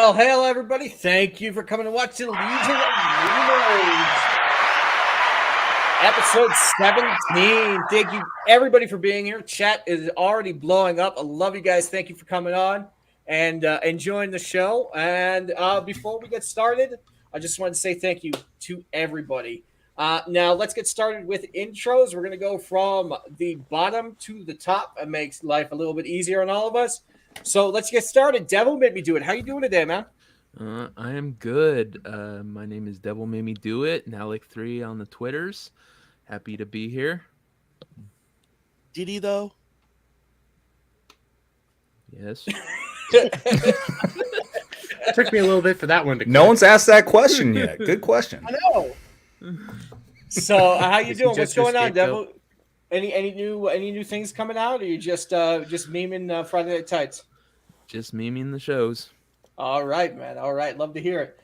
Well, hello, everybody. Thank you for coming to watch the Legion of Heroes, episode 17. Thank you, everybody, for being here. Chat is already blowing up. I love you guys. Thank you for coming on and enjoying the show. And before we get started, I just want to say thank you to everybody. Now, let's get started with intros. We're going to go from the bottom to the top. It makes life a little bit easier on all of us. So let's get started. Devil made me do it. How you doing today, man? I am good. My name is Devil Made Me Do It. Now like 3 on the Twitters. Happy to be here. Did he though? Yes. Took me a little bit for that one to. No one's asked that question yet. Good question. I know. So how you doing? What's just your going on, scapegoat? Devil? Any new things coming out, or you just memeing Friday Night Tights? Just memeing the shows. All right, man. All right, love to hear it.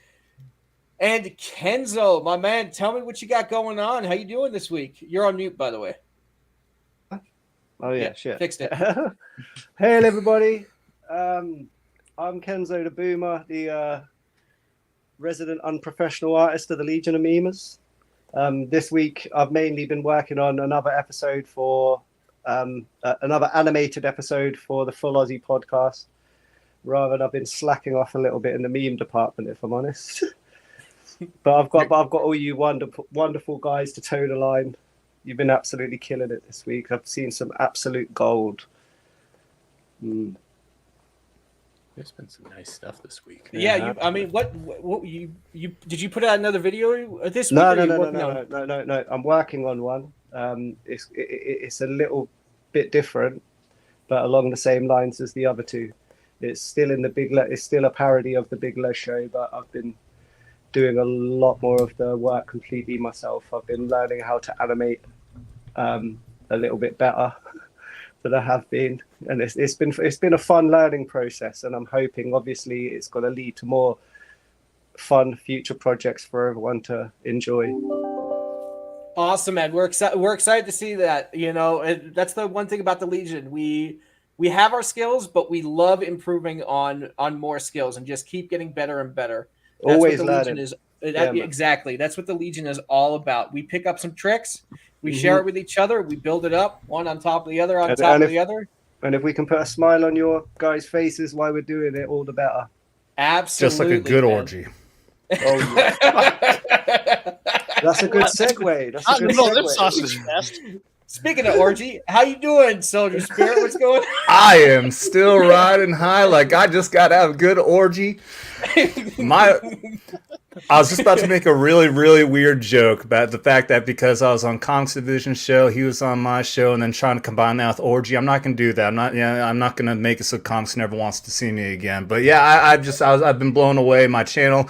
And Kenzo, my man, tell me what you got going on. How you doing this week? You're on mute, by the way. Oh yeah, shit. Fixed it. Hey everybody. I'm Kenzo the Boomer, the resident unprofessional artist of the Legion of Memers. This week I've mainly been working on another episode for another animated episode for the Full Aussie podcast. Rather than I've been slacking off a little bit in the meme department, if I'm honest. but I've got all you wonderful guys to toe the line. You've been absolutely killing it this week. I've seen some absolute gold. There's been some nice stuff this week. Yeah, what you did you put out another video this week? No. I'm working on one. It's a little bit different, but along the same lines as the other two. It's still in the it's still a parody of the Big Les show, but I've been doing a lot more of the work completely myself. I've been learning how to animate a little bit better than I have been, and it's been a fun learning process. And I'm hoping, obviously, it's going to lead to more fun future projects for everyone to enjoy. Awesome, man. We're excited to see that. You know, that's the one thing about the Legion. We have our skills, but we love improving on more skills and just keep getting better and better. That's Always what the learning. Legion is. Exactly. That's what the Legion is all about. We pick up some tricks, we share it with each other, we build it up, one on top of the other, on top of the other. And if we can put a smile on your guys' faces while we're doing it, all the better. Absolutely. Just like a good orgy. Oh, yeah. That's a good segue. That's a good segue. Sausage fest. Speaking of orgy, how you doing, Soldier Spirit? What's going on? I am still riding high like I just got out of a good orgy. I was just about to make a really, really weird joke about the fact that because I was on Kong's Division show, he was on my show, and then trying to combine that with orgy. I'm not going to do that. I'm not going to make it so Kong's never wants to see me again. But yeah, I've been blown away. My channel,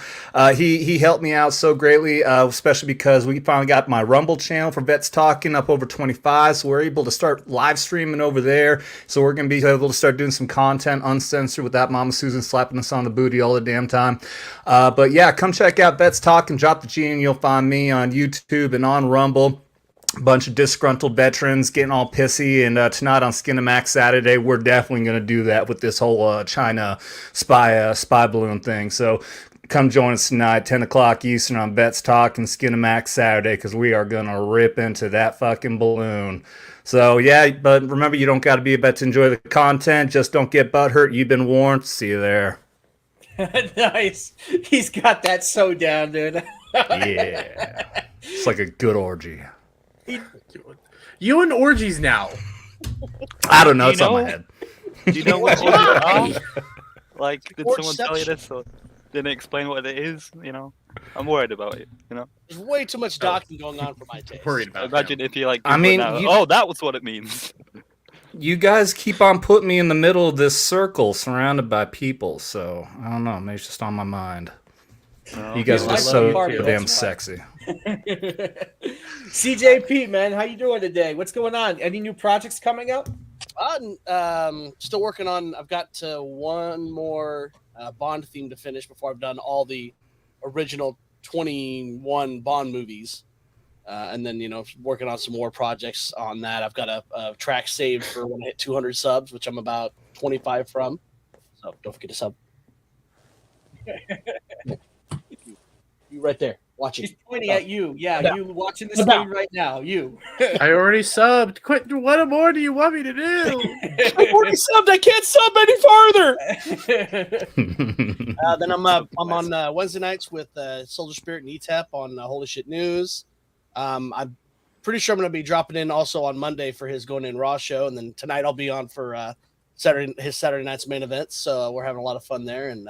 he helped me out so greatly, especially because we finally got my Rumble channel for Vets Talking up over 25, so we're able to start live streaming over there. So we're going to be able to start doing some content uncensored without Mama Susan slapping us on the booty all the damn time. But yeah, come check out Vets Talk and drop the G, and you'll find me on YouTube and on Rumble. A bunch of disgruntled veterans getting all pissy, and tonight on Skinamax Saturday, we're definitely going to do that with this whole China spy balloon thing. So come join us tonight, 10 o'clock Eastern on Vets Talk and Skinamax Saturday, because we are going to rip into that fucking balloon. So yeah, but remember, you don't got to be a vet to enjoy the content. Just don't get butthurt. You've been warned. See you there. Nice. He's got that so down, dude. Yeah. It's like a good orgy. You and orgies now. I don't know. It's on my head. Do you know what orgies are? Like, did Or someone tell you this, or didn't explain what it is? You know, I'm worried about it. You know, There's way too much docking going on for my taste. Worried about imagine if you like. I mean, oh, that was what it means. You guys keep on putting me in the middle of this circle surrounded by people, so I don't know. Maybe it's just on my mind. You guys are just so damn sexy. CJP, man, how you doing today? What's going on? Any new projects coming up? Still working on. I've got one more Bond theme to finish before I've done all the original 21 Bond movies. And then, working on some more projects on that. I've got a track saved for when I hit 200 subs, which I'm about 25 from. So don't forget to sub. You right there, watching. She's pointing at you. Yeah, No. you watching the No. screen right now. You. I already subbed. Quit. What more do you want me to do? I've already subbed. I can't sub any farther. Then I'm on Wednesday nights with Soldier Spirit and ETAP on Holy Shit News. I'm pretty sure I'm going to be dropping in also on Monday for his Going In Raw show, and then tonight I'll be on for his Saturday night's main events. So we're having a lot of fun there, and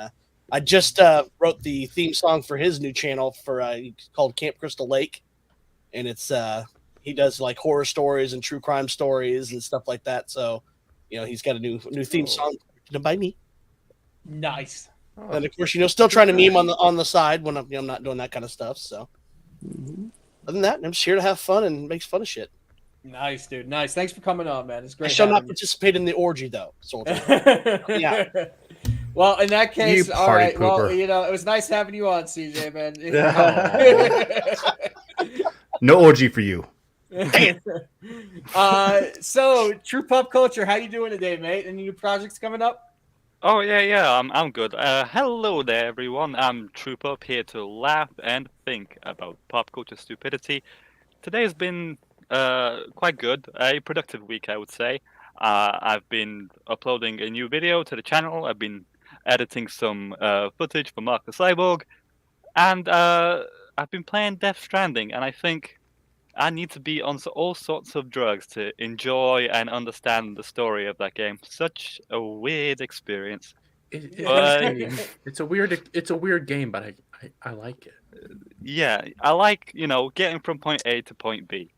I just wrote the theme song for his new channel called Camp Crystal Lake, and it's he does like horror stories and true crime stories and stuff like that. So he's got a new theme song written by me. Nice. And of course, still trying to meme on the side when I'm not doing that kind of stuff. So, other than that, I'm just here to have fun and make fun of shit. Nice, dude. Nice. Thanks for coming on, man. It's great. I shall not having you. participate in the orgy, though, Soldier. Yeah. Well, in that case, You all party right. Well, pooper. it was nice having you on, CJ, man. No orgy for you. So, True Pop Culture, how you doing today, mate? Any new projects coming up? Oh yeah, I'm good. Hello there, everyone. I'm Troop Up here to laugh and think about pop culture stupidity. Today has been quite good, a productive week, I would say. I've been uploading a new video to the channel. I've been editing some footage for Mark the Cyborg, and I've been playing Death Stranding. And I think I need to be on all sorts of drugs to enjoy and understand the story of that game. Such a weird experience. It's a weird game, but I like it. Yeah, I like getting from point A to point B.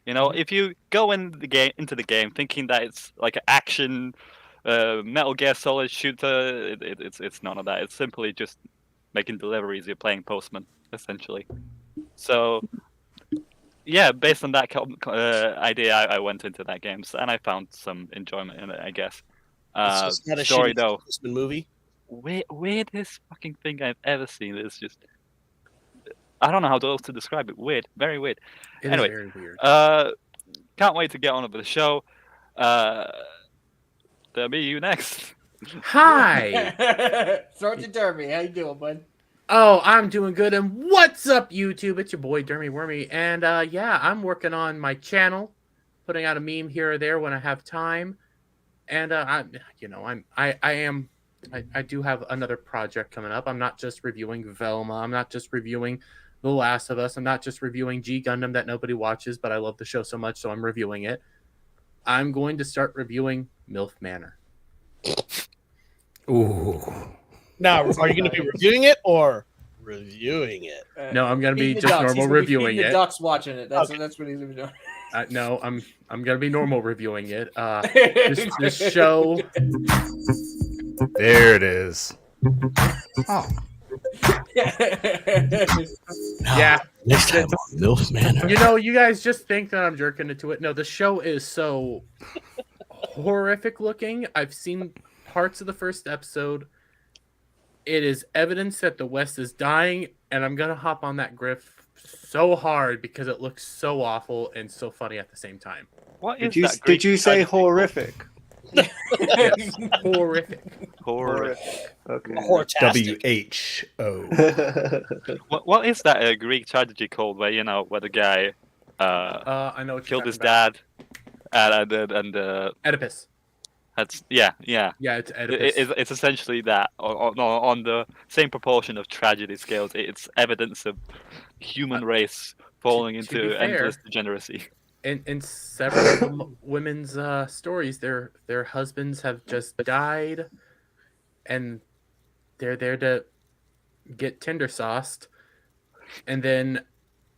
If you go into the game thinking that it's like an action, Metal Gear Solid shooter, it's none of that. It's simply just making deliveries. You're playing postman essentially. So. Yeah, based on that idea, I went into that game, and I found some enjoyment in it, I guess. It's just not a Story shitty though, Postman movie. weirdest fucking thing I've ever seen. It's just, I don't know how else to describe it. Weird, very weird. It Anyway, is very weird. Can't wait to get on with the show. Derby, you next. Hi. Sergeant Derby, how you doing, bud? Oh, I'm doing good. And what's up, YouTube? It's your boy Dermy Wormy, and yeah, I'm working on my channel, putting out a meme here or there when I have time. And I do have another project coming up. I'm not just reviewing Velma. I'm not just reviewing The Last of Us. I'm not just reviewing G Gundam that nobody watches, but I love the show so much, so I'm reviewing it. I'm going to start reviewing MILF Manor. Ooh. Now, are you going to be reviewing it or reviewing it? No, I'm going to be Feeding the just ducks. normal He's gonna be reviewing feeding it. The ducks watching it. That's Okay. what he's gonna be doing. No, I'm going to be normal reviewing it. This show. There it is. Oh. Yeah. Next time on MILF Manor. You guys just think that I'm jerking into it. No, the show is so horrific looking. I've seen parts of the first episode. It is evidence that the West is dying, and I'm gonna hop on that griff so hard because it looks so awful and so funny at the same time. What is Did you, that? Greek did you say tragedy called? horrific? Yes, horrific. Horrific. Okay. Hortastic. WHO. What is that Greek tragedy called? Where where the guy I know what you're killed his talking dad, and about. Oedipus. that's yeah. Yeah, it's Oedipus. It's essentially that on the same proportion of tragedy scales. It's evidence of human race falling to be into fair, endless degeneracy. In several women's stories, their husbands have just died, and they're there to get Tinder sauced, and then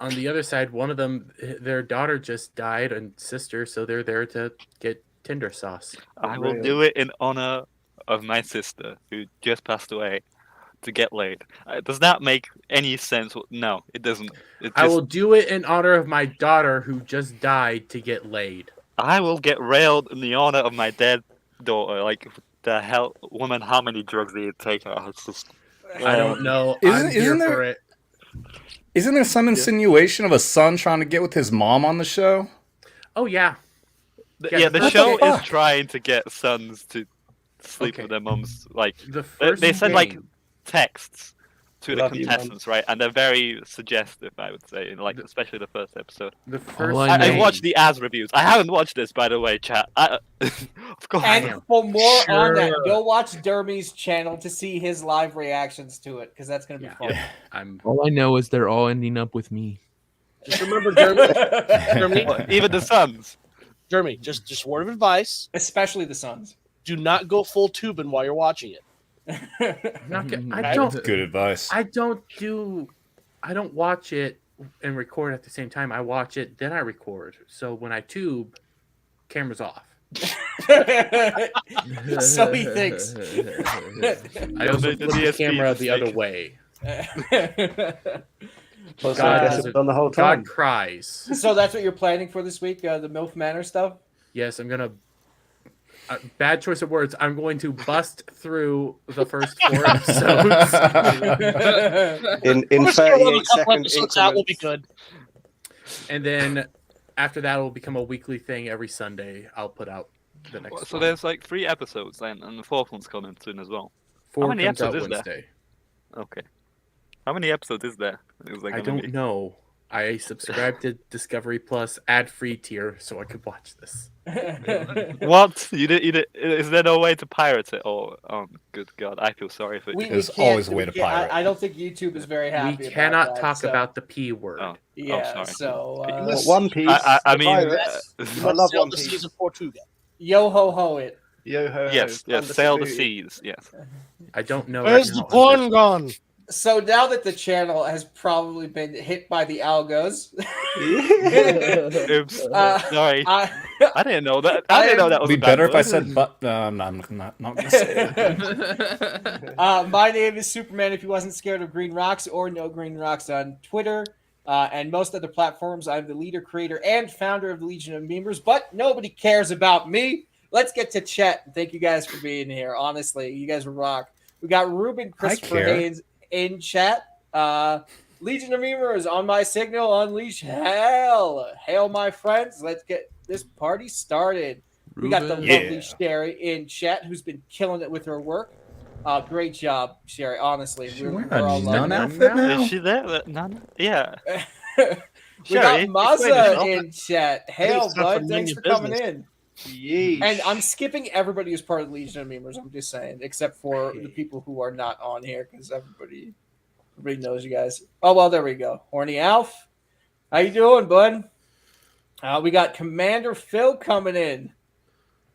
on the other side, one of them, their daughter just died and sister, so they're there to get Tinder sauce. I will do it in honor of my sister who just passed away to get laid. Does that make any sense? No, it doesn't. I will do it in honor of my daughter who just died to get laid. I will get railed in the honor of my dead daughter. Like, the hell, woman, how many drugs do you take? It's just, I don't know. Isn't- I'm here isn't there- for it. Isn't there some insinuation of a son trying to get with his mom on the show? Oh yeah. yeah, the what show the is fuck? trying to get sons to sleep Okay. with their mums. Like, The first they send like game- texts to the Love you, man. contestants, right? And they're very suggestive, I would say, like especially the first episode. The first I I know- watched the As reviews. I haven't watched this, by the way, chat. Of course. And for more on that, Sure. go watch Dermy's channel to see his live reactions to it, because that's going to be fun. I'm All I know is they're all ending up with me. Just remember, Jeremy. What, even the Suns. Jeremy, just word of advice: Especially the Suns. do not go full tubing while you're watching it. not. I Right. don't. Good advice. I don't watch it and record at the same time. I watch it, then I record. So when I tube, camera's off. So he thinks. I also The flip the DSP camera the other mistake. way. Also, God I guess is it was on the whole time. God cries. So that's what you're planning for this week, the MILF Manor stuff? Yes, I'm gonna. Bad choice of words. I'm going to bust through the first 4 episodes, In We're just gonna run a 38 couple second episodes out. We'll be increments. good. and then after that, it will become a weekly thing. Every Sunday, I'll put out the next. So one. there's like 3 episodes then, and the 4th one's coming soon as well. 4 many comes out episodes is there? Wednesday. Okay. How many episodes is there? Is there I gonna don't know. I subscribed to Discovery Plus ad-free tier so I could watch this. What? You did? Is there no way to pirate it? Oh, good God! I feel sorry for you. There's can't- always a way to pirate. I don't think YouTube is very happy. We about cannot that, talk so- about the P word. Oh. Yeah, sorry. so Well, One Piece. I the mean, pirates. I Let's love sail One the Piece. season 4 2 again. yo ho ho it. Yo ho. yes, thunder sail the Saluti. seas. Yes. I don't know. Where's right the now. porn gone? So now that the channel has probably been hit by the algos, Oops. Uh, Sorry. I, I didn't know that. I didn't know that It'd was be a bad better if I word. said but. I'm not gonna say it. my name is Superman. If you wasn't scared of green rocks or no green rocks on Twitter and most other platforms, I'm the leader, creator, and founder of the Legion of Memers. But nobody cares about me. Let's get to chat. Thank you guys for being here. Honestly, you guys rock. We got Ruben Christopher care. Haynes in chat. Legion of Memers on my signal. Unleash hell. Hail, my friends. Let's get this party started. We got the Ruben? lovely Yeah. Sherry in chat, who's been killing it with her work. Great job, Sherry. Honestly, She we're wearing a all nun loving it. outfit now? Is she there? None. Yeah. We Sherry, got explain Mazza yourself. in chat. Hail, it's not bud. from Thanks Minion for coming Business. in. Yeesh. And I'm skipping everybody who's part of the Legion of Memers. I'm just saying, except for the people who are not on here, because everybody knows you guys. Oh well, there we go. Horny Alf, how you doing, bud? We got Commander Phil coming in.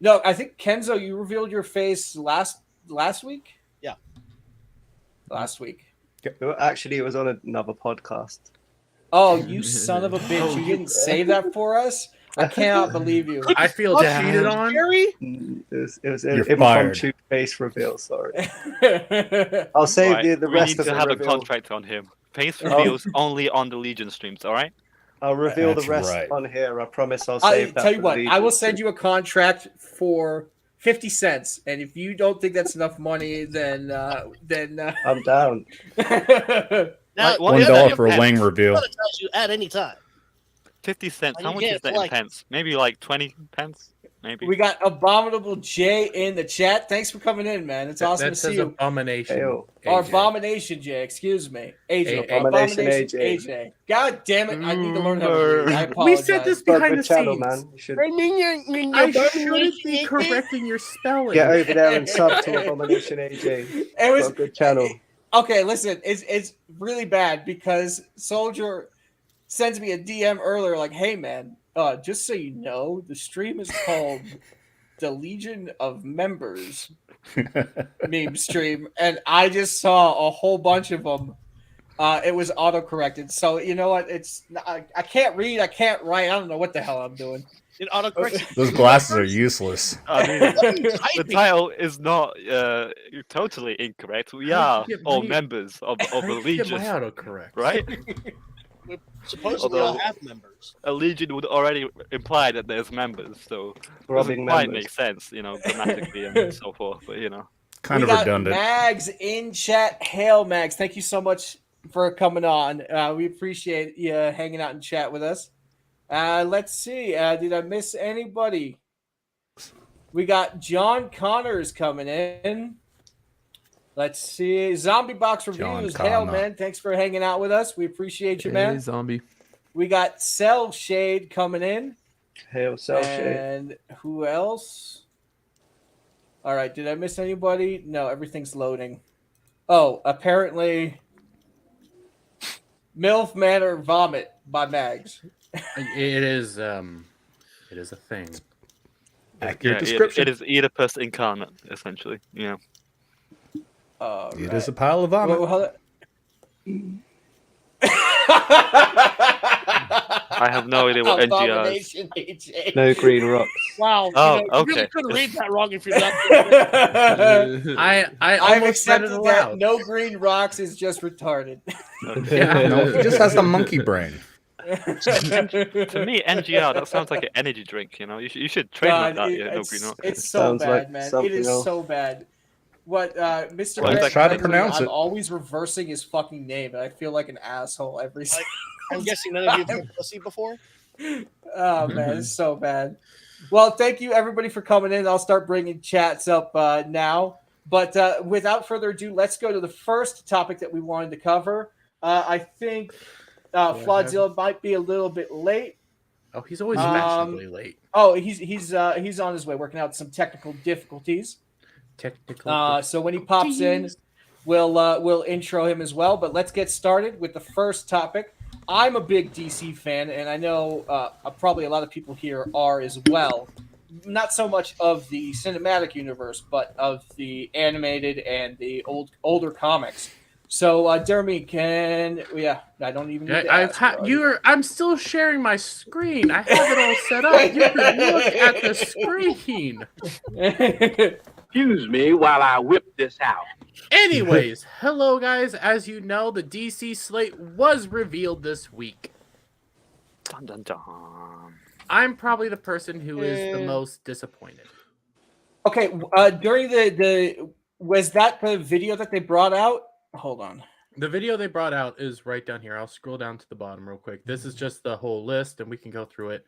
No, I think Kenzo, you revealed your face last week. Yeah. Last week. Actually, it was on another podcast. Oh, you son of a bitch! You didn't save that for us. I cannot believe you. I feel Damn. cheated on. Jerry? It was You're an fired. impromptu face reveal. Sorry. I'll save Right, the we rest need of to the have a reveal. contract on him. Face reveals only on the Legion streams. All right. I'll reveal That's the rest right. on here. I promise. I'll I save that. tell you for what, the I will Legion send you a contract for 50 cents, and if you don't think that's enough money, then I'm down. Now, Like, what is $1 that for a in Wang pence? reveal. it tells you at any time. 50 cents. Like, How you much get is it that for, in like- pence? Maybe like 20 pence. Maybe. we got Abominable Jay in the chat. Thanks for coming in, man. It's awesome That to see says you. abomination. Ayo. Or AJ. Abomination Jay, excuse me. AJ. Abomination AJ. God damn it, I need to learn how to read. I We apologize. said this Got a behind good the channel, scenes. man. You should I shouldn't be correcting your spelling. get over there and sub to Abomination AJ. It Got was a good channel. okay. Listen, it's really bad because Soldier sends me a DM earlier, like, "Hey, man, just so you know, the stream is called the Legion of Members meme stream," and I just saw a whole bunch of them. It was auto corrected, so you know what? I can't read, I can't write, I don't know what the hell I'm doing. It autocorrects. Those glasses are useless. I mean, the title is not totally incorrect. We are get all my- members of a Get my legion, autocorrect. right? Supposedly, all Although- have members. A legion would already imply that there's members, so it Robbing doesn't quite members. make sense, grammatically and so forth. But Kind We of got redundant. Mags in chat. Hail, Mags. Thank you so much for coming on. We appreciate you hanging out and chat with us. Let's see. Did I miss anybody? We got John Connors coming in. Let's see. Zombie Box John Reviews. Hail, Connor. man. Thanks for hanging out with us. We appreciate you, Hey, man. zombie. We got Cell Shade coming in. Hail Cell Shade. And who else? All right. Did I miss anybody? No, everything's loading. Oh, apparently MILF Manor Vomit by Mags. It is a thing. Accurate description. It is Oedipus incarnate, essentially. Yeah. It is a pile of vomit. I have no idea what NGR is. Abomination, AJ. No green rocks. Wow. Oh, you okay. really couldn't read that wrong if you're not. I've I almost read accepted it that aloud. no green rocks is just retarded. No, he just has the monkey brain. To me, NGR, that sounds like an energy drink. You should train like that. Yeah, no green rock. It's so Sounds bad, like man. It something is else. so bad. What, Mr. Well, Red try to Penguin, pronounce I'm it. always reversing his fucking name, and I feel like an asshole every single I'm guessing none of you have heard pussy before. Oh man, it's so bad. Well, thank you everybody for coming in. I'll start bringing chats up now. But without further ado, let's go to the first topic that we wanted to cover. I think Flawdzilla might be a little bit late. Oh, he's always fashionably late. Oh, he's on his way, working out some technical difficulties. Technical. So when he pops in, we'll intro him as well. But let's get started with the first topic. I'm a big DC fan, and I know probably a lot of people here are as well. Not so much of the cinematic universe, but of the animated and the older comics. So, Jeremy, I don't even need to ask, I'm still sharing my screen. I have it all set up. You can look at the screen. Excuse me while I whip this out. Anyways, hello guys. As you know, the DC slate was revealed this week. Dun, dun, dun. I'm probably the person who is the most disappointed. Okay, during the was that the video that they brought out? Hold on. The video they brought out is right down here. I'll scroll down to the bottom real quick. This is just the whole list, and we can go through it.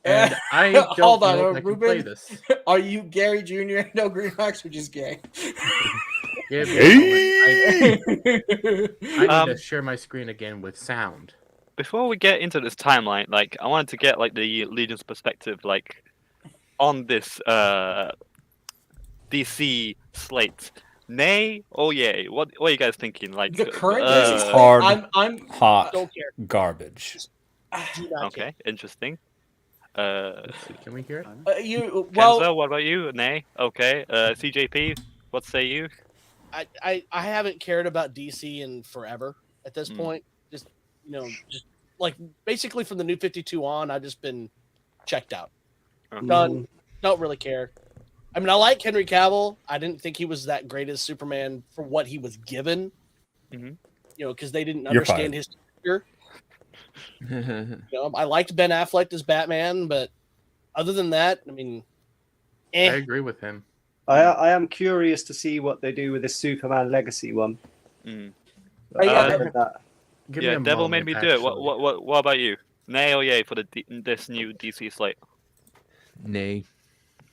And I don't Hold on, know if I can play Ruben. this. Are you Gary Jr.? No green rocks, or just gay? Give me a moment. I need to share my screen again with sound. Before we get into this timeline, I wanted to get the Legion's perspective, on this DC slate. Nay or yay? What are you guys thinking? The current hard, I'm hot, Don't care. garbage. Do not Okay, care. interesting. Let's see, can we hear it? Kenzo, what about you? Nay. Okay. CJP, what say you? I haven't cared about DC in forever at this point. Just basically from the New 52 on, I've just been checked out. Okay. Done. Don't really care. I mean, I like Henry Cavill. I didn't think he was that great as Superman for what he was given. Mhm. Because they didn't You're understand his character. I liked Ben Affleck as Batman, but other than that, I mean, I agree with him. I am curious to see what they do with this Superman Legacy one. Mm. Give me a Devil moment, made me do it. actually. What about you? Nay or yay for this new DC slate? Nay.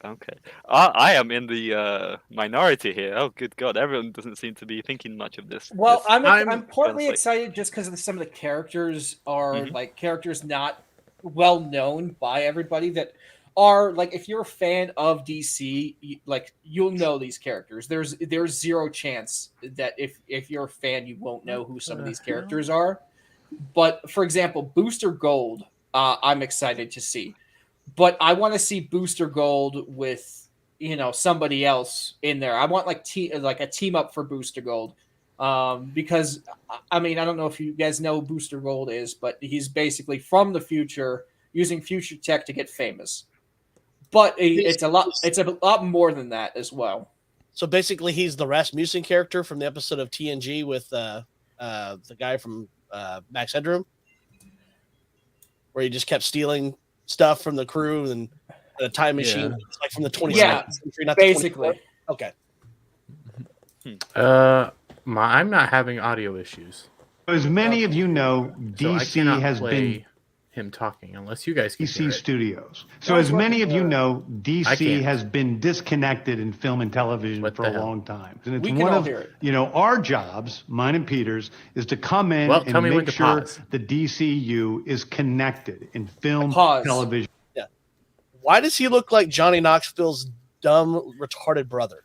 Okay. I am in the minority here. Oh, good God. Everyone doesn't seem to be thinking much of this. Well, I'm partly Sounds like- excited just because some of the characters are Mhm. characters not well known by everybody that are if you're a fan of DC, you'll know these characters. There's zero chance that if you're a fan, you won't know who some of these characters are. But for example, Booster Gold, I'm excited to see. But I want to see Booster Gold with somebody else in there. I want a team up for Booster Gold, because I mean I don't know if you guys know who Booster Gold is, but he's basically from the future using future tech to get famous. But it's a lot more than that as well. So basically, he's the Rasmussen character from the episode of TNG with the guy from Max Headroom, where he just kept stealing stuff from the crew and a time machine. It's from the 22nd century, not basically. The 24th. I'm Okay. not having audio issues. As many of you know, So I DC cannot has play been him talking, unless you guys can hear DC it. Studios. So Guys, as many of you know, I DC can't. has been disconnected in film and television What for the a hell? long time. And it's We can one all of, hear it. our jobs, mine and Peter's, is to come in Well, tell and me when make to sure pause. the DCU is connected in film, Pause. television. Why does he look like Johnny Knoxville's dumb, retarded brother?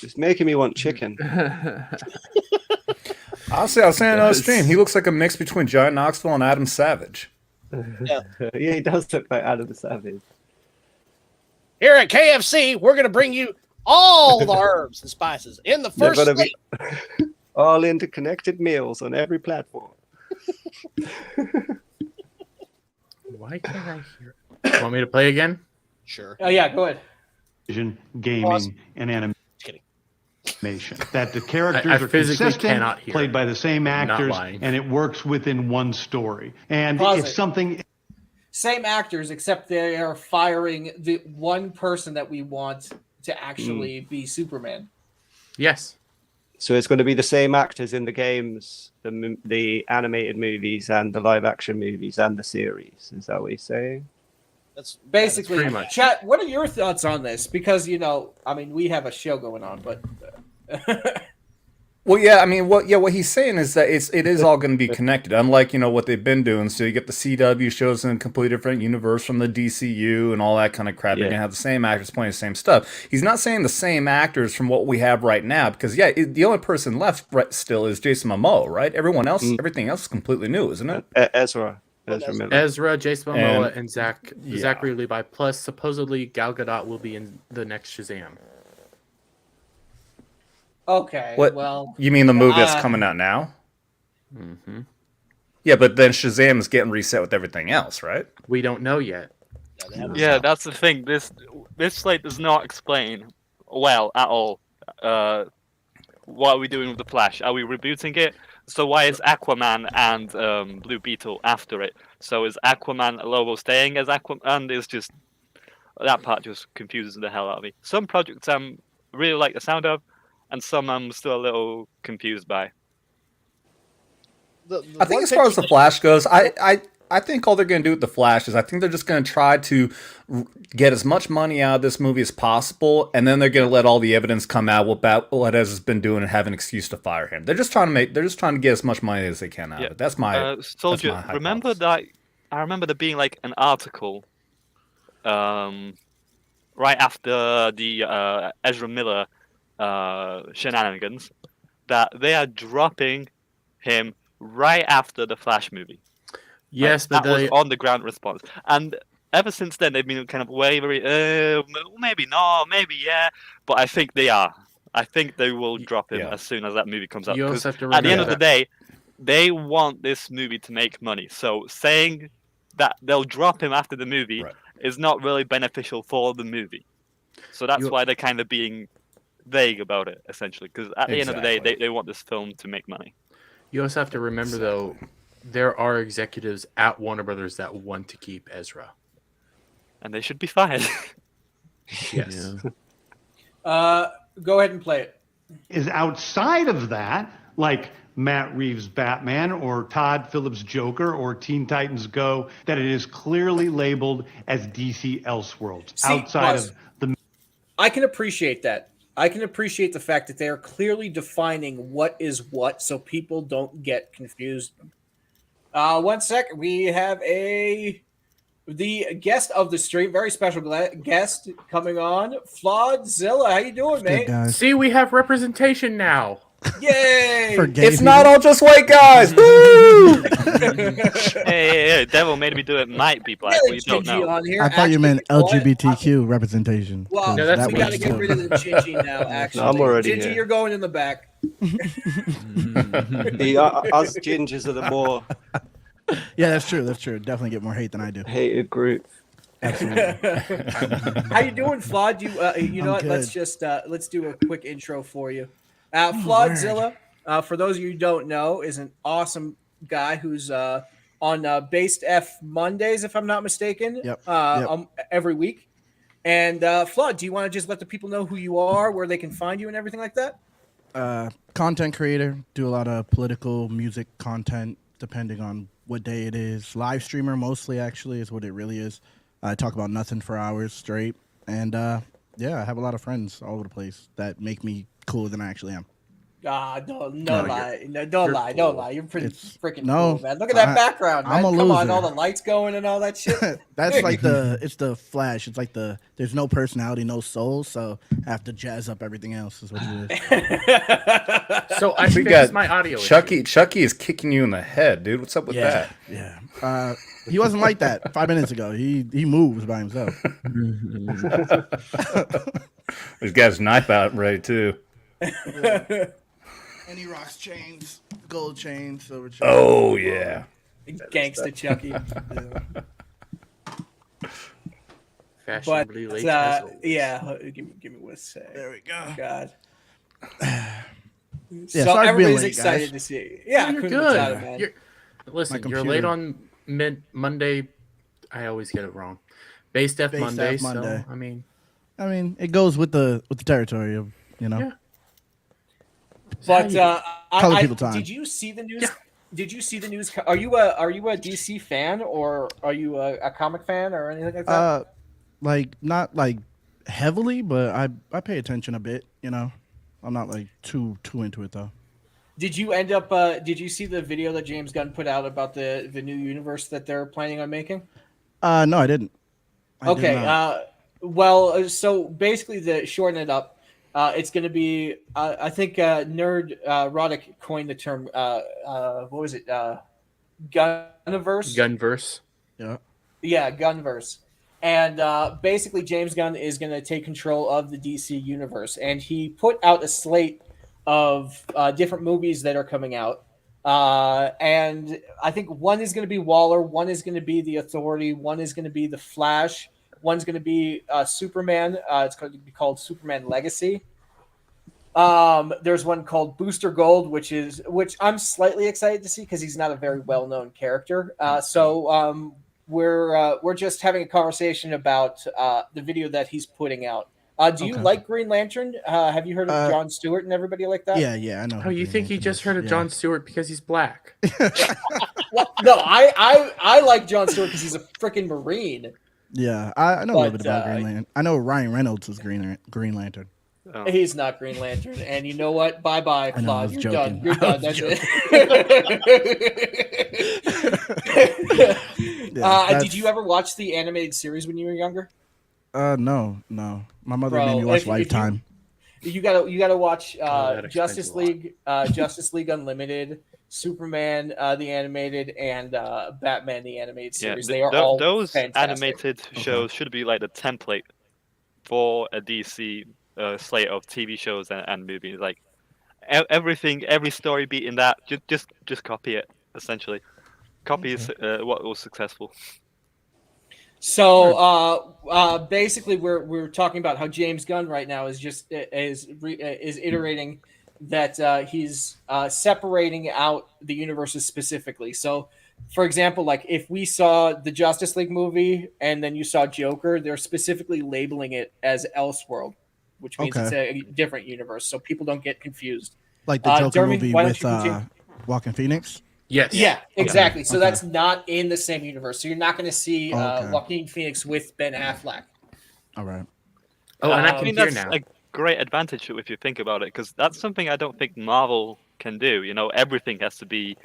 It's making me want chicken. Honestly, I was saying on the Does. stream, he looks like a mix between John Knoxville and Adam Savage. Yeah, he does look like Adam Savage. Here at KFC, we're going to bring you all the herbs and spices in the They're first gonna be slate. all interconnected meals on every platform. Why can't I hear it? Want me to play again? Sure. Oh yeah, go ahead. Gaming, Pause. and Just kidding. animation. That the characters I are physically consistent, cannot hear played it. by the same I'm not actors, lying. and it works within one story. And Pause if it. something Same actors, except they are firing the one person that we want to actually be Superman. Yes. So it's going to be the same actors in the games, the animated movies, and the live action movies, and the series. Is that what you're saying? That's Basically, pretty much. Chat, what are your thoughts on this? Because, we have a show going on, but... Well, yeah, I mean, what he's saying is that it is all going to be connected, unlike what they've been doing. So you get the CW shows in a completely different universe from the DCU and all that kind of crap. You're Yeah. gonna have the same actors playing the same stuff. He's not saying the same actors from what we have right now, because the only person left still is Jason Momoa, right? Everyone else, everything else is completely new, isn't it? Ezra Miller. Ezra, Jason Momoa, And- and Zachary Levi. Plus, supposedly Gal Gadot will be in the next Shazam. Okay, What? well... You mean the movie that's Uh, coming out now? Mm-hmm. Yeah, but then Shazam is getting reset with everything else, right? We don't know yet. Yeah, that's the thing. This slate does not explain well at all. What are we doing with the Flash? Are we rebooting it? So why is Aquaman and Blue Beetle after it? So is Aquaman Lobo staying as Aquaman? It's just that part just confuses the hell out of me. Some projects I'm really like the sound of, and some I'm still a little confused by. I think as far as the Flash goes, I think all they're going to do with the Flash is I think they're just going to try to get as much money out of this movie as possible, and then they're going to let all the evidence come out about what Ezra's been doing and have an excuse to fire him. They're just trying to get as much money as they can out of it. That's my Soldier. that's my Remember hypothesis. that? I remember there being like an article, right after the Ezra Miller shenanigans, that they are dropping him right after the Flash movie. Yes, that but was on the ground response, and ever since then they've been kind of wavering. Maybe not, maybe yeah, but I think they are. I think they will drop him as soon as that movie comes out. You 'cause also have to at the end of remember the day, they want this movie to make money. So saying that they'll drop him after the movie is not really beneficial for the movie. So that's why they're kind of being vague about it, essentially. Because at the end of the day, they want this film to make money. You also have to remember, though, there are executives at Warner Brothers that want to keep Ezra. And they should be fired. Yes. Go ahead and play it. Is outside of that, like Matt Reeves' Batman or Todd Phillips' Joker or Teen Titans Go, that it is clearly labeled as DC Elseworlds. See, outside Buzz, of the I can appreciate that. I can appreciate the fact that they are clearly defining what is what so people don't get confused. 1 sec. We have the guest of the stream, very special guest coming on, Flawedzilla. How you doing, Good, mate? guys. See, we have representation now. Yay! For gay It's people. not all just white guys. Woo! Hey, Devil made me do it. Might be black. Really We don't gingy know. on here. I thought you Actually, meant you know what? LGBTQ representation. 'cause Well, No, that's that we got to was get too- rid of the gingy now. Actually, I'm already Gingy, here. you're going in the back. Us gingers are the more Yeah, that's true. That's true. Definitely get more hate than I do. hated group. Absolutely. How you doing, Flawed? You know I'm what? Let's good. just let's do a quick intro for you. Flawedzilla, for those of you who don't know, is an awesome guy who's on Based F Mondays, if I'm not mistaken. Yep. Every week. And Flawed, do you want to just let the people know who you are, where they can find you, and everything like that? Content creator. Do a lot of political music content, depending on what day it is. Live streamer mostly, actually, is what it really is. I talk about nothing for hours straight, and yeah, I have a lot of friends all over the place that make me cooler than I actually am. Don't No, lie. No, you're don't lie. cool. Don't lie. You're pretty It's- freaking no, cool, man. Look at that background, man. I'm a Come on, loser. all the lights going and all that shit. That's like it's the flash. It's like there's no personality, no soul, so I have to jazz up everything else. Is what it is. So I We fixed got my audio. Chucky. Chucky is kicking you in the head, dude. What's up with that? Yeah. He wasn't like that 5 minutes ago. He moves by himself. He's got his knife out ready too. And he rocks chains, gold chains, silver chains. Oh yeah. Gangsta Chucky. Fashionably late. Yeah, give me what's say. There we go. God. Yeah, So sorry for being everybody's late, excited guys. to see it. Yeah, No, you're Hakuna good. Matata, man. Listen, My you're late computer. on Monday. I always get it wrong. Base Def Base Monday. Def Monday. So I mean, it goes with the territory of Yeah. But Color people time. did you see the news? Yeah. Did you see the news? Are you a DC fan or are you a comic fan or anything like that? like not like heavily, but I pay attention a bit. You know, I'm not like too into it though. Did you end up? Did you see the video that James Gunn put out about the new universe that they're planning on making? No, I didn't. I did Okay. not. Well, so basically, to shorten it up, it's going to be. I think Nerd Roddick coined the term. What was it? Gunniverse. Gunverse. Yeah. Yeah, Gunverse. And basically, James Gunn is going to take control of the DC universe, and he put out a slate of different movies that are coming out. And I think one is going to be Waller, one is going to be The Authority, one is going to be The Flash, one's going to be Superman. It's going to be called Superman Legacy. There's one called Booster Gold, which I'm slightly excited to see because he's not a very well-known character. So we're just having a conversation about the video that he's putting out. Do you Okay. like Green Lantern? Have you heard of Jon Stewart and everybody like that? Yeah, I know. Oh, who you Green think he Lantern just is. heard of Yeah. Jon Stewart because he's black? Well, no, I like Jon Stewart because he's a freaking Marine. Yeah, I know a little But, bit about Green Lantern. I know Ryan Reynolds is Green Lantern. Oh. He's not Green Lantern, and you know what? Bye, I know, I Claude. was You're joking. done. You're I done. was That's it. Yeah, Did you ever watch the animated series when you were younger? No. My mother Bro, made me watch if you- Lifetime. You gotta watch that explains Justice a lot. League, Justice League Unlimited, Superman the animated, and Batman the animated series. They are all those fantastic. animated shows should be like the template for a DC slate of TV shows and movies. Like everything, every story beat in that, just copy it. Essentially, copy is what was successful. So basically, we're talking about how James Gunn right now is iterating that he's separating out the universes specifically. So, for example, like if we saw the Justice League movie and then you saw Joker, they're specifically labeling it as Elseworld, which means it's a different universe, so people don't get confused. Like the Joker Jeremy, movie why don't with you continue? Walking Phoenix. Yes. Yeah, exactly. So Okay. that's not in the same universe. So you're not going to see Okay. Joaquin Phoenix with Ben Affleck. All right. Oh, and I I can mean, hear that's now. a great advantage if you think about it, because that's something I don't think Marvel can do. You know, everything has to be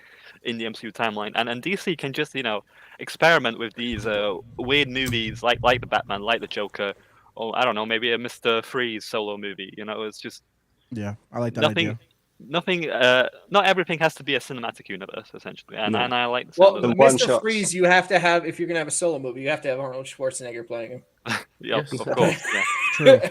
in the MCU timeline, and DC can just experiment with these weird movies like the Batman, like the Joker, or I don't know, maybe a Mr. Freeze solo movie. You know, it's just Yeah, I like that nothing. idea. Nothing. Not everything has to be a cinematic universe, essentially, and I like the Well, sound of The that. one Mr. shots. Freeze, you have to have, if you're going to have a solo movie, you have to have Arnold Schwarzenegger playing him. Yeah, Yes. of course. Yeah. True.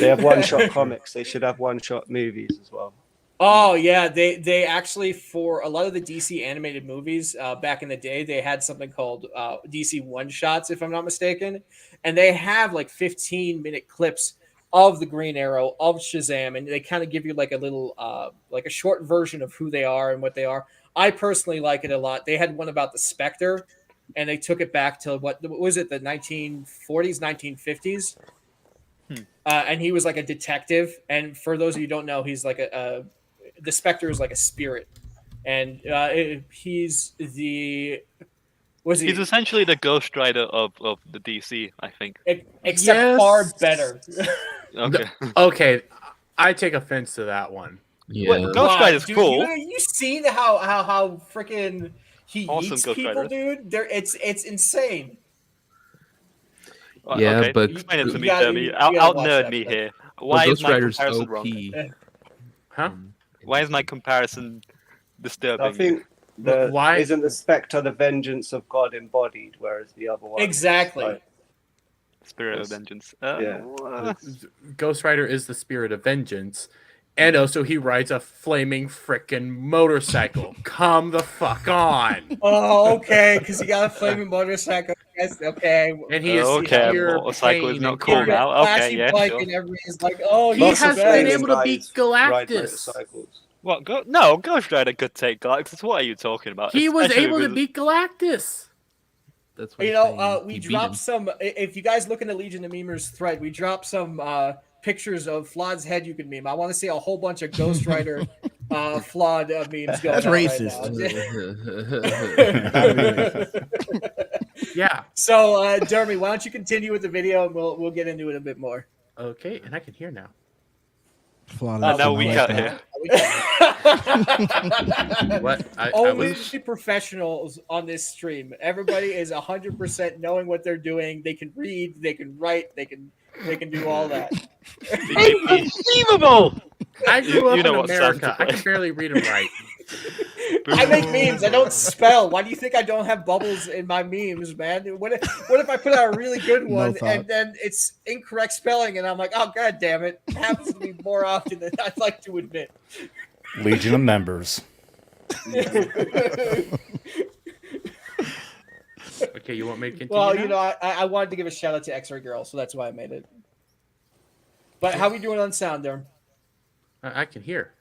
They have one-shot comics. They should have one-shot movies as well. Oh yeah, they actually, for a lot of the DC animated movies back in the day, they had something called DC one shots, if I'm not mistaken, and they have like 15-minute clips of the Green Arrow, of Shazam, and they kind of give you like a little like a short version of who they are and what they are. I personally like it a lot. They had one about the Spectre, and they took it back to what was it, the 1940s, 1950s. And he was like a detective, and for those of you who don't know, he's like the Spectre is like a spirit, and he's the was he He's essentially the Ghost Rider of the DC, I think. except Yes. far better. Okay. Okay, I take offense to that one. Yeah. Ghost Wow, Rider's dude, cool. You seen how freaking he Awesome eats Ghost people, Riders. dude? It's insane. Yeah, Okay, but- explain it to You me, gotta- Derby. you gotta Out watch nerd that me stuff. here. But Why is Ghost my Rider's comparison OP. wrong? Huh? Why is my comparison disturbing? I think Why? isn't the Spectre the vengeance of God embodied, whereas the other one is Exactly. like- Spirit of Vengeance. Ghost Rider is the spirit of vengeance, and also he rides a flaming frickin' motorcycle. Come the fuck on! Oh, okay, because he got a flaming motorcycle. Yes, okay. And he is Okay, pure motorcycle is pain not and cool Yeah, carnage. now. Okay, flashy yeah, bike sure. and everybody's like, oh, He he's has the been best. able to beat ride Galactus. motorcycles. What? No, Ghost Rider could take Galactus. What are you talking about? He was Especially able to with- beat Galactus. That's what You I'm know, saying. we He beat dropped him. some. If you guys look in the Legion of Memers thread, we dropped some pictures of Flawed's head you can meme. I want to see a whole bunch of Ghost Rider Flawed memes going That's on racist. right now. Yeah. So, Dermy, why don't you continue with the video and we'll get into it a bit more. Okay, and I can hear now. Flawed now I we like got that. here. What? I Only was professionals on this stream. Everybody is 100% knowing what they're doing. They can read, they can write, they can do all that. Inconceivable! I grew up You know in what sound America. to I play. can barely read and write. I make memes. I don't spell. Why do you think I don't have bubbles in my memes, man? What if I put out a really good No one thought. and then it's incorrect spelling and I'm like, oh god damn it! It happens to me more often than I'd like to admit. Legion of members. Okay, you want me to continue? Well, now? you know, I wanted to give a shout out to X-Ray Girl, so that's why I made it. But how we doing on sound there? I can hear.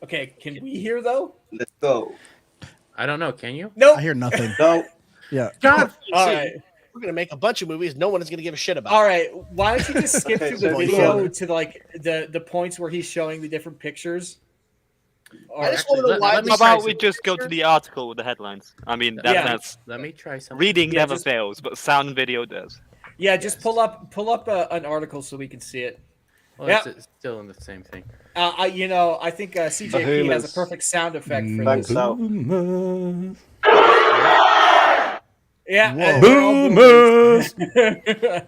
Okay, can we hear though? Let's go. I don't know. Can you? Nope. I hear nothing. No, Yeah. God. All See, right. We're gonna make a bunch of movies. No one is gonna give a shit about. All right, why don't you just skip through the Okay, video so- to like the points where he's showing the different pictures? Or I just Actually, want to know why. let me How try about we some- just go to the article with the headlines? I mean, Yeah. that's Let me try something. reading Yeah, never just- fails, but sound and video does. yeah, just pull up an article so we can see it. Well, Yeah. it's still in the same thing. I think CJP has a perfect sound effect for Thanks, this. Al. Boomers. Yeah, Whoa. and we're all Boomers. boomers.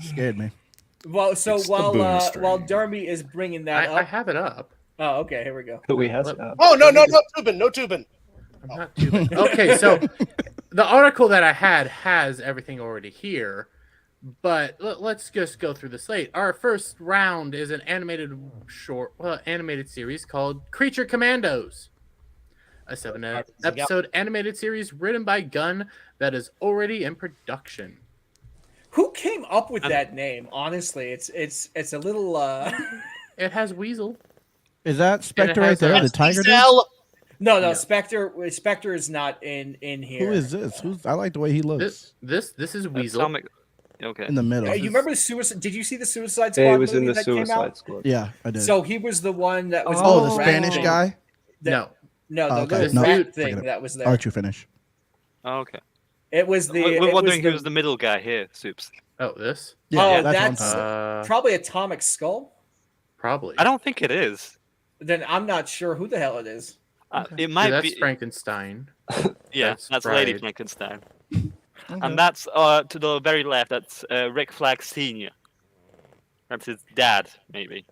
Scared me. Well, so It's the while boom stream. Dermy is bringing that I up, have it up. oh, okay, here we go. we have Let- that. Oh no tubing, no tubing. I'm not too okay, so the article that I had has everything already here, but let's just go through the slate. Our first round is an animated series called Creature Commandos, a 7-episode animated series written by Gunn that is already in production. Who came up with that name? Honestly, it's a little. It has Weasel. Is that Spectre right has there? a- The tiger dude? Cell. No, No. Spectre is not in here. Who is this? I like the way he looks. This is Weasel. Atomic. Okay. In the middle. You remember the Suicide? Did you see the Suicide Squad Yeah, he was movie in the that came out? Suicide Squad. Yeah, I did. So he was the one that was. oh, in the rat Spanish thing. guy? No. No, the Oh, okay. little No. rat Forget thing it. that was there. Aren't you finished? Oh, okay. It was the. We're it wondering was who's the middle guy here, Soups. Oh, this? Oh, that's what I'm that's- talking probably Atomic Skull. Probably. I don't think it is. Then I'm not sure who the hell it is. It might that's be. Frankenstein. Yeah, that's that's Lady Bride. Frankenstein. Okay. And that's to the very left. That's Rick Flag Senior. That's his dad, maybe.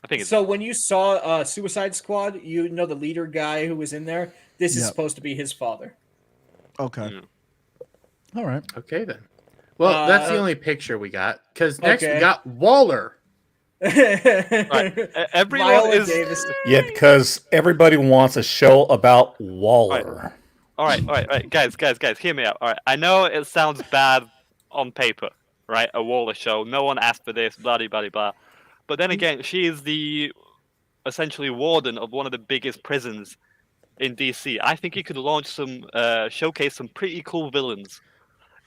I think it's. So when you saw Suicide Squad, you know the leader guy who was in there. This is Yep. supposed to be his father. Okay. Yeah. All right. Okay, then. Well, that's the Uh, only picture we got. Because next okay. we got Waller. Right. Everyone Viola is. Davis. Yeah, because everybody wants a show about Waller. All right, guys, hear me out. All right, I know it sounds bad on paper, right? A Waller show. No one asked for this. Blah blah blah blah. But then again, she is the essentially warden of one of the biggest prisons in DC. I think you could launch some, showcase some pretty cool villains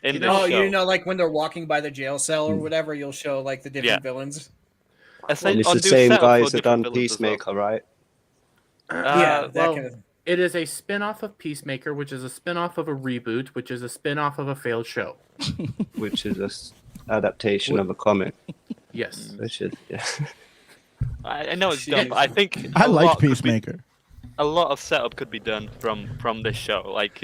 in this Oh, show. you know, like when they're walking by the jail cell or whatever, you'll show like the different Yeah. villains. And it's Or the do same setup guys for that done different villains as well. Peacemaker, right? Yeah, that well, kind of. it is a spin-off of Peacemaker, which is a spin-off of a reboot, which is a spin-off of a failed show. Which is a adaptation of a comic. Yes. Which is I know it's done, but I think I a liked lot could be- Peacemaker. a lot of setup could be done from this show. Like,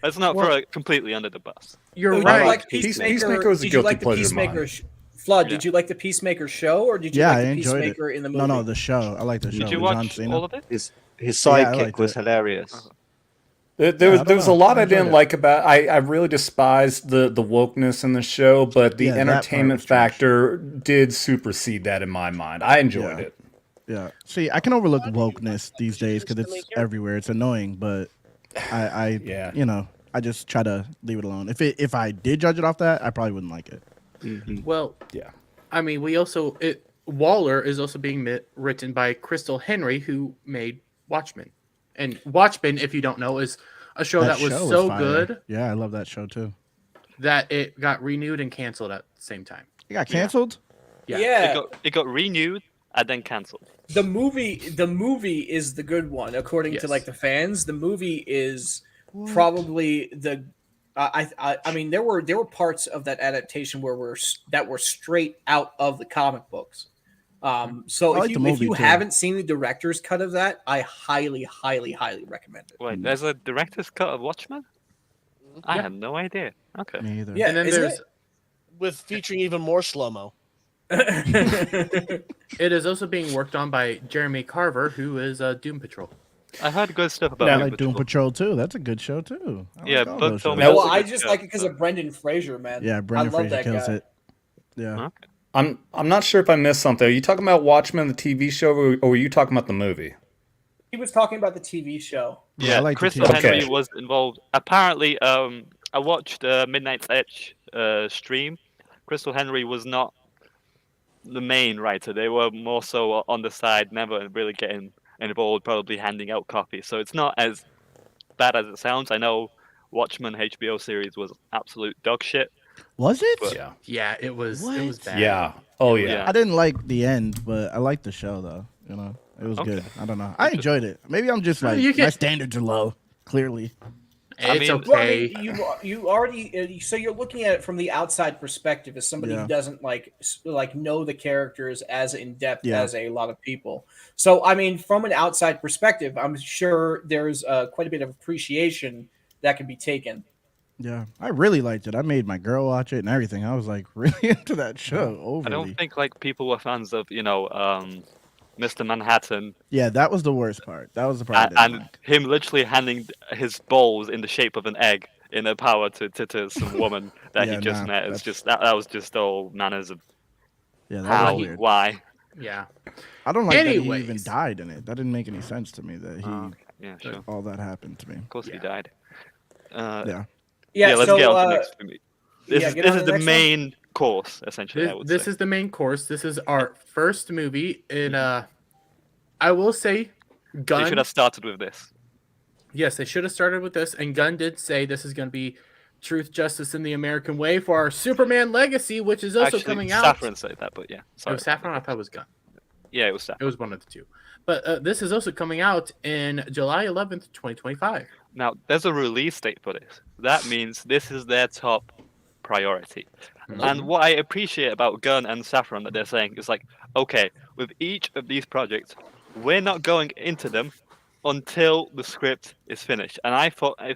let's not Well, throw it completely under the bus. You're Did you right. like Peacemaker was a did you guilty like the pleasure of Peacemaker? mine. Flood, did you like the Peacemaker show, or did you Yeah, like I the enjoyed it. Peacemaker in the movie? No, the show. I like the show. Did you with John watch Cena. all of it? his Yeah, I sidekick liked was it. hilarious. There Yeah, I was don't there was a know. lot I I didn't enjoyed it. like about. I really despised the wokeness in the show, but the Yeah, that part entertainment was trash. factor did supersede that in my mind. I enjoyed Yeah. it. Yeah. See, I can overlook wokeness these days because it's everywhere. It's annoying, but I Yeah. you know, I just try to leave it alone. If I did judge it off that, I probably wouldn't like it. Well, Yeah. I mean, Waller is also being written by Crystal Henry, who made Watchmen. And Watchmen, if you don't know, is a show that was show so fire. good Yeah, I love that show too. that it got renewed and canceled at the same time. It got canceled. Yeah. It got renewed and then cancelled. The movie is the good one, according to Yes. like the fans. The movie is probably the. I mean, there were parts of that adaptation that were straight out of the comic books. So I like if the you movie, too. haven't seen the director's cut of that, I highly, highly, highly recommend it. Wait, there's a director's cut of Watchmen? I had no idea. Okay. Me either. Yeah, And then isn't there's With featuring even more slow-mo. it? it is also being worked on by Jeremy Carver, who is Doom Patrol. I heard good stuff about I Doom like Doom Patrol. Patrol too. That's a good show too. I Yeah, like all Bug those told shows. me No, that's well, a I good just show, like it because so- of Brendan Fraser, man. Yeah, Brendan I love Fraser that kills guy. it. Yeah. Okay. I'm not sure if I missed something. Are you talking about Watchmen, the TV show, or were you talking about the movie? He was talking about the TV show. Yeah, I like the Crystal TV. Henry Okay. was involved. Apparently, I watched Midnight's Edge stream. Crystal Henry was not the main writer. They were more so on the side, never really getting involved, probably handing out copies. So it's not as bad as it sounds. I know Watchmen HBO series was absolute dog shit. Was it? But- Yeah. Yeah, it was bad. Yeah. Oh yeah. Yeah. I didn't like the end, but I liked the show though. You know, it was Okay. good. I don't know. I enjoyed it. Maybe I'm just like you can- my standards are low. Clearly. I It's mean- okay. Well, I mean, you already so you're looking at it from the outside perspective as somebody Yeah. who doesn't like know the characters as in depth Yeah. as a lot of people. So I mean, from an outside perspective, I'm sure there's quite a bit of appreciation that can be taken. Yeah, I really liked it. I made my girl watch it and everything. I was like really into that show. I Overly. don't think like people were fans of Mr. Manhattan Yeah, that was the worst part. That was the part. I and, didn't and like. him literally handing his balls in the shape of an egg in a power to some woman that Yeah, he just nah, met. It's that's- just that was just all manners of Yeah, that how, was weird. why. Yeah. I don't like that he Anyways. even died in it. That didn't make any sense to me. That he Yeah, sure. Of all that happened to me. course he Yeah. died. Yeah. Yeah, let's so get on to the next movie. This yeah, is get this on is to the the next one. main course, essentially. I would This say. is the main course. This is our first movie in I will say They Gunn. should have started with this. Yes, they should have started with this, and Gunn did say this is going to be Truth, Justice, in the American Way for our Superman Legacy, which is also Actually, coming out. Saffron said that, but yeah, It sorry. was Saffron. I thought it was Gunn. Yeah, it was It Saffron. was one of the two. But this is also coming out in July 11th, 2025. Now, there's a release date for this. That means this is their top priority. And what I appreciate about Gunn and Saffron that they're saying is like, okay, with each of these projects, we're not going into them until the script is finished. And I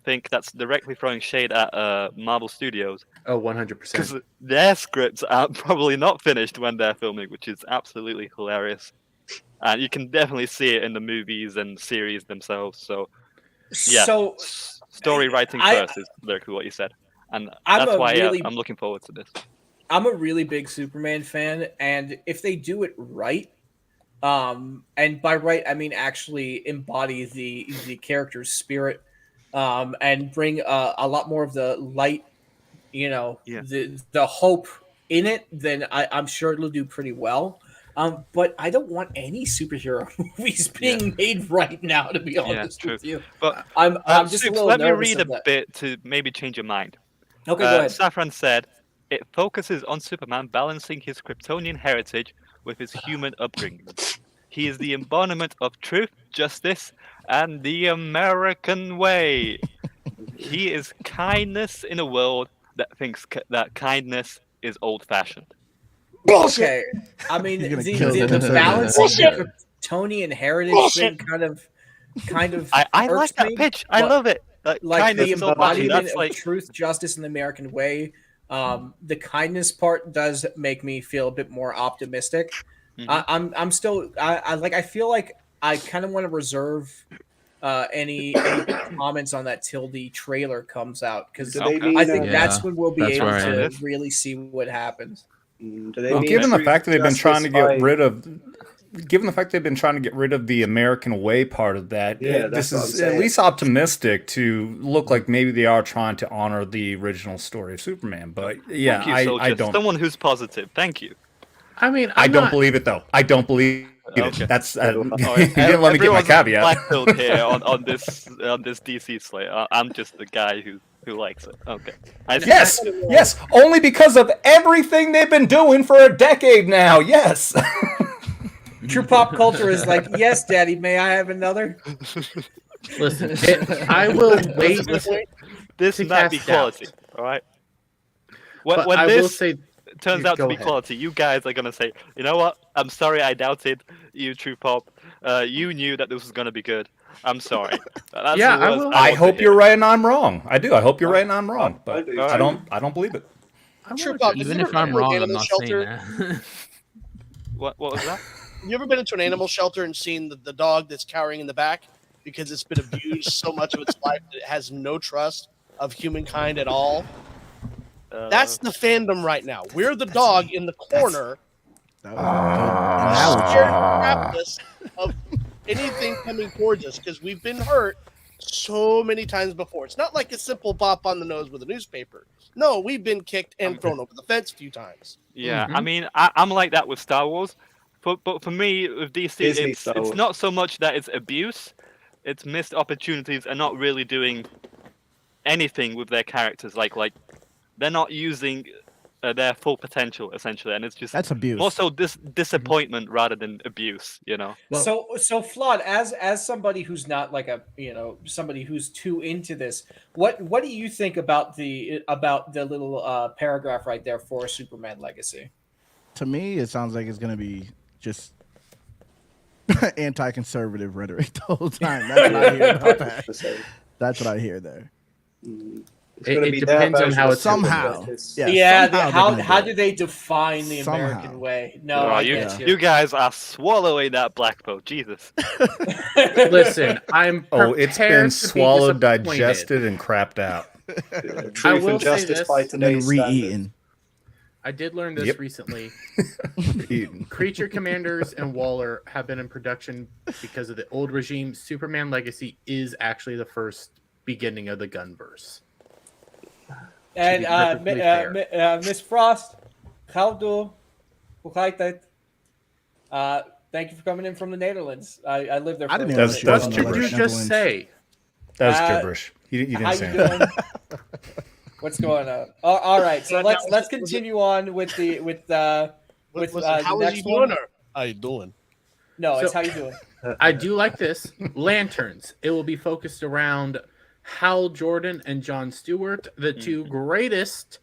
think that's directly throwing shade at Marvel Studios Oh, 100%. because their scripts are probably not finished when they're filming, which is absolutely hilarious. And you can definitely see it in the movies and series themselves. So yeah, so story writing I- first is literally what you said, and I'm that's a why really- I'm looking forward to this. I'm a really big Superman fan, and if they do it right, and by right I mean actually embody the character's spirit, and bring a lot more of the light, Yeah. the hope in it, then I'm sure it'll do pretty well. But I don't want any superhero movies being made right now, to be honest true. with you. But I'm just a Soups, little let me nervous read of a that. bit to maybe change your mind. Okay, go ahead. Saffron said, it focuses on Superman balancing his Kryptonian heritage with his human upbringing. He is the embodiment of truth, justice, and the American way. He is kindness in a world that thinks that kindness is old-fashioned. Okay, I mean He's gonna the, kill the, the the conservative. balance of Bullshit. the Kryptonian heritage Bullshit. thing kind of I irks like that me, pitch. I but, love it. like Kindness the is old-fashioned. embodiment That's of like truth, justice, and the American way. The kindness part does make me feel a bit more optimistic. I'm still I feel like I kind of want to reserve any comments on that till the trailer comes out, because Do they Okay. mean, I think Yeah, that's when we'll be that's able right. to really see what happens. do they Well, mean given the truth, fact that they've been trying to justice get by- rid of, given the fact they've been trying to get rid of the American way part of that, Yeah, this that's what I'm is at saying. least optimistic to look like maybe they are trying to honor the original story of Superman. But yeah, thank you, I Soldier. don't. Someone who's positive. Thank you. I mean, I I'm don't not- believe it though. I don't believe Okay. it. That's All you right. didn't let me get my Everyone's caveat. black-pilled here on this DC slate. I'm just the guy who likes it. Okay. Yes, only because of everything they've been doing for a decade now. Yes. True pop culture is like, yes, Daddy, may I have another? Listen, I will wait. This to might be cast doubt. quality. All right. But When I this will say, turns out to go be ahead. quality, you guys are gonna say, you know what? I'm sorry, I doubted you, True Pop. You knew that this was gonna be good. I'm sorry. That's Yeah, the I worst will- I want to hope hear. you're right and I'm wrong. I do. I hope you're right and I'm wrong. I But do I too. don't believe it. I True wanna- Pop, Even have if you ever I'm been to an wrong, I'm animal not shelter? saying that. What was that? You ever been into an animal shelter and seen the dog that's cowering in the back because it's been abused so much of its life that it has no trust of humankind at all? That's the fandom right now. We're the dog in the corner, That was a good scared analogy. crapless of anything coming towards us because we've been hurt so many times before. It's not like a simple bop on the nose with a newspaper. No, we've been kicked and thrown over the fence a few times. Yeah, Mhm. I mean, I'm like that with Star Wars, but for me with DC, Disney it's Star Wars. not so much that it's abuse, it's missed opportunities and not really doing anything with their characters. Like they're not using their full potential essentially, and it's just That's abuse. more so disappointment rather than abuse. You know. Well- So Flawed, as somebody who's not like somebody who's too into this, what do you think about the little paragraph right there for Superman Legacy? To me, it sounds like it's gonna be just anti-conservative rhetoric the whole time. That's what I hear about that. The same. That's what I hear there. It's gonna It be their depends on version how of it's Somehow. justice. Yeah. How somehow they're gonna how do do it. they define the American Somehow. way? No, Oh, I you, get you. you guys are swallowing that black boat, Jesus. Listen, I'm Oh, it's prepared been to be swallowed, disappointed. digested, and crapped out. Truth will and say justice this, by And then today's standards. re-eaten. I did learn this Yep. recently. Eaten. Creature Commanders and Waller have been in production because of the old regime. Superman Legacy is actually the first beginning of the Gunverse. And be perfectly fair. Miss Frost, how do thank you for coming in from the Netherlands. I lived there. For I didn't a even little know bit. she What was did from you the just Netherlands. say? That was Uh, gibberish. You How didn't you say doing? that. What's going on? All right, so let's continue on with the Was the it, how is next he one. doing? Or how you doing? No, it's So- how you doing. I do like this. Lanterns. It will be focused around Hal Jordan and John Stewart, the two greatest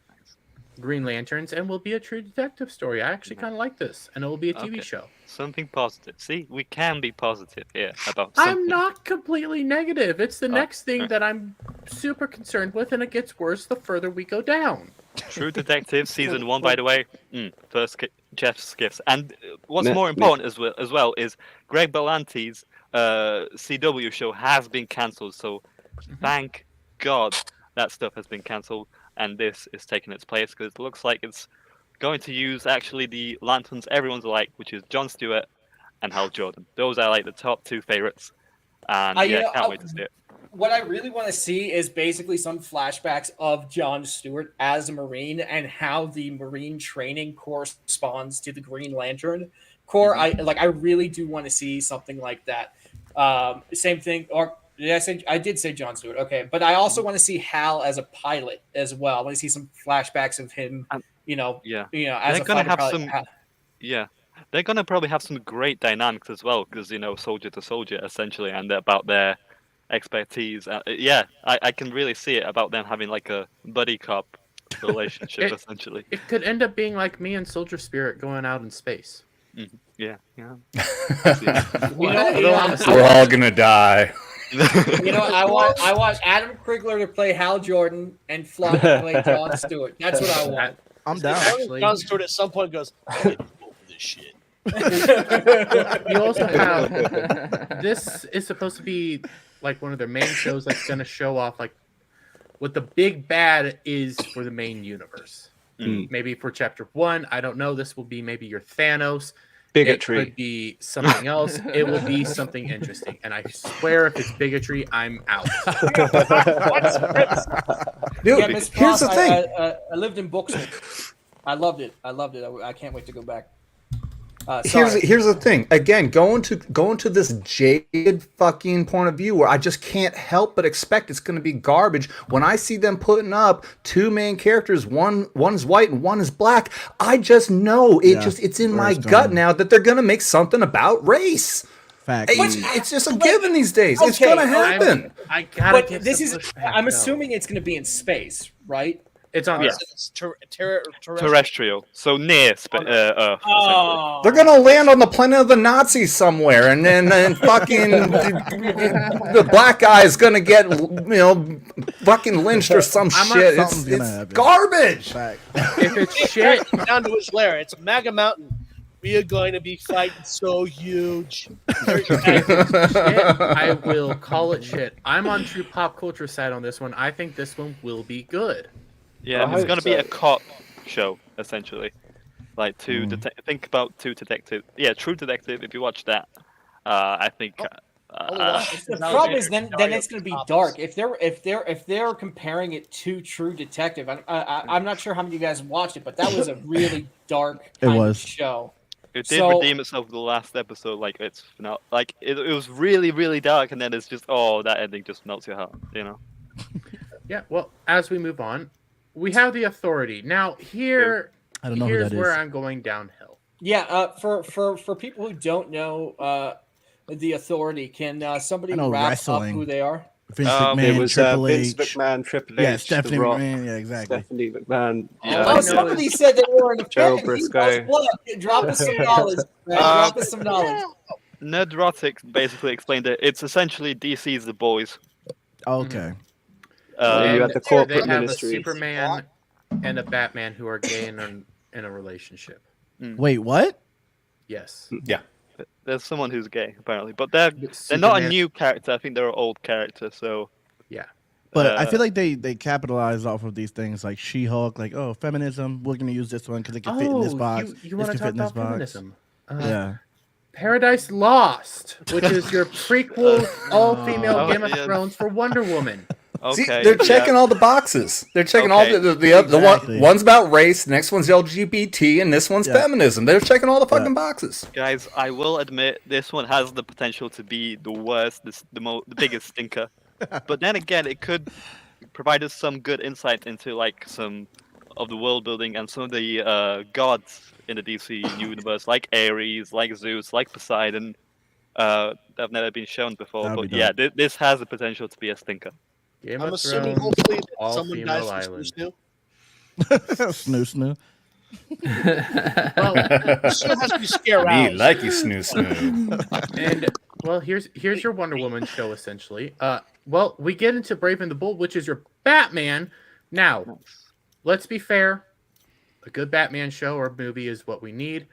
Green Lanterns, and will be a true detective story. I actually kind of like this, and it will be a TV Okay. show. Something positive. See, we can be positive here about something. I'm not completely negative. It's the next thing alright. that I'm super concerned with, and it gets worse the further we go down. True Detective season 1, by the way. First Jeff's gifts, and what's Myth, more myth. important as well is Greg Berlanti's CW show has been cancelled. So thank God that stuff has been cancelled, and this is taking its place because it looks like it's going to use actually the lanterns everyone's like, which is Jon Stewart and Hal Jordan. Those are like the top two favorites, and can't wait to see it. What I really want to see is basically some flashbacks of Jon Stewart as a Marine and how the Marine training corresponds to the Green Lantern Corps. I really do want to see something like that. Same thing, or did I did say Jon Stewart? Okay, but I also want to see Hal as a pilot as well. I want to see some flashbacks of him. Yeah. As They're a gonna fighter have pilot. some. Yeah, they're gonna probably have some great dynamics as well, because soldier to soldier essentially, and about their expertise. Yeah, I can really see it about them having like a buddy cop relationship essentially. It could end up being like me and Soldier Spirit going out in space. Yeah. We're all gonna die. I want Adam Krigler to play Hal Jordan and Flock to play Jon Stewart. That's what I want. I'm down. Actually, Jon Stewart at some point goes, "I get to vote for this shit." You also have this is supposed to be like one of their main shows, like going to show off like what the big bad is for the main universe. Maybe for chapter 1, I don't know. This will be maybe your Thanos. Bigotry. It could be something else. It will be something interesting. And I swear, if it's bigotry, I'm out. Dude, Miss here's the Frost, thing. I lived in Booksmith. I loved it. I can't wait to go back. Here's the thing. Again, going to this jaded fucking point of view where I just can't help but expect it's going to be garbage. When I see them putting up 2 main characters, one is white and one is black, I just know it's in my gut now that they're going to make something about race. Fact. It's just a given these days. It's going to happen. I gotta But this is. I'm assuming it's going to be in space, right? It's on It's terrestrial, so near Earth. Oh. They're gonna land on the planet of the Nazis somewhere, and then fucking the black guy is gonna get fucking lynched or some shit. It's garbage. If it's shit, down to his lair. It's Maga Mountain. We are going to be fighting so huge. if it's shit, I will call it shit. I'm on true pop culture side on this one. I think this one will be good. Yeah, it's going to be a cop show, essentially. Like, think about True Detective. Yeah, True Detective, if you watch that, I think... the problem is then it's going to be dark. If they're comparing it to True Detective, I'm not sure how many of you guys watched it, but that was a really dark show. It did redeem itself with the last episode. Like, it was really, really dark, and then it's just, that ending just melts your heart, Yeah, well, as we move on, we have the Authority. Now, here's where I'm going downhill. Yeah, for people who don't know the Authority, can somebody wrap up who they are? Vince McMahon, it was Triple Vince H. McMahon, Triple H, Yeah, Stephanie The Rock, McMahon. Yeah, exactly. Stephanie McMahon. Somebody said they were in the Gerald Briscoe. Drop us some knowledge. Drop us some knowledge. Nerdrotic basically explained it. It's essentially DC's The Boys. Okay. You had the corporate they have ministry. a Superman and a Batman who are gay and are in a relationship. Wait, what? Yes. Yeah. There's someone who's gay apparently, but they're not a new character. I think they're an old character. So yeah. But I feel like they capitalize off of these things like She-Hulk, like feminism. We're gonna use this one because it can fit in this box. You want to talk about feminism? Yeah. Paradise Lost, which is your prequel all-female Game of Thrones for Wonder Woman. Okay, see, they're checking all the boxes. They're checking all the one's about race, the next one's LGBT, and this one's feminism. They're checking all the fucking boxes. Guys, I will admit this one has the potential to be the worst, the biggest stinker. But then again, it could provide us some good insight into like some of the world building and some of the gods in the DC universe, like Ares, like Zeus, like Poseidon. That have never been shown before. But yeah, this has the potential to be a stinker. I'm assuming hopefully that someone dies from Snoo. Snoo. Well, Snoo has to be scared out. Me like you, Snoo. And well, here's your Wonder Woman show essentially. Well, we get into Brave and the Bold, which is your Batman. Now, let's be fair. A good Batman show or movie is what we need.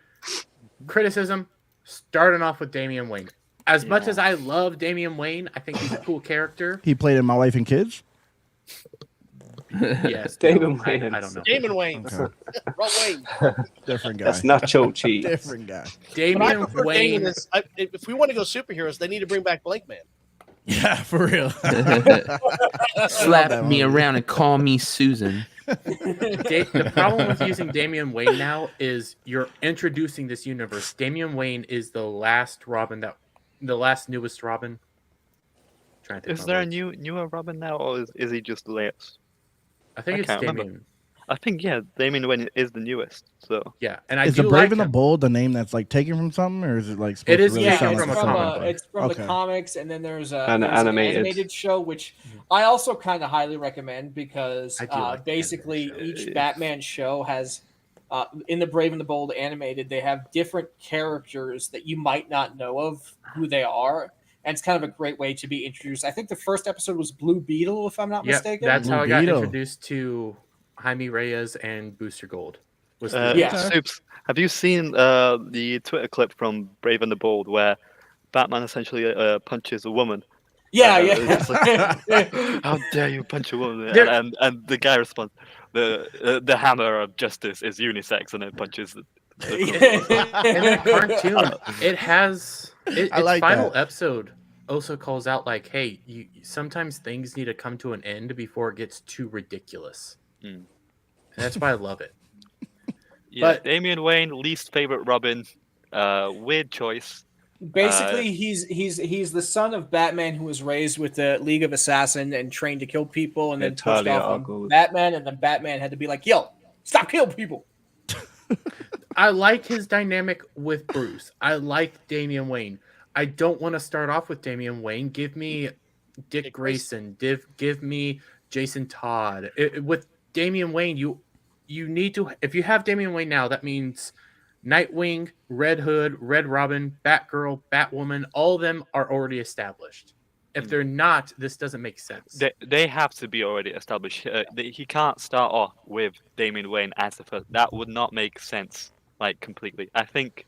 Criticism, starting off with Damian Wayne. As much as I love Damian Wayne, I think he's a cool character. He played in My Wife and Kids? Yes. Damon Wayans. I don't know. Damon Wayans. Okay. Wrong Wayne. Different guy. That's nacho cheese. Different guy. Damian Wayne. If we want to go superheroes, they need to bring back Blank Man. Yeah, for real. Slap me around and call me Susan. The problem with using Damian Wayne now is you're introducing this universe. Damian Wayne is the last Robin the last newest Robin. Is there a newer Robin now, or is he just the latest? I think it's Damian. I think Damian Wayne is the newest. So Yeah, and I Is do the Brave like and the him. Bold the name that's like taken from something, or is it like supposed It is to really taken sound it's like from a comic book. it's from Okay. the comics, and then there's an animated. animated show, which I also kind of highly recommend because I do like the basically animated each Batman show has, in the Brave and the Bold animated, they have different characters that you might not know of who they are, and it's kind of a great way to be introduced. I think the first episode was Blue Beetle, if I'm not Yep, mistaken. that's how I Blue got Beetle. introduced to Jaime Reyes and Booster Gold. Was Yeah. Soups, have you seen the Twitter clip from Brave and the Bold where Batman essentially punches a woman? Yeah, It's yeah. How dare you punch a woman? There- And the guy responds, the hammer of justice is unisex, and then punches the In that cartoon, it has its I like final that. episode also calls out like, hey, you sometimes things need to come to an end before it gets too ridiculous. Mm. And that's why I love it. Yeah, But- Damian Wayne, least favorite Robin, weird choice. Basically, he's the son of Batman who was raised with the League of Assassins and trained to kill people, and then pushed Talia off on Al Ghul. Batman, and then Batman had to be like, "Yo, stop killing people." I like his dynamic with Bruce. I like Damian Wayne. I don't want to start off with Damian Wayne. Give me Dick Grayson. Give me Jason Todd. With Damian Wayne, you need to. If you have Damian Wayne now, that means Nightwing, Red Hood, Red Robin, Batgirl, Batwoman. All of them are already established. If they're not, this doesn't make sense. They have to be already established. He can't start off with Damian Wayne as the first. That would not make sense, like, completely. I think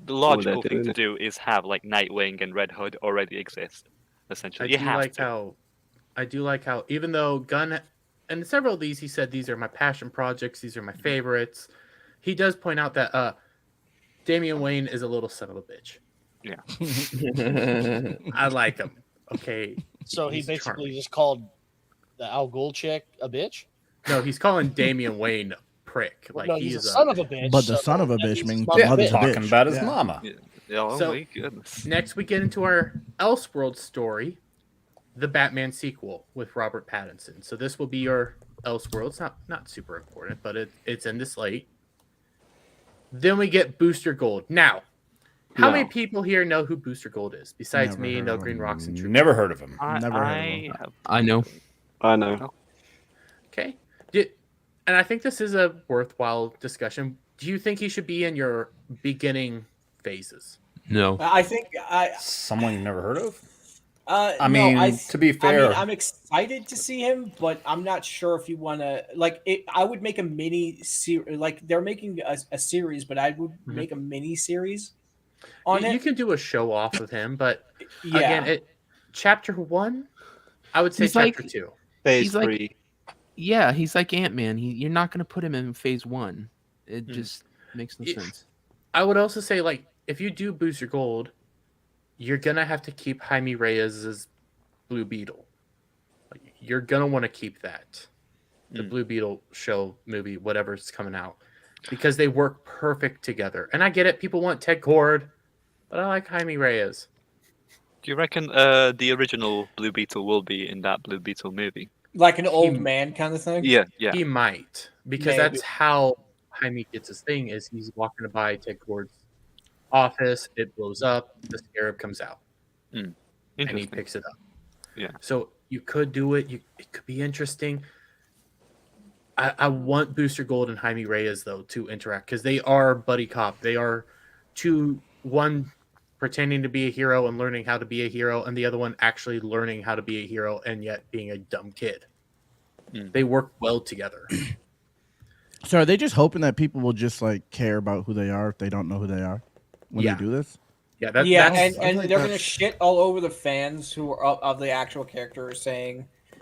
the logical thing to do is have like Nightwing and Red Hood already exist. Essentially, you have to. I do like how even though Gunn and several of these he said these are my passion projects, these are my favorites. He does point out that Damian Wayne is a little son of a bitch. Yeah. I like him. Okay. So he He's basically charming. just called the Al Ghul chick a bitch. No, he's calling Damian Wayne a prick. Well, Like no, he's a son of a bitch. But the so son of a that bitch means mother mother's a bitch. Talking bitch. about his Yeah. mama. Yeah, oh So- my goodness. Next, we get into our Elseworld story, the Batman sequel with Robert Pattinson. So this will be your Elseworld. It's not super important, but it's in the slate. Then we get Booster Gold. Now, how many people here know who Booster Gold is besides Never me, heard No of Green him. Rocks, and True? Never heard of him. I, Never heard of I him. have. I know. I know. Okay. And I think this is a worthwhile discussion. Do you think he should be in your beginning phases? No. I think Someone you've never heard of? I I mean, to be fair, I'm excited to see him, but I'm not sure if you want to like it. I would make a mini series, like they're making a series, but I would make a mini series on You it. can do a show off of him, but Yeah. again, chapter 1, I would say He's chapter like- 2. Phase He's like- 3. Yeah, he's like Ant-Man. You're not going to put him in phase 1. It just makes no Yeah. sense. I would also say, like, if you do Booster Gold, you're gonna have to keep Jaime Reyes' Blue Beetle. Like, you're gonna want to keep that, the Blue Beetle show, movie, whatever's coming out, because they work perfect together. And I get it, people want Ted Kord, but I like Jaime Reyes. Do you reckon the original Blue Beetle will be in that Blue Beetle movie? Like an old man kind of thing. Yeah. He might, because Maybe. that's how Jaime gets his thing. Is he's walking by Ted Kord's office, it blows up, the scarab comes out, and he Interesting. picks it up. Yeah. So you could do it. It could be interesting. I want Booster Gold and Jaime Reyes though to interact because they are buddy cop. They are one pretending to be a hero and learning how to be a hero, and the other one actually learning how to be a hero and yet being a dumb kid. They work well together. So are they just hoping that people will just like care about who they are if they don't know who they are when Yeah. they do this? Yeah, and I feel like they're gonna that's- shit all over the fans who are of the actual characters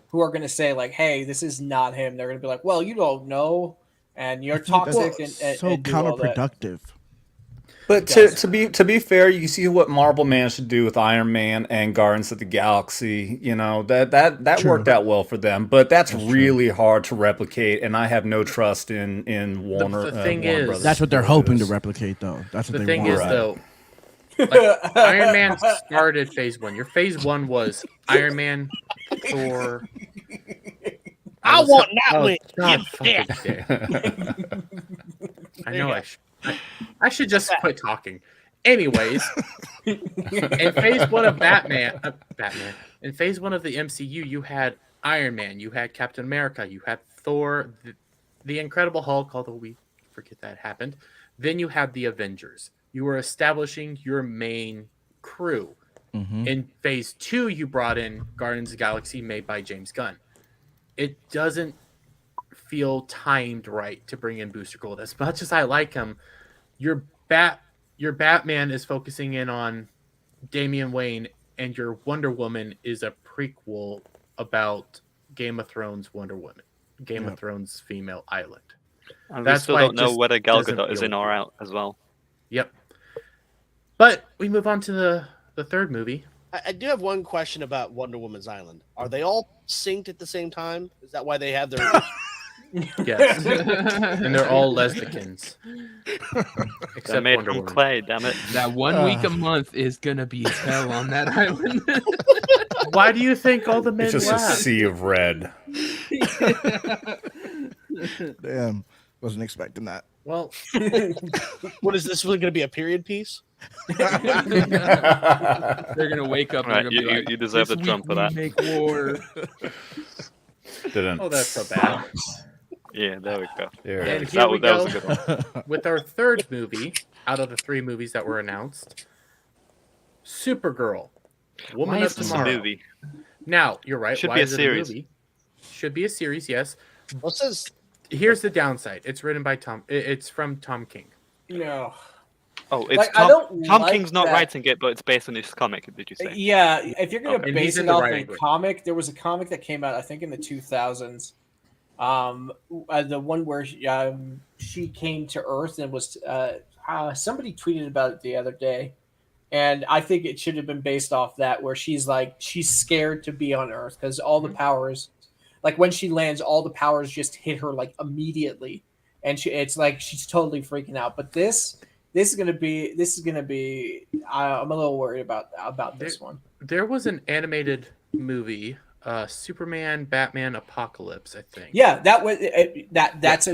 who are gonna say like, "Hey, this is not him." They're gonna be like, "Well, you don't know, and you're I feel like toxic that's and so do all that." counterproductive. But to be fair, you see what Marvel managed to do with Iron Man and Guardians of the Galaxy. You know that True. worked out well for them. But that's really hard to replicate, and I have no trust in Warner. the thing Warner is- Brothers That's what they're Studios. hoping to replicate, though. That's what The they thing want. is, though, like, Iron Man started phase 1. Your phase 1 was Iron Man, Thor, I want Nightwing. God Yeah. fucking damn. I know I should just quit talking. Anyways, in phase one of Batman, in phase one of the MCU, you had Iron Man, you had Captain America, you had Thor, the Incredible Hulk, although we forget that happened. Then you had the Avengers. You were establishing your main crew. Mhm. In phase two, you brought in Guardians of the Galaxy made by James Gunn. It doesn't feel timed right to bring in Booster Gold. As much as I like him, your Batman is focusing in on Damian Wayne, and your Wonder Woman is a prequel about Game of Thrones Wonder Woman, Game of Thrones female island. And That's we still why it don't know just whether Gal doesn't Gadot is feel in or out as well. Yep. But we move on to the third movie. I do have one question about Wonder Woman's Island. Are they all synced at the same time? Is that why they have their? Yes. And they're all lesbicans. They're Except made Wonder from Woman. clay, damn it. That 1 week a month is gonna be hell on that island. Why do you think all the men It's just a laugh? sea of red. Damn, wasn't expecting that. Well, What is this? Going to be a period piece? They're gonna wake up and Right, they're gonna be like, you deserve "This the drum week for we that." Make war. Didn't. oh, that's so bad. Yeah, there we go. There. And That here was, we that was go a good one. with our third movie out of the 3 movies that were announced. Supergirl, Woman Why of is this a Tomorrow. movie? Now, you're right. Should Why be a is it series. movie? Should be a series, yes. What's this? Here's the downside. It's written by It's from Tom King. No. Oh, it's Like, I Tom, don't Tom like King's not that. writing it, but it's based on his comic, did you say? Yeah, if you're gonna Okay. And base he's in it the off writing a group. comic, there was a comic that came out, I think, in the 2000s. The one where she came to Earth and was somebody tweeted about it the other day, and I think it should have been based off that, where she's scared to be on Earth because all the powers, like when she lands, all the powers just hit her like immediately, and it's like she's totally freaking out. But this is gonna be. I'm a little worried about this one. There was an animated movie, Superman, Batman, Apocalypse, I think. Yeah, that was that's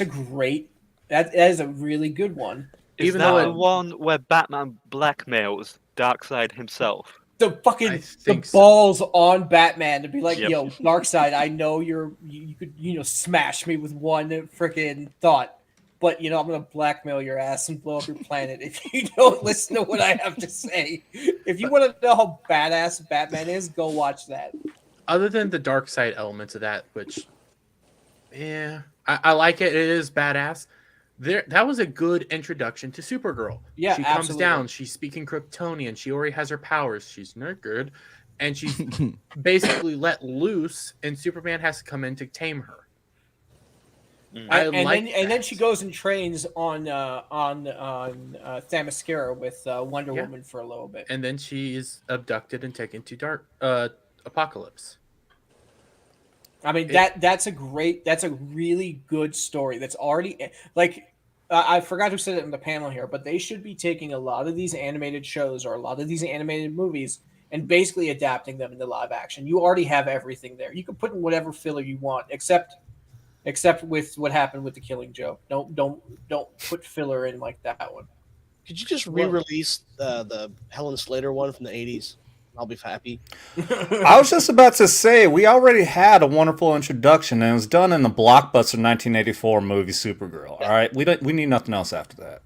a great that is a really good one. Is Even that though the it- one where Batman blackmails Darkseid himself? The I fucking think so. balls on Batman to be like, Yep. yo, Darkseid, I know you could smash me with one freaking thought, but I'm gonna blackmail your ass and blow up your planet if you don't listen to what I have to say. If you want to know how badass Batman is, go watch that. Other than the dark side elements of that, which, I like it. It is badass. That was a good introduction to Supergirl. Yeah, she comes absolutely. down. She's speaking Kryptonian. She already has her powers. She's naked, and she's basically let loose. And Superman has to come in to tame her. And then she goes and trains on Themyscira with Wonder Yeah. Woman for a little bit. And then she is abducted and taken to Apocalypse. I mean, that's a really good story. That's already like I forgot who said it in the panel here, but they should be taking a lot of these animated shows or a lot of these animated movies and basically adapting them into live action. You already have everything there. You can put in whatever filler you want, except with what happened with the Killing Joke. Don't put filler in like that one. Could you just re-release the Helen Slater one from the 80s? I'll be happy. I was just about to say, we already had a wonderful introduction, and it was done in the blockbuster 1984 movie Supergirl. All right, we need nothing else after that.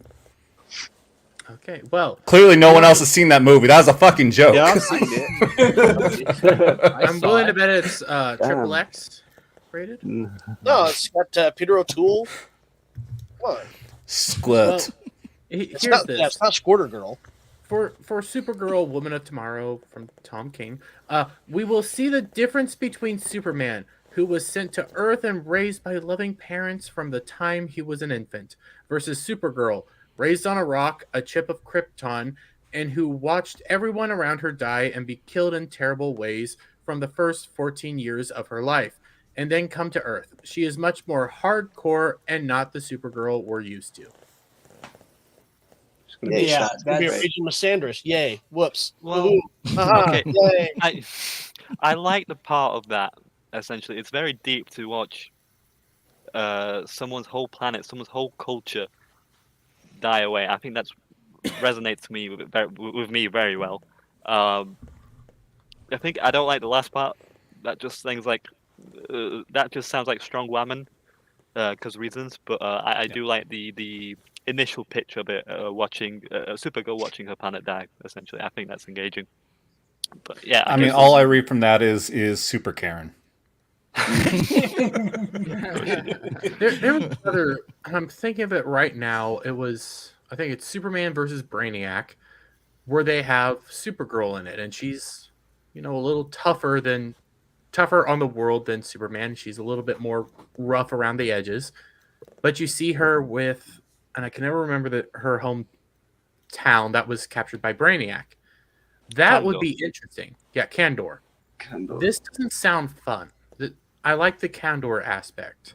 Okay, well, Clearly, no one else has seen that movie. That was a fucking joke. Yeah, I've seen it. I'm willing to bet it's triple X rated. No, it's got Peter O'Toole. What? Squirt. It's Here's not, this. yeah, it's not Squirter Girl. For Supergirl, Woman of Tomorrow from Tom King, we will see the difference between Superman, who was sent to Earth and raised by loving parents from the time he was an infant, versus Supergirl, raised on a rock, a chip of Krypton, and who watched everyone around her die and be killed in terrible ways from the first 14 years of her life, and then come to Earth. She is much more hardcore and not the Supergirl we're used to. Yeah, It's gonna be a that's Rachel Massandris. Yay! Whoops. Well, Woohoo. Haha, okay. Yay! I like the part of that Essentially, it's very deep to watch someone's whole planet, someone's whole culture die away. I think that's resonates to me with me very well. I think I don't like the last part. That just sounds like strong woman because reasons. But I do like the initial picture of it, watching Supergirl watching her planet die. Essentially, I think that's engaging. But yeah, I mean, all I read from that is Super Karen. There was another. I'm thinking of it right now. I think it's Superman versus Brainiac, where they have Supergirl in it, and she's, a little tougher on the world than Superman. She's a little bit more rough around the edges, but you see her with, and I can never remember her hometown that was captured by Brainiac. That would be interesting. Yeah, Kandor. This doesn't sound fun. I like the Kandor aspect.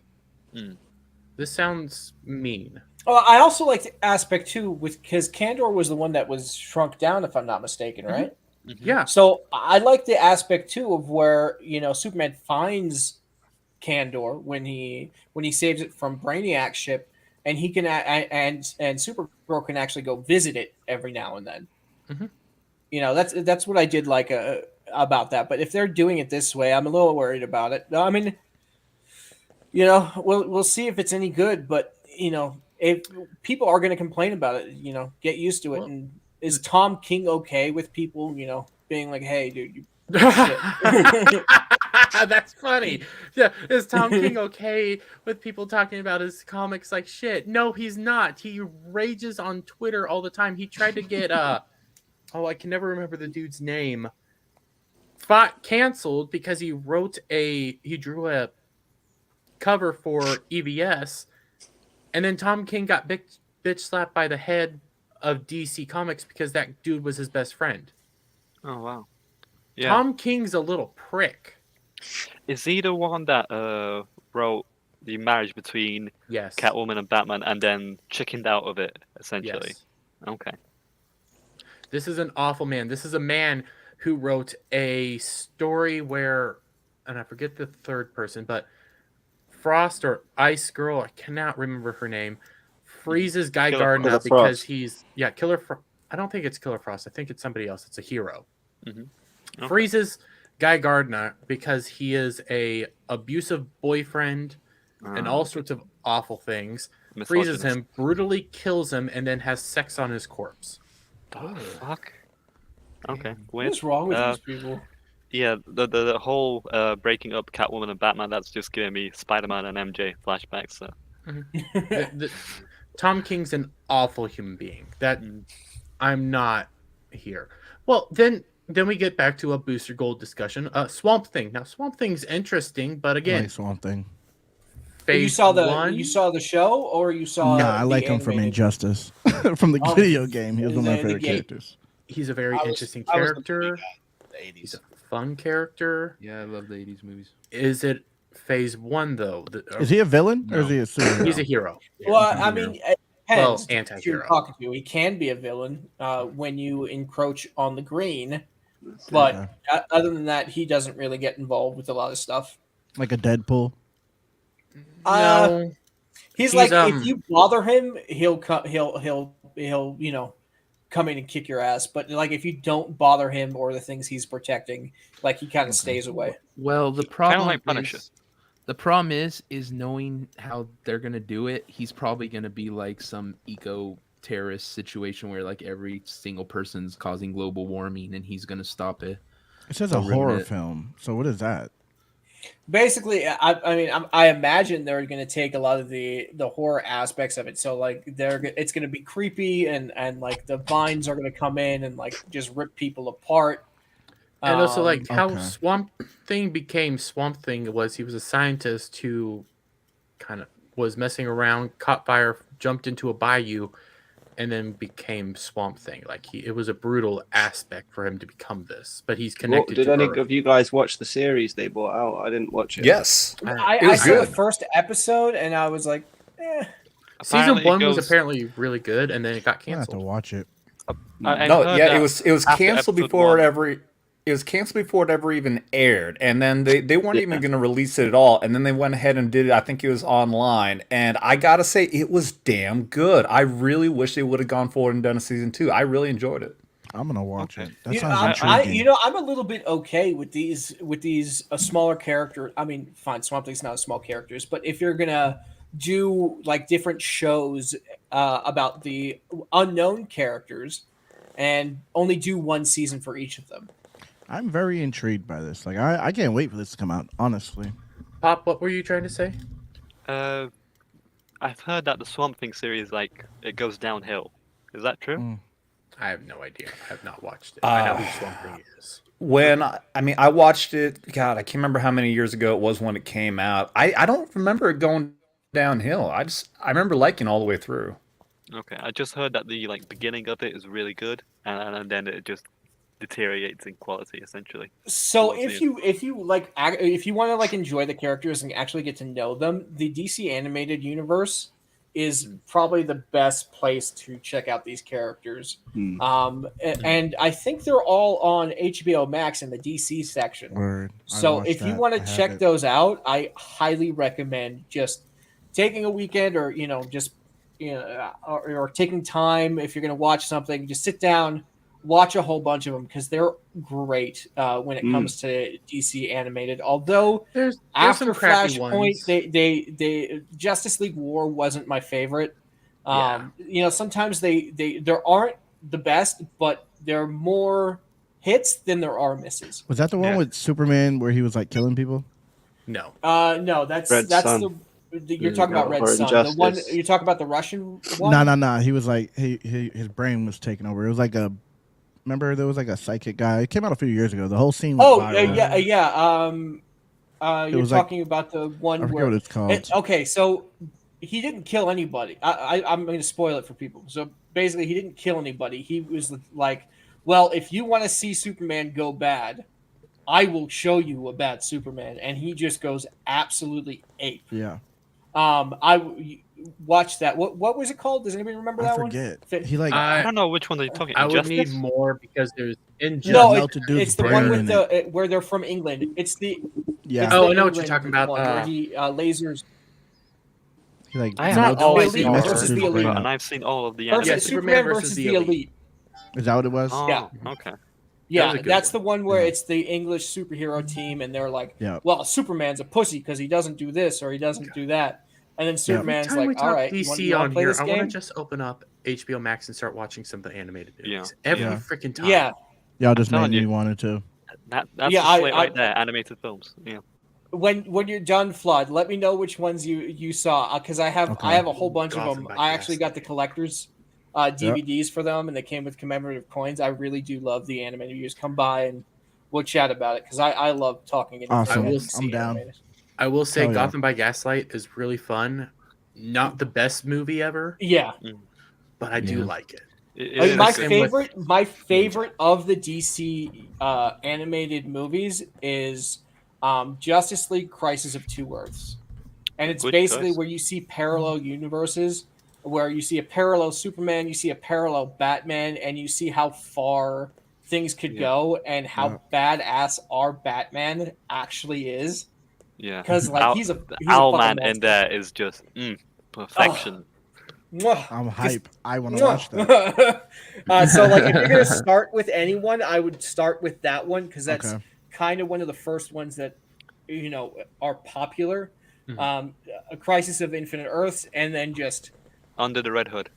This sounds mean. Well, I also like the aspect too, because Kandor was the one that was shrunk down, if I'm not mistaken, right? Yeah. So I like the aspect too of where Superman finds Kandor when he saves it from Brainiac's ship, and he can and Supergirl can actually go visit it every now and then. That's what I did like about that. But if they're doing it this way, I'm a little worried about it. I mean, we'll see if it's any good. But if people are going to complain about it, get used to it. And is Tom King okay with people, being like, "Hey, dude, you shit." That's funny. Yeah, is Tom King okay with people talking about his comics like shit? No, he's not. He rages on Twitter all the time. He tried to get I can never remember the dude's name. Canceled because he drew a cover for EVS, and then Tom King got bitch slapped by the head of DC Comics because that dude was his best friend. Oh wow. Yeah. Tom King's a little prick. Is he the one that wrote the marriage between Catwoman and Batman and then chickened out of it, essentially? Yes. Okay. This is an awful man. This is a man who wrote a story where, and I forget the third person, but Frost or Ice Girl, I cannot remember her name, freezes Guy Gardner because he's Killer Frost. I don't think it's Killer Frost. I think it's somebody else. It's a hero. Okay. Freezes Guy Gardner because he is a abusive boyfriend and all sorts of awful things. Freezes him, brutally kills him, and then has sex on his corpse. Oh, fuck. Okay. What's wrong with these people? Yeah, the whole breaking up Catwoman and Batman, that's just giving me Spider-Man and MJ flashbacks. So. Tom King's an awful human being. That I'm not here. Well, then we get back to a Booster Gold discussion. Swamp Thing. Now, Swamp Thing's interesting, but again, like Swamp Thing. You saw the show, or you saw? Nah, I like him from Injustice, from the video game. He was one of my favorite characters. He's a very interesting character. He's a fun character. Yeah, I love the 80s movies. Is it Phase 1 though? Is he a villain or is he a superhero? He's a hero. Well, I mean, it depends. Anti-hero. If you're talking to, he can be a villain when you encroach on the green. But other than that, he doesn't really get involved with a lot of stuff. Like a Deadpool. No, he's like if you bother him, he'll come in and kick your ass. But like if you don't bother him or the things he's protecting, like he kind of stays away. Well, the problem is knowing how they're gonna do it. He's probably gonna be like some eco-terrorist situation where like every single person's causing global warming, and he's gonna stop it. It says a horror film. So what is that? Basically, I imagine they're going to take a lot of the horror aspects of it. So like it's going to be creepy and like the vines are going to come in and like just rip people apart. And also like how Swamp Thing became Swamp Thing was he was a scientist who kind of was messing around, caught fire, jumped into a bayou, and then became Swamp Thing. Like it was a brutal aspect for him to become this, but he's connected. Did any of you guys watch the series they brought out? I didn't watch it. Yes, I saw the first episode and I was like, eh. Season 1 was apparently really good, and then it got canceled. I have to watch it. It was canceled before it was canceled before it ever even aired, and then they weren't even going to release it at all, and then they went ahead and did it. I think it was online, and I gotta say it was damn good. I really wish they would have gone forward and done a season 2. I really enjoyed it. I'm gonna watch it. That You know, sounds I, intriguing. you know, I'm a little bit okay with these smaller character. I mean, fine, Swamp Thing's not small characters, but if you're gonna do like different shows about the unknown characters and only do one season for each of them. I'm very intrigued by this. Like, I can't wait for this to come out. Honestly, Pop, what were you trying to say? I've heard that the Swamp Thing series, like, it goes downhill. Is that true? I have no idea. I have not watched it. I know who Swamp Thing is. When I watched it, God, I can't remember how many years ago it was when it came out. I don't remember it going downhill. I remember liking all the way through. Okay, I just heard that the like beginning of it is really good, and then it just deteriorates in quality essentially. So Towards if the you want to like enjoy the characters and actually get to know them, the DC animated universe is probably the best place to check out these characters. And I think they're all on HBO Max in the DC section. Word. So if you want to check those out, I highly recommend just taking a weekend or just or taking time. If you're going to watch something, just sit down, watch a whole bunch of them because they're great when it comes to DC animated. Although There's after some crappy Flashpoint, ones. they Justice League War wasn't my favorite. Sometimes they aren't the best, but they're more hits than there are misses. was that the one with Superman where he was like killing people? No. No, that's Red Sun. you're talking about Red Or Sun. The one Injustice. you're talking about the Russian one. No. He was like his brain was taken over. It was like a. Remember, there was like a psychic guy. It came out a few years ago. The whole scene was viral. You're was like- talking about the one I forget where what it's called. okay, so he didn't kill anybody. I'm going to spoil it for people. So basically, he didn't kill anybody. He was like, well, if you want to see Superman go bad, I will show you a bad Superman, and he just goes absolutely ape. Yeah. I watched that. What was it called? Does anybody remember I that forget. one? He like I don't know which one are you talking. I would Injustice? need more because there's Injustice. No, melted dude's it's the one brain with in where they're from England. It's the yeah. it's Oh, the I know what you're England talking about. one where he lasers. He like I have melted not always dude's seen Superman brain versus out. the Elite. and I've seen all of the Versus, animated. Superman versus the Elite. Is that what it was? Oh, Yeah. okay. Yeah, was a good that's one. the one where Yeah. it's the English superhero team, and they're like, Yeah. "Well, Superman's a pussy because he doesn't do this or he doesn't do that," and then Every Superman's time we like, talk "All right, DC you wanna on play here, this I want game?" to just open up HBO Max and start watching some of the animated Yeah. movies. Every Yeah. freaking time. Yeah, Y'all just telling made me you. wanted to. That's Yeah, the slate I- right there. Animated films. Yeah. when you're done, Flood, let me know which ones you saw because I have Okay. a whole bunch of Gotham them. by I actually got the collector's DVDs for them, and they came with commemorative coins. I really do love the animated views. Come by and we'll chat about it because I love talking. Awesome. I will I'm down. animated. I will say Hell yeah. Gotham by Gaslight is really fun. Not the best movie ever, Yeah, but I do Yeah. like it. It I mean, is my good. favorite of the DC animated movies is Justice League: Crisis of Two Earths, and it's Good basically choice. where you see parallel universes, where you see a parallel Superman, you see a parallel Batman, and you see how far things could go and how badass our Batman actually is. Yeah. Because like Owl- he's a the he's a Owlman fucking in monster. there is just perfection. Mwah. I'm hype. I want to watch that. So like if you're gonna start with anyone, I would start with that one because that's Okay. kind of one of the first ones that are popular. A Crisis of Infinite Earths, and then just Under the Red Hood.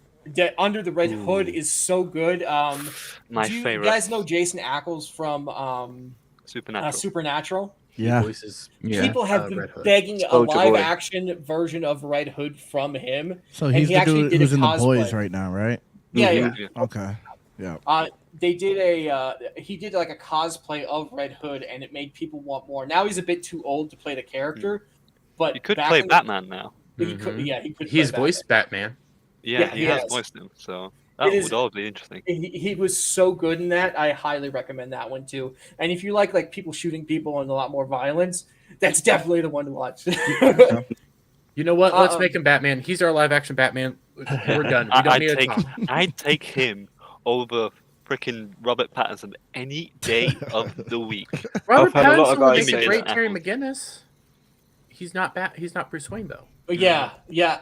Under the Red Hood is so good. My do you favorite. guys know Jason Ackles from Supernatural. Supernatural? Yeah. Voices. Yeah. People have been Red Hood. begging a Soldier live Boy. action version of Red Hood from him. So And he's he the actually dude did a who's in the cosplay. boys right now, right? Yeah, Mhm. yeah. Okay. Yeah. They did he did like a cosplay of Red Hood, and it made people want more. Now he's a bit too old to play the character, but You could back play in the- Batman now. He could, Mhm. yeah, he could. He's play voiced Batman. Yeah, Yeah, he he has has. voiced him. So that It is- would all be interesting. Batman. He was so good in that. I highly recommend that one too. And if you like people shooting people and a lot more violence, that's definitely the one to watch. You know what? Let's Uh-oh. make him Batman. He's our live action Batman. We're done. We don't need to talk. I'd take him over freaking Robert Pattinson any day of the week. Robert had a lot of Pattinson would guys make a say great that. Terry McGinnis. He's not Bruce Wayne though. But yeah.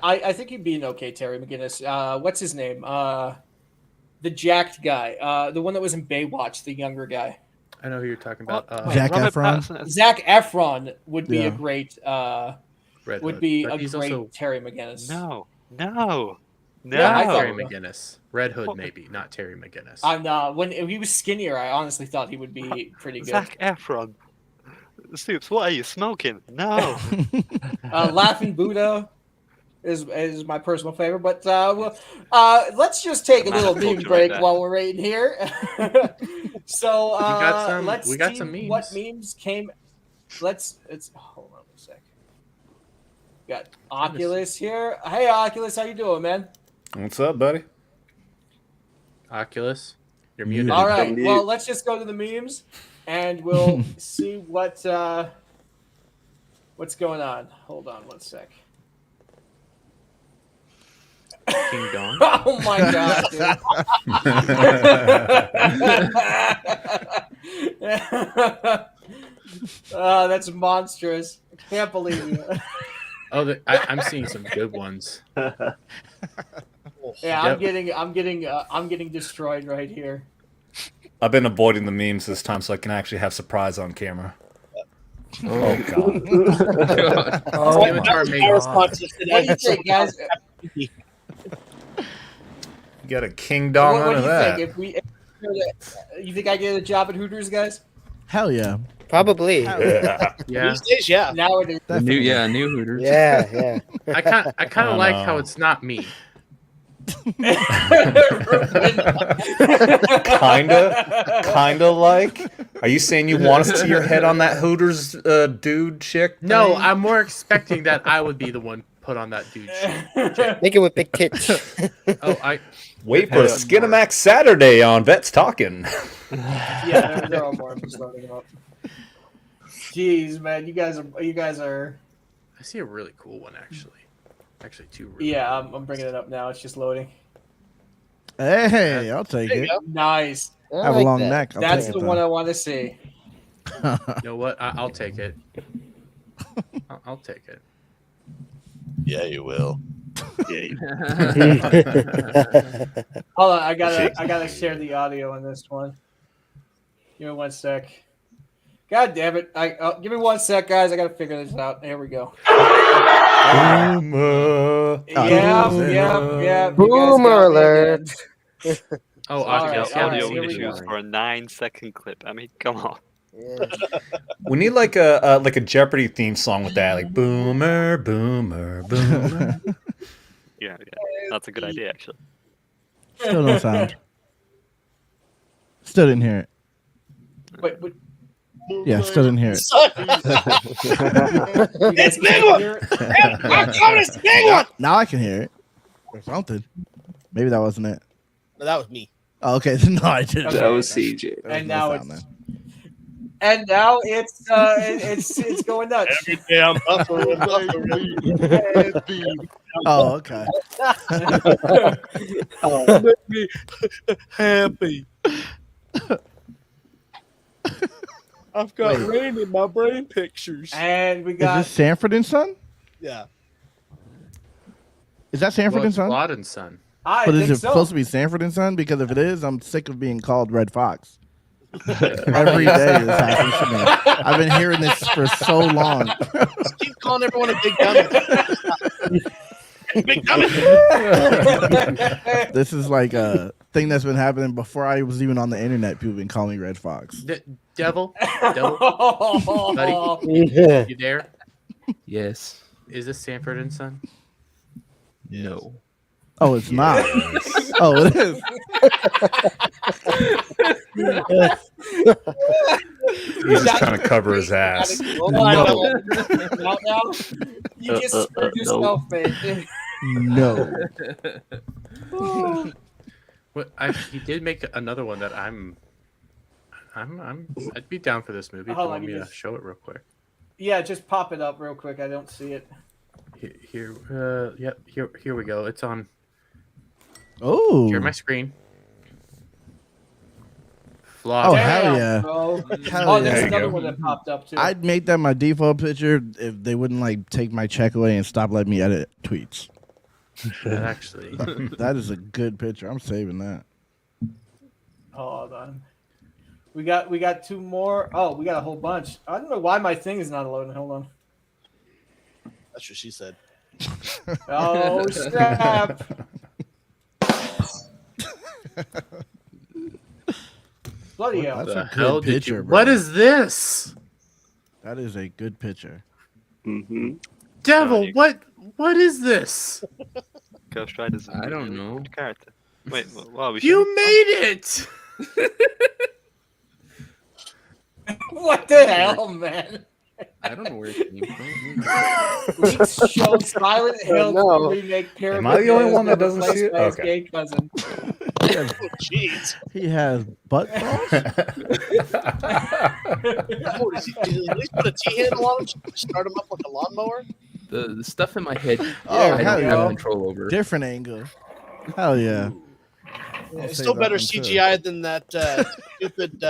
I think he'd be an okay Terry McGinnis. What's his name? The jacked guy. The one that was in Baywatch, the younger guy. I know who you're talking about. Zac Robert Efron? Pattinson is- Zac Efron would be Yeah. a great Red would Hood, be but a he's great also Terry McGinnis. No. Yeah, I not thought- Terry McGinnis. Red Hood maybe, not Terry McGinnis. I'm when he was skinnier, I honestly thought he would be pretty good. Zac Efron. Soups, what are you smoking? No. Laughing Buddha is my personal favorite, but let's just take a Man little of meme culture break right there. while we're right here. So let's we got see some what memes. memes came. It's hold on a sec. Got Oculus here. Hey Oculus, how you doing, man? What's up, buddy? Oculus, you're Muted. muted. All right. Unmute. Well, let's just go to the memes, and we'll see what's going on. Hold on one sec. King Dong. Oh my god, dude. Oh, that's monstrous. I can't believe you. Oh, I'm seeing some good ones. Yeah, Yep. I'm getting destroyed right here. I've been avoiding the memes this time so I can actually have surprise on camera. Oh god. Oh, Give it to our mate. Our responses What do you today. think, guys? You got a king dong What out do of you that. think? You think I get a job at Hooters, guys? Hell yeah. Probably. Yeah. Yeah, These days, yeah. Nowadays, Definitely. New Hooters. Yeah. I kind of Oh, like no. how it's not me. Kinda like. Are you saying you want us to your head on that Hooters dude chick? No, thing? I'm more expecting that I would be the one put on that dude. Make it with big tits. Oh, Wait for Skinamax Saturday on Vets Talking. Yeah, there are more. I'm just loading them up. Jeez, man, you guys are. I see a really cool one actually. Actually, two. Really Yeah, cool I'm bringing ones. it up now. It's just loading. Hey, I'll take There you it. go. Nice. I have a long neck. I'll That's take the it, one though. I want to see. You know what? I'll take it. I'll take it. Yeah, you will. Hold on, I gotta share the audio on this one. Give me 1 sec. God damn it! Give me 1 sec, guys. I gotta figure this out. Here we go. Boomer. Yeah. Boomer. You guys got Boomer me alert. again. Oh, All Oculus. right, all Audio right, here we issues go. for a 9-second clip. I mean, come on. We need like a Jeopardy theme song with that, like boomer, boomer, boomer. Yeah, that's a good idea, actually. Still no sound. Still didn't hear it. Wait, Yeah, still didn't hear it. It's big one. I'm coming. It's big one. Now I can hear it. Or something. Maybe that wasn't it. No, that was me. Oh, okay. No, I didn't. That was CJ. There was And no now sound it's- there. And now it's going nuts. Every day I'm buffering. Oh, okay. Make me happy. I've got Wait. rain in my brain pictures. And we Is got this Sanford and Son? Yeah. Is that Sanford Well, and it's Son? Blood and Son. I But think is it so. supposed to be Sanford and Son? Because if it is, I'm sick of being called Red Fox. Every day this happens to me. I've been hearing this for so long. Just keep calling everyone a big dummy. Big dummy. This is like a thing that's been happening before I was even on the internet. People been calling me Red Fox. Devil, Oh, buddy, you there? Yes. Is this Sanford and Son? No. Oh, it's not. Oh, it is. He's just trying to cover his ass. Hold on, now. You just screwed yourself, man. No. What? He did make another one that I'd be down for this movie. If you Hold want on, me you to just- show it real quick. Yeah, just pop it up real quick. I don't see it. Here we go. It's on. Oh. Share my screen. Flawed. Oh, hell Damn, yeah. bro. Hell Oh, yeah. there's There you another go. one that popped up too. I'd make that my default picture if they wouldn't like take my check away and stop letting me edit tweets. That actually. That is a good picture. I'm saving that. Hold on. We got two more. Oh, we got a whole bunch. I don't know why my thing is not loading. Hold on. That's what she said. Oh snap! Bloody hell! That's The a good hell did picture, you? bro. What is this? That is a good picture. Mm-hmm. Devil, you- what is this? Ghost Rider's a I don't really know. good character. Wait, what we You made it! What the hell, man? I don't know where it came from. Leaks show Silent Hill no. remake parody. Am I the only videos one that never doesn't see placed it? by his Okay. gay cousin. Jeez. He has butt balls. Oh, does he at least put a T handle on him? Start him up like a lawnmower? The stuff in my head, Oh, I hell don't yeah. have control over. Different angle. Hell yeah. I'll It's save still that better one, too. CGI than that stupid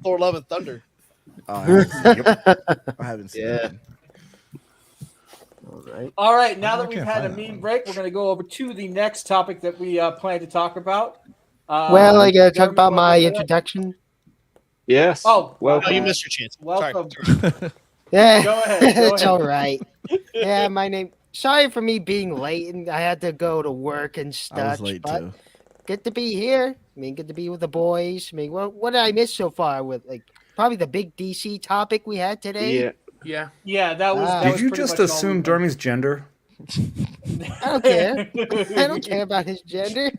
Thor: Love and Thunder. Oh, I haven't seen it. I haven't seen Yeah. it. All right. All right, now I that we've can't had a find that meme one. break, we're going to go over to the next topic that we plan to talk about. Well, I gotta talk Jeremy, about my welcome to that. introduction. Yes. Oh, well, Oh, you missed your chance. welcome. Yeah, Go ahead, go it's ahead. all right. Yeah, my name. Sorry for me being late, and I had to go to work and I was stuff. late But too. good to be here. I mean, good to be with the boys. I mean, what did I miss so far? With like probably the big DC topic we had today. yeah. Yeah. Yeah, that was. Ah. That Did was you pretty just much all assume we Dermy's gender? I don't care. I don't care about his gender.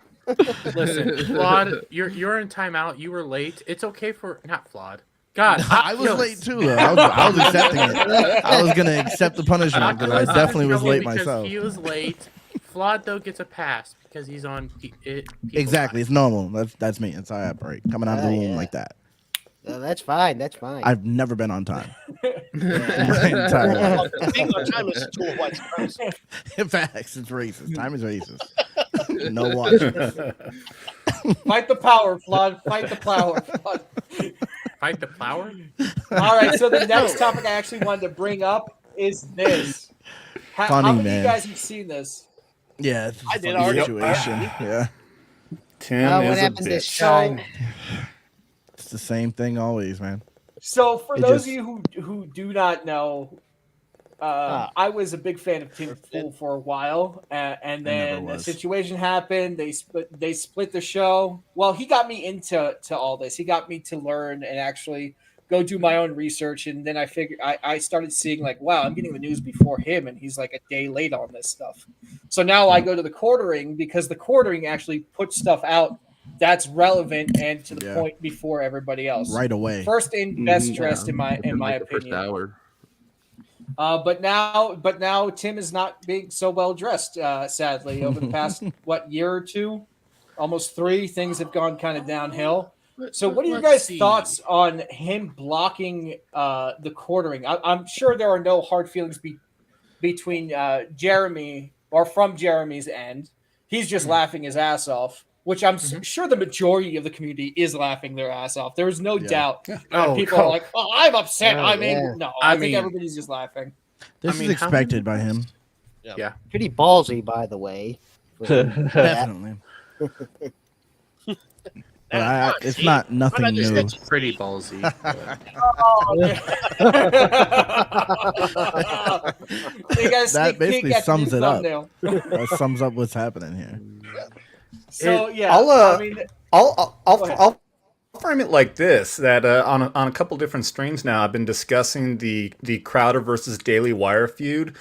Listen, Flawed, you're in timeout. You were late. It's okay for not Flawed. God, I was late too, though. I was accepting it. I was gonna accept the punishment because I Oculus is definitely in was trouble late because myself. He was late. Flawed though gets a pass because he's on. Exactly, it's normal. That's me. It's how I operate. Coming out of the womb yeah. like that. That's fine. That's fine. I've never been on time. did. My entire life. Being on time is a tool of white supremacy. In fact, it's racist. Time is racist. No watch. Fight the power, Flood. Fight the power, Flood. Fight the flower. All right, so the next topic I actually wanted to bring up is this. How Funny, many man. of you guys have seen this? Yeah, it's I a did funny already. situation. Yeah, Tim what is a happened this bitch. time? it's the same thing always, man. So, for It those just- of you who do not know, I was a big fan of Tim Pool for a while, and then never a was. situation happened. They split the show. Well, he got me into all this. He got me to learn and actually go do my own research. And then I started seeing like, wow, I'm getting the news before him, and he's like a day late on this stuff. So now I go to the quartering because the quartering actually puts stuff out that's relevant and to the Yeah. point before everybody else. Right away. First in, best Mhm. dressed in my Like the first opinion. hour. But now Tim is not being so well dressed. Sadly, over the past year or two, almost 3, things have gone kind of downhill. So, what are your guys' thoughts on him blocking the quartering? I'm sure there are no hard feelings between Jeremy or from Jeremy's end. He's just laughing his ass off, which I'm sure the majority of the community is laughing their ass off. There is no Yeah. doubt. Oh, People are like, "Oh, I'm upset." Oh, I mean, yeah. no, I I think mean- everybody's just laughing. This I mean, is how expected by him. Pretty ballsy, by the way. Definitely. But it's not nothing I'm not new. just- Pretty ballsy. You guys That sneak peek basically at the sums new it up. thumbnail. That sums up what's happening here. So yeah, I'll, I mean, I'll Go ahead. I'll frame it like this: that on a couple different streams now, I've been discussing the Crowder versus Daily Wire feud,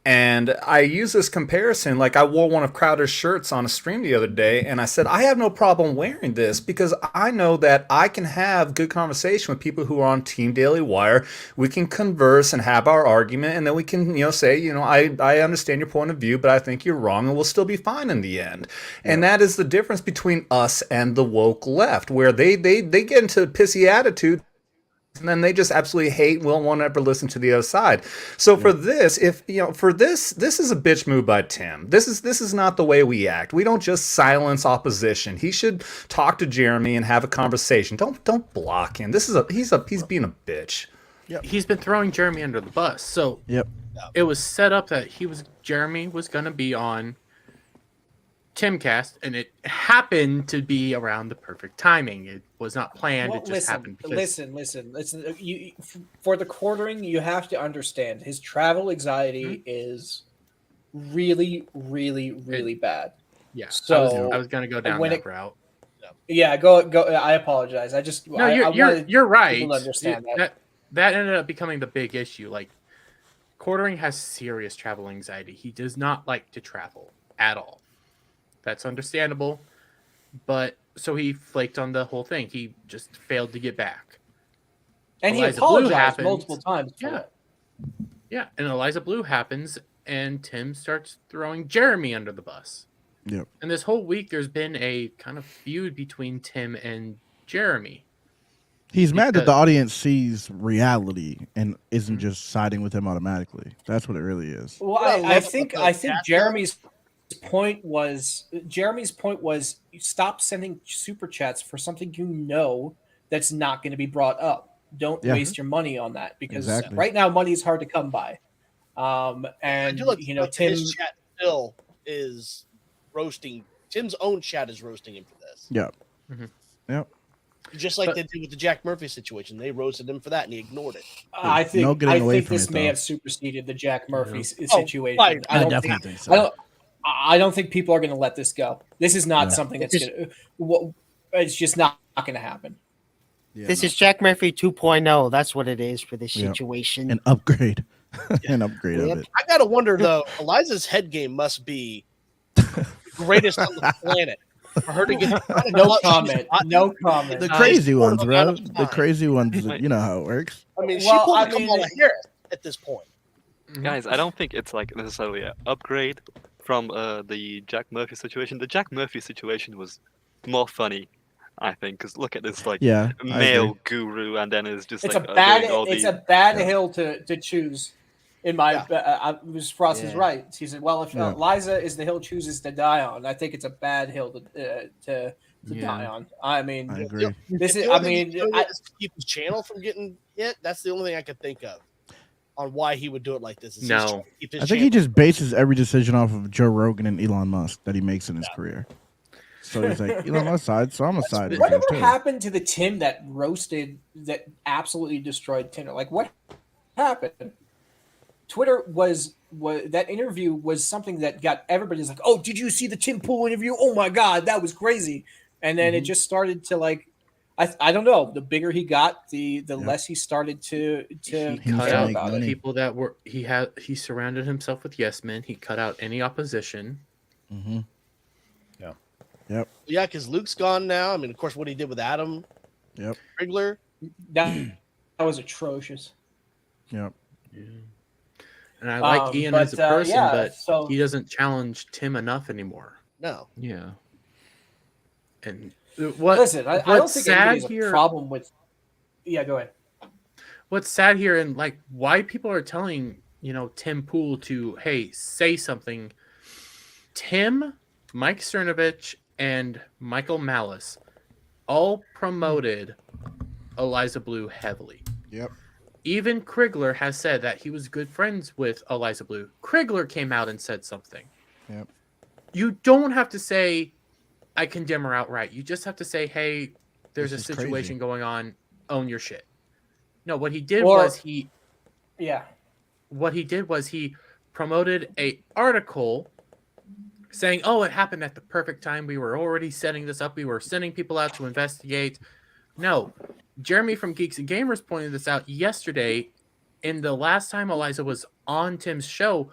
and I use this comparison. Like I wore one of Crowder's shirts on a stream the other day, and I said I have no problem wearing this because I know that I can have good conversation with people who are on Team Daily Wire. We can converse and have our argument, and then we can say I understand your point of view, but I think you're wrong, and we'll still be fine in the end. And that is the difference between us and the woke left, where they get into pissy attitude and then they just absolutely hate and won't want to ever listen to the other side. So for this, this is a bitch move by Tim. This is not the way we act. We don't just silence opposition. He should talk to Jeremy and have a conversation. Don't block him. He's being a bitch. Yep. He's been throwing Jeremy under the bus. So it was set up that Jeremy was going to be on Timcast, and it happened to be around the perfect timing. It was not planned. It just happened. Listen. For the quartering, you have to understand his travel anxiety is really, really, really bad. Yeah. So I was going to go down that route. Yeah, go. I apologize. You're right. People to understand that ended up becoming the big issue. Like, quartering has serious travel anxiety. He does not like to travel at all. That's understandable, but so he flaked on the whole thing. He just failed to get back. And Eliza he apologized multiple times. Yeah. And Eliza Blue happens, and Tim starts throwing Jeremy under the bus. Yep. And this whole week, there's been a kind of feud between Tim and Jeremy. He's mad that the audience sees reality and isn't just siding with him automatically. That's what it really is. Well, I think Jeremy's point was stop sending super chats for something that's not going to be brought up. Don't waste your money on that, because right now money is hard to come by. And I do like Tim, his chat still is roasting. Tim's own chat is roasting him for this. Yep. Yep. Just like they did with the Jack Murphy situation, they roasted him for that, and he ignored it. I think this may have superseded the Jack Murphy situation. Right. I don't think people are going to let this go. This is not something that's going to. It's just not going to happen. Yeah, this is Jack Murphy 2.0. That's what it is for this situation. An upgrade. An upgrade of it. I gotta wonder though. Eliza's head game must be the greatest on the planet. For her to get no comment. The crazy ones, bro. The crazy ones. You know how it works. I mean, she pulled Kamala Harris at this point. Guys, I don't think it's like necessarily an upgrade from the Jack Murphy situation. The Jack Murphy situation was more funny, I think, because look at this male guru, and then it's just a bad hill to choose. In my, Frost is right. He said, "Well, if Liza is the hill chooses to die on, I think it's a bad hill to die on." I mean, I agree. To keep his channel from getting hit. That's the only thing I could think of on why he would do it like this. I think he just bases every decision off of Joe Rogan and Elon Musk that he makes in his career. So he's like, Elon Musk's side, so I'm a side. Whatever happened to the Tim that absolutely destroyed Tinder? Like, what happened? Twitter was that interview was something that got everybody's like, oh, did you see the Tim Pool interview? Oh my God, that was crazy. And then it just started to like, I don't know. The bigger he got, the less he started to he cut out people that were he surrounded himself with yes men. He cut out any opposition. Mm-hmm. Yep. Yeah, because Luke's gone now. I mean, of course, what he did with Adam. Yep. Rigler. That was atrocious. Yep. Yeah. And I like Ian as a person, but he doesn't challenge Tim enough anymore. No. Yeah. And I don't think anybody's a problem with. Yeah, go ahead. What's sad here, and like why people are telling Tim Pool to say something. Tim, Mike Cernovich, and Michael Malice all promoted Eliza Blue heavily. Yep. Even Krigler has said that he was good friends with Eliza Blue. Krigler came out and said something. Yep. You don't have to say, I condemn her outright. You just have to say, hey, there's a situation going on. Own your shit. No, what he did was he promoted a article saying, oh, it happened at the perfect time. We were already setting this up. We were sending people out to investigate. No. Jeremy from Geeks and Gamers pointed this out yesterday. In the last time Eliza was on Tim's show,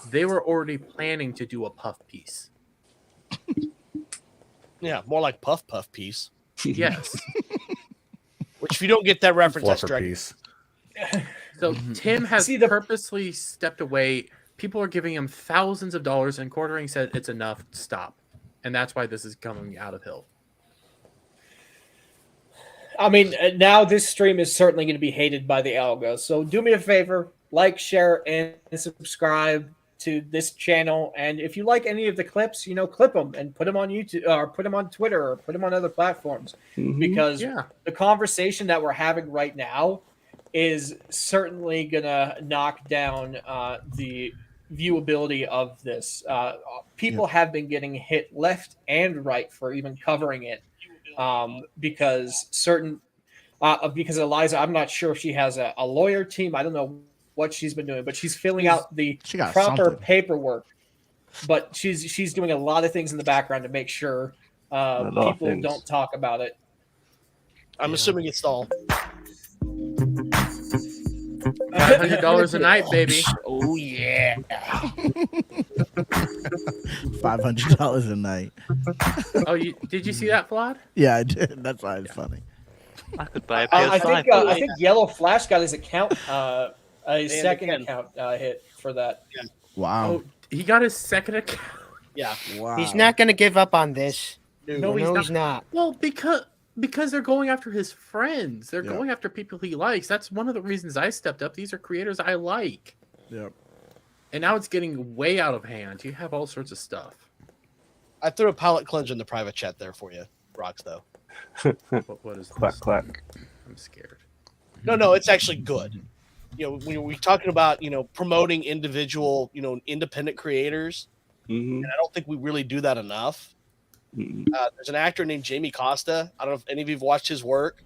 they were already planning to do a puff piece. Yeah, more like puff piece. Yes. Which, if you don't get that reference, that's piece. So Tim has purposely stepped away. People are giving him thousands of dollars, and Quartering said it's enough. Stop. And that's why this is coming out of Hill. I mean, now this stream is certainly going to be hated by the algo. So do me a favor, like, share, and subscribe to this channel. And if you like any of the clips, clip them and put them on YouTube or put them on Twitter or put them on other platforms. Because the conversation that we're having right now is certainly going to knock down the viewability of this. People have been getting hit left and right for even covering it. Because Eliza, I'm not sure if she has a lawyer team. I don't know what she's been doing, but she's filling out the proper paperwork. But she's doing a lot of things in the background to make sure people don't talk about it. I'm assuming it's all $500 a night, baby. Oh yeah. $500 a night. Oh, did you see that, Flawed? Yeah, I did. That's why it's funny. I could buy a PS5. I think Yellow Flash got his account, a second account hit for that. Yeah. Wow. Oh, he got his second account. Yeah. Wow. He's not going to give up on this. No, he's not. Well, because they're going after his friends. They're going after people he likes. That's one of the reasons I stepped up. These are creators I like. Yep. And now it's getting way out of hand. You have all sorts of stuff. I threw a palate cleanse in the private chat there for you, Rocks, though. What is this? Quack, quack. I'm scared. No, it's actually good. When we're talking about, promoting individual, independent creators, and I don't think we really do that enough. There's an actor named Jamie Costa. I don't know if any of you have watched his work.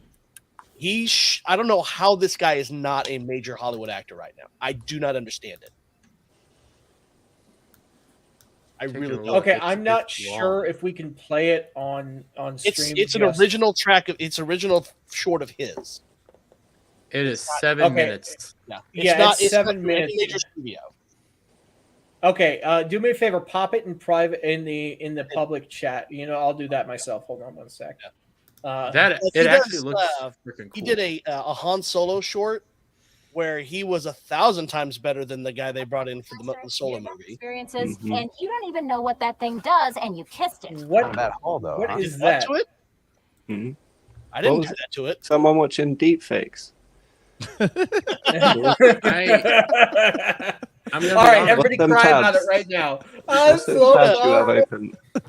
I don't know how this guy is not a major Hollywood actor right now. I do not understand it. I really don't. Okay, I'm not sure if we can play it on stream. It's an original track it's original short of his. It is 7 minutes. Yeah, it's 7 minutes. Major studio. Okay, do me a favor, pop it in private in the public chat. I'll do that myself. Hold on 1 sec. It actually looks freaking cool. He did a Han Solo short where he was 1,000 times better than the guy they brought in for the Solo movie. Experiences, and you don't even know what that thing does, and you kissed it. What that hole though? What is that? To it? I didn't do that to it. Someone watching deepfakes. All right, everybody cry about it right now. I'm so sorry.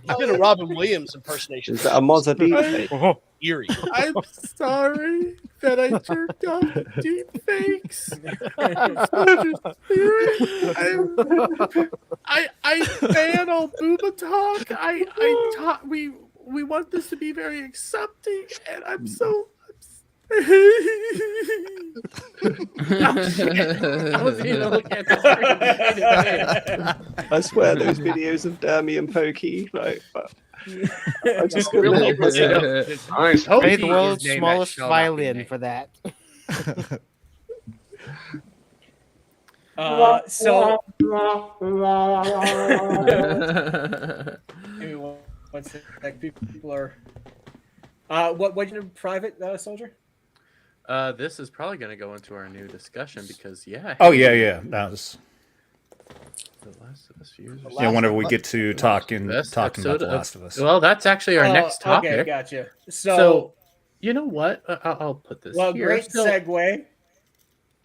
I did a Robin Williams impersonation. Is that a Mozza deepfake? Eerie. I'm sorry that I jerked off deep fakes. I ban all booba talk. We want this to be very accepting, and I'm so. I swear those videos of Dermy and Pokey, I just really pay the world's smallest violin for that. So maybe 1 sec. People are what you private soldier? This is probably going to go into our new discussion because that was The Last of Us viewers. Whenever we get to talking about The Last of Us. Well, that's actually our next topic. Okay, gotcha. So you know what? I'll put this. Well, here. great segue.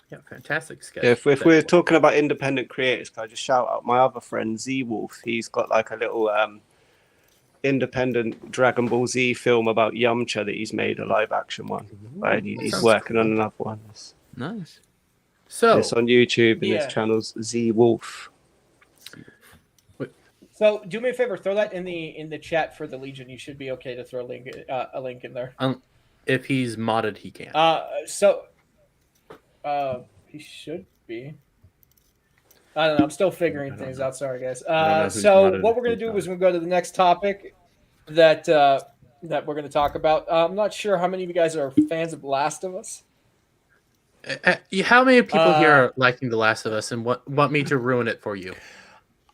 Yeah, fantastic sketch. If we're talking about independent creators, can I just shout out my other friend Z Wolf? He's got like a little independent Dragon Ball Z film about Yamcha that he's made, a live action one. And he's working on another one. Nice. So it's on YouTube and his channel's Z Wolf. So do me a favor, throw that in the chat for the Legion. You should be okay to throw a link in there. If he's modded, he can. He should be. I don't know. I'm still figuring things out. Sorry, guys. So what we're going to do is we're going to go to the next topic that we're going to talk about. I'm not sure how many of you guys are fans of The Last of Us. How many people here are liking The Last of Us and want me to ruin it for you?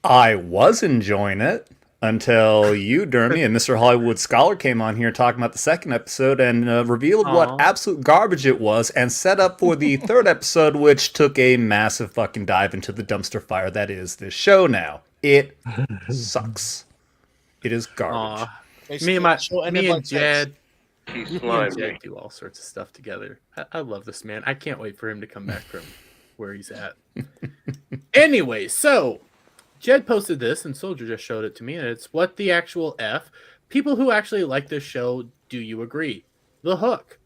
I was enjoying it until you, Dermy, and Mr. Hollywood Scholar came on here talking about the second episode and revealed what absolute garbage it was and set up for the third episode, which took a massive fucking dive into the dumpster fire that is this show now. It sucks. It is garbage. Me and Jed He He and slimed me. Jed do all sorts of stuff together. I love this man. I can't wait for him to come back from where he's at. Anyway, so Jed posted this, and Soldier just showed it to me, and it's what the actual F. People who actually like this show, do you agree? The Hook.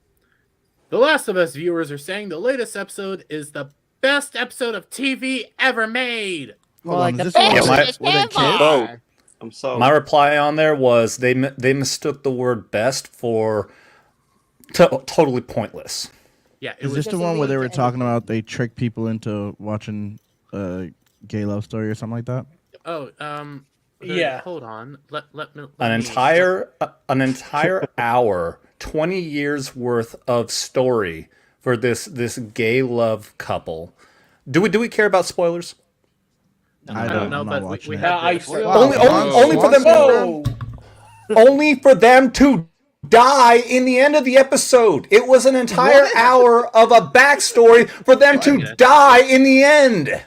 The Last of Us viewers are saying the latest episode is the best episode of TV ever made. Well, like the is this the one best with the ever. kids? I'm sold. My reply on there was they mistook the word best for totally pointless. Yeah, it Is was this the one where they were talking about they trick people into watching a gay love story or something like that? Yeah. Hold on. Let me. An entire hour, 20 years worth of story for this gay love couple. Do we care about spoilers? I don't know, but we had this. Only for them. Only for them to die in the end of the episode. It was an entire hour of a backstory for them to die in the end.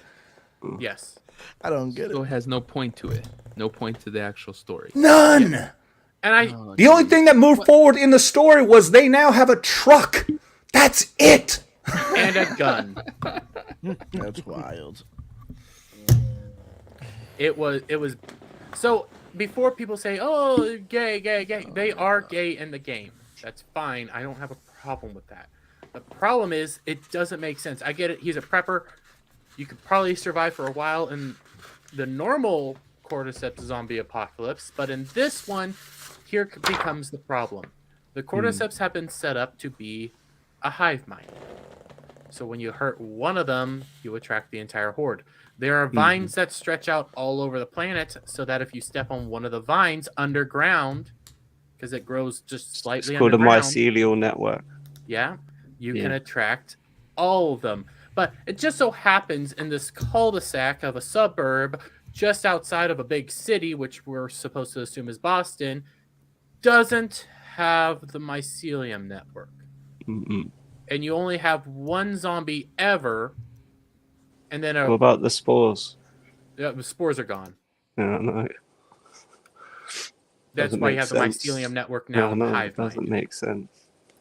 Yes. I don't get So it has no point to it. No point to the actual story. None. Yeah. And the only thing that moved forward in the story was they now have a truck. That's it. And a gun. That's wild. It was so before people say, "Oh, gay," they are gay in the game. That's fine. I don't have a problem with that. The problem is it doesn't make sense. I get it. He's a prepper. You could probably survive for a while in the normal cordyceps zombie apocalypse, but in this one, here becomes the problem. The cordyceps have been set up to be a hive mind. So when you hurt one of them, you attract the entire horde. There are vines that stretch out all over the planet, so that if you step on one of the vines underground, because it grows just slightly It's called a underground, mycelial network. yeah, you can attract all of them. But it just so happens in this cul-de-sac of a suburb just outside of a big city, which we're supposed to assume is Boston, doesn't have the mycelium network. And you only have one zombie ever, and then What about the spores? Yeah, the spores are gone. Yeah, no. That's Doesn't why you make have sense. the mycelium network now. No, Hive it doesn't mind. make sense.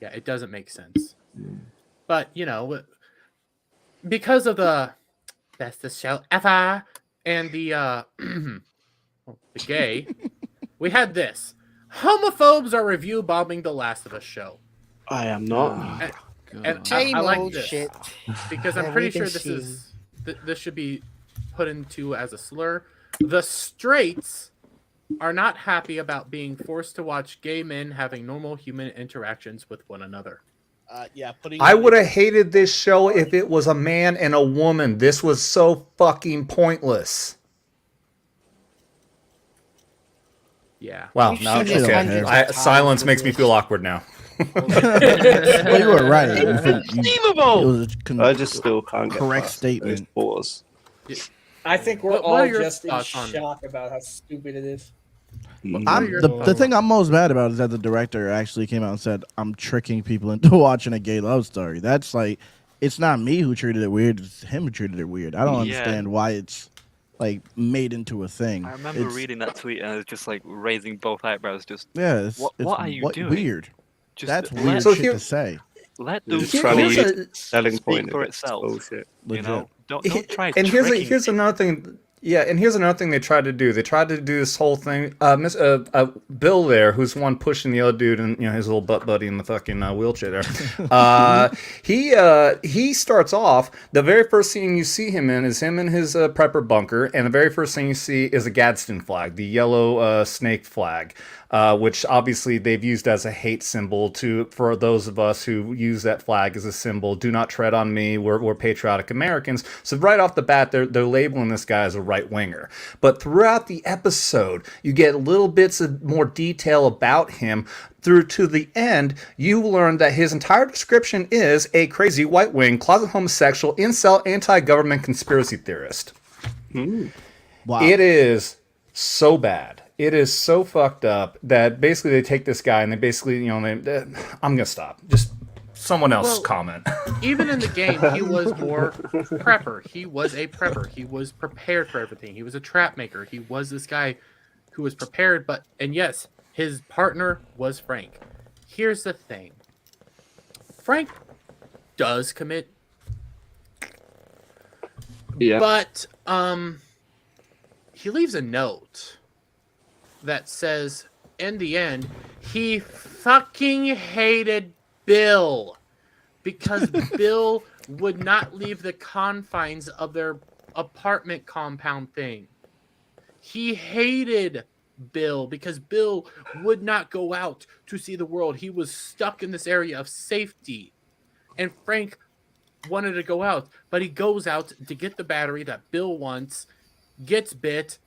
Yeah, it doesn't make sense. But because of the bestest show ever and the gay, we had this. Homophobes are review bombing the Last of Us show. I am not. And Same I like old this shit. because I'm that pretty we've sure been this should be put into as a slur. The straights are not happy about being forced to watch gay men having normal human interactions with one another. I would have hated this show if it was a man and a woman. This was so fucking pointless. Yeah. Wow. You've Now, seen this hundreds of times silence with makes me this. feel awkward now. Well, you were right. It was a I just still can't get correct past those statement. spores. I think we're What all are your just in thoughts on shock about how stupid it is. The thing I'm most mad about is that the director actually came out and said, I'm tricking people into watching a gay love story. That's like, it's not me who treated it weird, it's him who treated it weird. I don't understand why it's like made into a thing. I remember reading that tweet and it was just like raising both eyebrows. Just it's what are you doing? Weird. Just That's let- weird shit to say. Let the He's trying to use selling speak point for of it. itself. Bullshit. You know, don't try. And tricking here's another thing. Yeah, and here's another thing they tried to do. They tried to do this whole thing. Bill there, who's one pushing the other dude, and his little butt buddy in the fucking wheelchair there. He starts off. The very first scene you see him in is him in his prepper bunker, and the very first thing you see is a Gadsden flag, the yellow snake flag, which obviously they've used as a hate symbol for those of us who use that flag as a symbol. Do not tread on me. We're patriotic Americans. So right off the bat, they're labeling this guy as a right winger. But throughout the episode, you get little bits of more detail about him. Through to the end, you learn that his entire description is a crazy white wing, closet homosexual, incel, anti-government conspiracy theorist. Wow. It is so bad. It is so fucked up that basically they take this guy and they basically, I'm going to stop. Just someone else comment. Even in the game, he was more prepper. He was a prepper. He was prepared for everything. He was a trap maker. He was this guy who was prepared. And yes, his partner was Frank. here's the thing. Frank does commit, but he leaves a note that says, in the end, he fucking hated Bill because Bill would not leave the confines of their apartment compound thing. He hated Bill because Bill would not go out to see the world. He was stuck in this area of safety. And Frank wanted to go out, but he goes out to get the battery that Bill wants, gets bit,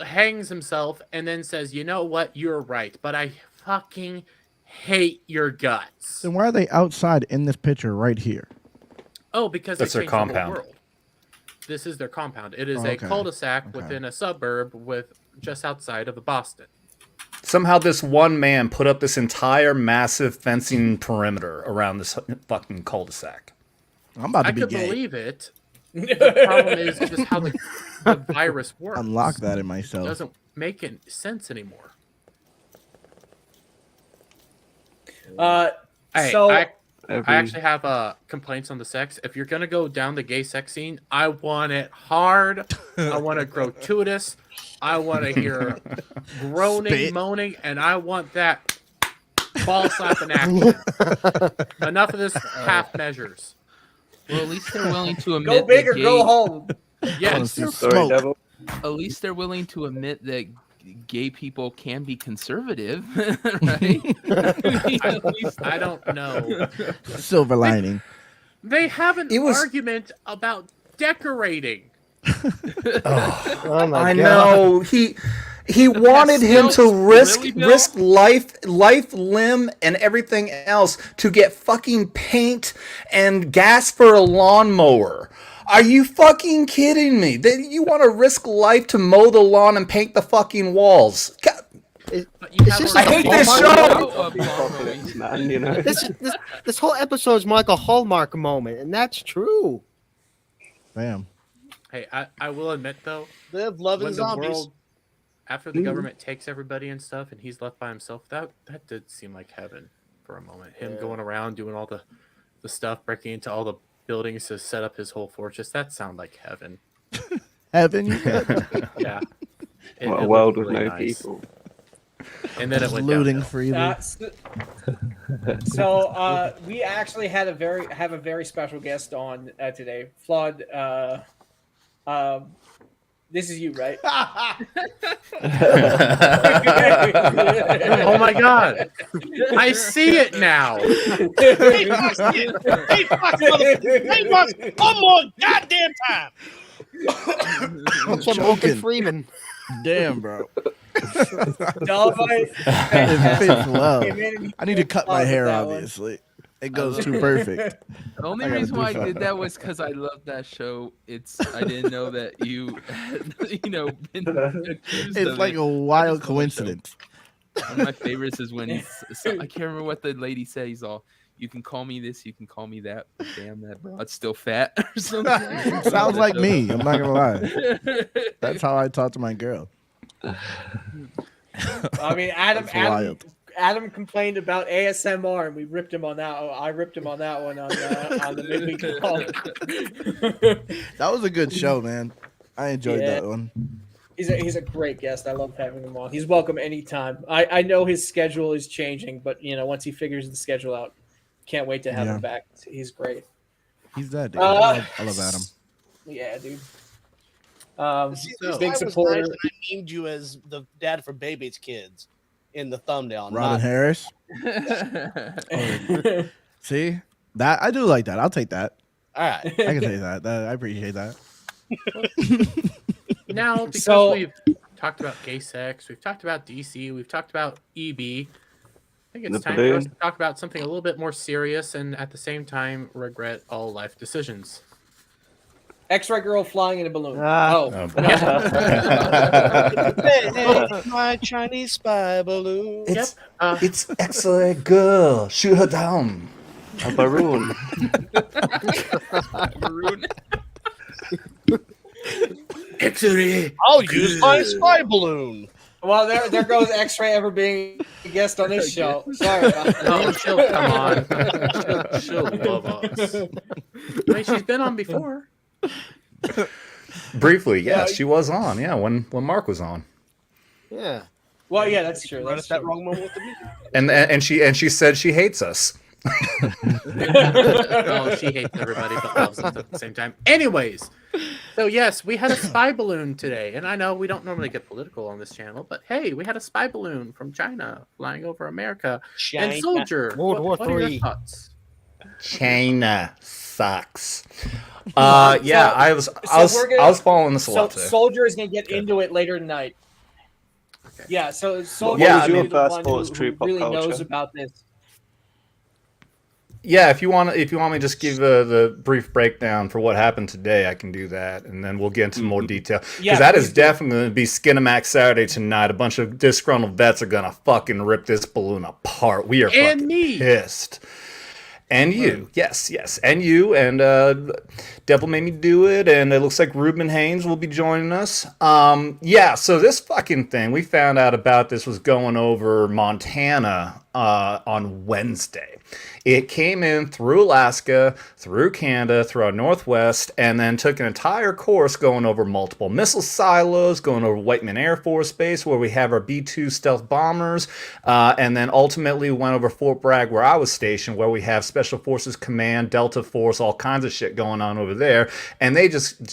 hangs himself, and then says, you know what, you're right, but I fucking hate your guts. Then why are they outside in this picture right here? Oh, because that's their compound. World. This is their compound. It is a cul-de-sac within a suburb with just outside of Boston. Somehow this one man put up this entire massive fencing perimeter around this fucking cul-de-sac. I'm about to I be could gay. believe it. The problem is just how the virus works. Unlock that in myself. It doesn't make any sense anymore. So I actually have complaints on the sex. If you're gonna go down the gay sex scene, I want it hard. I want it gratuitous. I want to hear groaning, moaning, and I want that ball slapping action. Enough of this half measures. Well, at least they're willing to admit go big or that go home. Yes. At least they're willing to admit that gay people can be conservative, right? At least I don't know. Silver lining. They have an argument about decorating. Oh my God. Know he wanted him to risk life, limb, and everything else to get fucking paint and gas for a lawnmower. Are you fucking kidding me? You want to risk life to mow the lawn and paint the fucking walls? God. I hate this show. Man, you know? This whole episode is more like a Hallmark moment, and that's true. Bam. Hey, I will admit though, live loving when zombies. The world, after the government takes everybody and stuff, and he's left by himself, that did seem like heaven for a moment. Him going around doing all the stuff, breaking into all the buildings to set up his whole fortress. That sounded like heaven. Heaven? Yeah. What a world with no people. And then it went looting downhill. freely. So we actually have a very special guest on today. Flood, this is you, right? Oh my God! I see it now. Hey, Bucks, one more goddamn time. Some Morgan Freeman. Damn, bro. Dolomite. It fits well. Came in and I need to cut my hair, that one. obviously. It goes too perfect. The only I gotta reason do why I something. did that was because I love that show. I didn't know that you had, been accused It's of like it. a wild coincidence. One of my favorites is when I can't remember what the lady said. He's all, "You can call me this, you can call me that, but damn, that broad's still fat." Or something. Sounds like me. I'm not gonna lie. That's how I talk to my girl. I mean, Adam wild. Adam complained about ASMR, and we ripped him on that. I ripped him on that one on the midweek call. That was a good show, man. I enjoyed Yeah. that one. He's a great guest. I love having him on. He's welcome anytime. I know his schedule is changing, but once he figures the schedule out, can't wait to have him back. He's great. He's that dude. I love Adam. Yeah, dude. Big big supporter. I named you as the dad for Baybait's kids in the thumbnail. Robin Harris. See that I do like that. I'll take that. All right, I can take that. I appreciate that. Now, because So- we've talked about gay sex, we've talked about DC, we've talked about EB. I think it's The time for us balloon. to talk about something a little bit more serious and at the same time regret all life decisions. X-ray girl flying in a balloon. Ah. Hey, my Chinese spy balloon. It's X-ray girl. Shoot her down. A balloon. Maroon. X-ray. I'll use my spy balloon. Well, there goes X-ray ever being guest on this show. Sorry about that. Oh, she'll come on. She'll love us. I mean, she's been on before. Briefly, yes, Yeah. she was on. Yeah, when Mark was on, Yeah. Well, yeah, that's true. Right That's at that true. wrong moment with the meeting. and she said she hates us. Oh, she hates everybody but loves us at the same time. Anyways, so yes, we had a spy balloon today, and I know we don't normally get political on this channel, but hey, we had a spy balloon from China flying over America. And Soldier, World War what are your III. thoughts? China sucks. So I was following this a So lot today. Soldier is gonna get into it later tonight. Okay. Yeah, so What Soldier was is your gonna be the first one thoughts, who True Pop really knows Culture? about this. Yeah, if you want me to just give the brief breakdown for what happened today, I can do that, and then we'll get into more detail. Because Yeah, that please is do. definitely going to be Skinamax Saturday tonight. A bunch of disgruntled vets are going to fucking rip this balloon apart. We are And fucking me. pissed. And you, yes, and you, and Devil Made Me Do It, and it looks like Ruben Haynes will be joining us. So this fucking thing, we found out about this was going over Montana on Wednesday. It came in through Alaska, through Canada, through our Northwest, and then took an entire course going over multiple missile silos, going over Whiteman Air Force Base, where we have our B-2 stealth bombers, and then ultimately went over Fort Bragg, where I was stationed, where we have Special Forces Command, Delta Force, all kinds of shit going on over there. And they just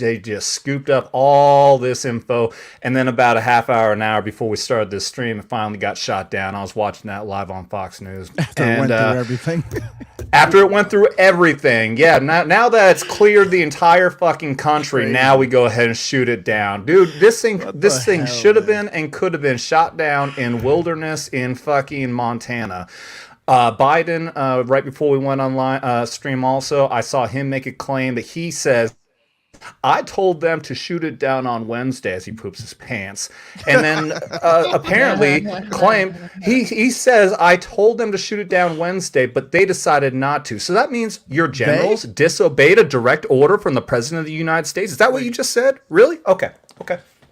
scooped up all this info, and then about a half hour, an hour before we started this stream, it finally got shot down. I was watching that live on Fox News. After it went through everything. After it went through everything, yeah. Now that it's cleared the entire fucking country, Crazy. now we go ahead and shoot it down, dude. This thing hell, should have been and could have been shot down in wilderness in fucking Montana. Biden, right before we went online stream, also, I saw him make a claim that he says, I told them to shoot it down on Wednesday as he poops his pants. And then apparently claim he says, I told them to shoot it down Wednesday, but they decided not to. So that means your generals disobeyed a direct order from the President of the United States. Is that what you just said? Really? Okay.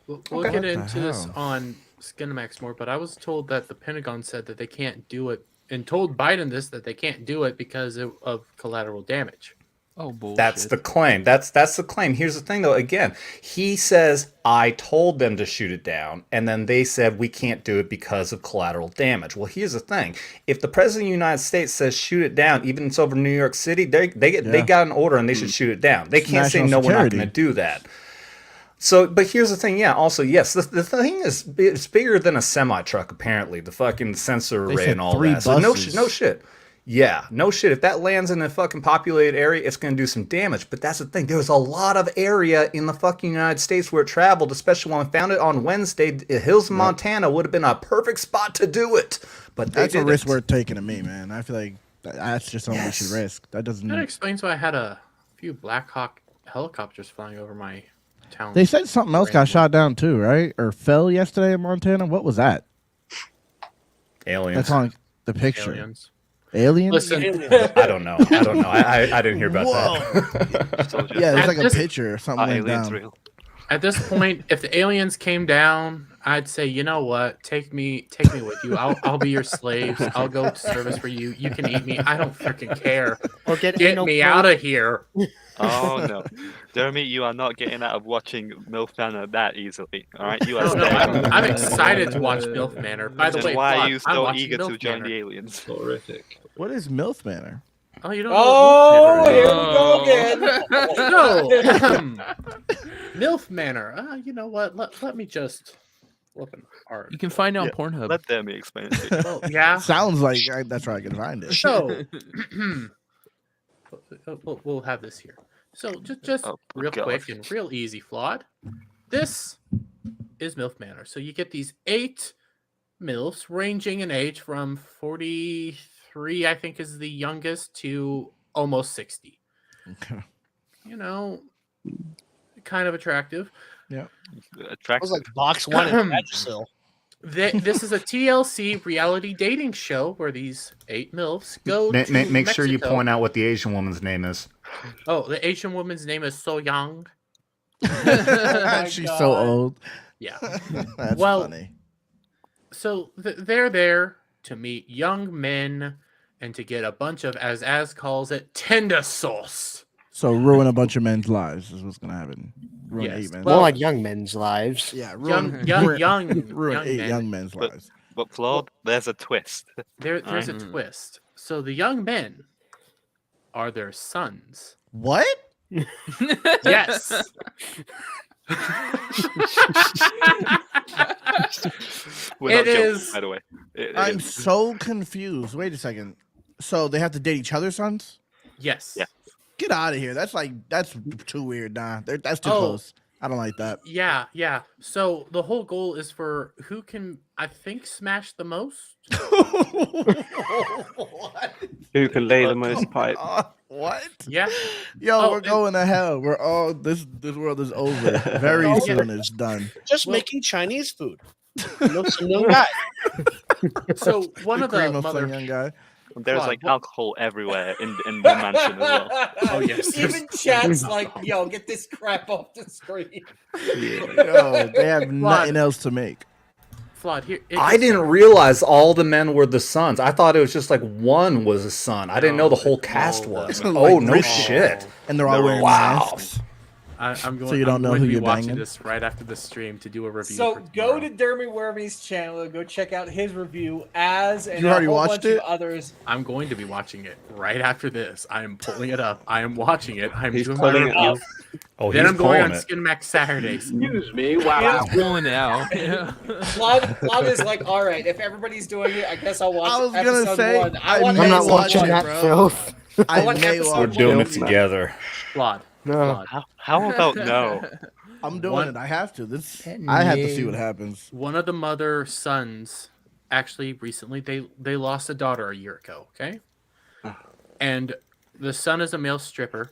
We'll get into this on Skinamax more, but I was told that the Pentagon said that they can't do it, and told Biden that they can't do it because of collateral damage. Oh, bullshit. That's the claim. That's the claim. Here's the thing, though. Again, he says, I told them to shoot it down, and then they said we can't do it because of collateral damage. Well, here's the thing. If the President of the United States says shoot it down, even if it's over New York City, they got an order and they should shoot it down. They can't say, no, we're not going to do that. So, but here's the thing. Yeah, also, yes, the thing is, it's bigger than a semi-truck, apparently. The fucking sensor array and all that. So no shit. Yeah, no shit. If that lands in a fucking populated area, it's going to do some damage. But that's the thing. There was a lot of area in the fucking United States where it traveled, especially when we found it on Wednesday. Hills, Montana would have been a perfect spot to do it. But that's a risk worth taking to me, man. I feel like that's just something we should risk. That explains why I had a few Black Hawk helicopters flying over my town. They said something else got shot down too, right? Or fell yesterday in Montana. What was that? Aliens. That's on the picture. Aliens? Listen, I don't know. I didn't hear about that. Yeah, there's like a picture or something went aliens down. real. At this point, if the aliens came down, I'd say, you know what? Take me with you. I'll be your slaves. I'll go to service for you. You can eat me. I don't freaking care. Or get me out of here. Oh no, Jeremy, you are not getting out of watching MILF Manor that easily. All right, you are. No, staying. I'm excited to watch MILF Manor. By the Then way, why Flock, are you I'm so watching eager to MILF join Manor. the aliens? Horrific. What is MILF Manor? Oh, you don't Oh, know here we go again. No. MILF Manor. You know what? Let me just look in art. You can find it on Pornhub. Let Jeremy explain it to you. Well, yeah. Sounds like that's where I can find it. So we'll have this here. So just real gosh. quick and real easy, Flawed. This is MILF Manor. So you get these 8 MILFs ranging in age from 43, I think, is the youngest, to almost 60. Okay. You know, kind of attractive. Yeah. I was like box one and Vagisil. This is a TLC reality dating show where these 8 MILFs go to Make sure you Mexico. point out what the Asian woman's name is. Oh, the Asian woman's name is So Young. She's so old. Yeah. That's Well, funny. So they're there to meet young men and to get a bunch of, as Az calls it, tender sauce. So ruin a bunch of men's lives is what's gonna happen. Ruin Yes. 8 men's. More Well, like young men's lives. Yeah, young ruin 8 men. young men's But- lives. But Claude, there's a twist. There's Alright. a twist. So the young men are their sons. What? Yes. We're not It joking, is- by the way. It I'm is. so confused. Wait a second. So they have to date each other's sons? Yes. Yeah. Get out of here. That's too weird. Nah, that's too Oh. close. I don't like that. Yeah. So the whole goal is for who can, I think, smash the most. Who can lay the most pipe? What? Yeah. Yo, Oh, we're and- going to hell. We're all this world is over. Very Oh, soon it's done. Just Well- making Chinese food. Some young guy. So one of the cream of some mother. young guy. There's Claude, like what- alcohol everywhere in the mansion as well. Oh, yes. Even chat's like, yo, get this crap off the screen. Yo, they have nothing else to make. Flawed here. I didn't realize all the men were the sons. I thought it was just like one was a son. I didn't know the whole cast was. Like Oh, no rich- shit. And they're all wearing Wow. masks. I'm going. So you don't I'm know going who to be you're watching banging? this right after the stream to do a review. So for go tomorrow. to Dermy Wormy's channel and go check out his review as and You already a whole watched bunch it? of others. I'm going to be watching it right after this. I am pulling it up. I am watching it. I'm He's doing my pulling it review. up. Oh, Then he's I'm going pulling on it. Skin Max Saturdays. Excuse me while Yeah. I Pulling it out. Yeah. Vlad is like, all right, if everybody's doing it, I guess I'll watch I was gonna episode say, 1. I want may I'm not episode watching one, that bro. filth. I want may episode watch We're doing it it. together. Flawed. No. Flawed. How about no? I'm doing One- it. I have to. I have to see what happens. One of the mother sons actually recently they lost a daughter a year ago. Okay, and the son is a male stripper,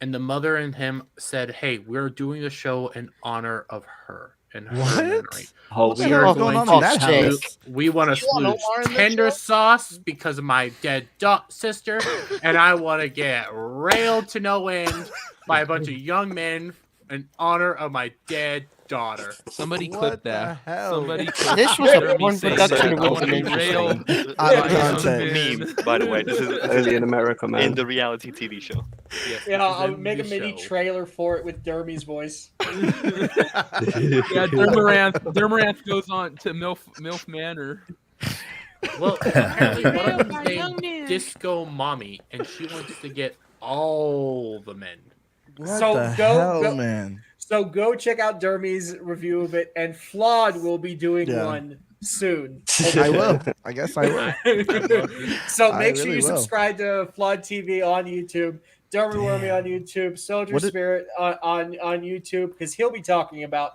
and the mother and him said, "Hey, we're doing the show in honor of her and her What? memory. Whole What the We hell are is going going on in to that do- house? We want to You want splooge Omar in the tender show? sauce because of my dead sister, and I want to get railed to no end by a bunch of young men in honor of my dead daughter." Somebody What clip the that. hell? Somebody clip This was a Dermy porn saying production that. that I wasn't want to be railed. interesting. Out of by young context. men. Meme, by the way. This is Only in America, in man. the reality TV show. Yes, Yeah, this is I'll in make a the mini show. trailer for it with Dermy's voice. Yeah, Dermaranth goes on to MILF Manor. Well, apparently one of them's named Disco Mommy, and she wants to get all the men. What So the go- hell, go- man? So go check out Dermy's review of it, and Flawed will be doing Yeah. one soon. I will. I guess I will. So I make sure really you will. subscribe to Flawed TV on YouTube, Dermy Wormy on YouTube, Soldier What did- Spirit on YouTube, because he'll be talking about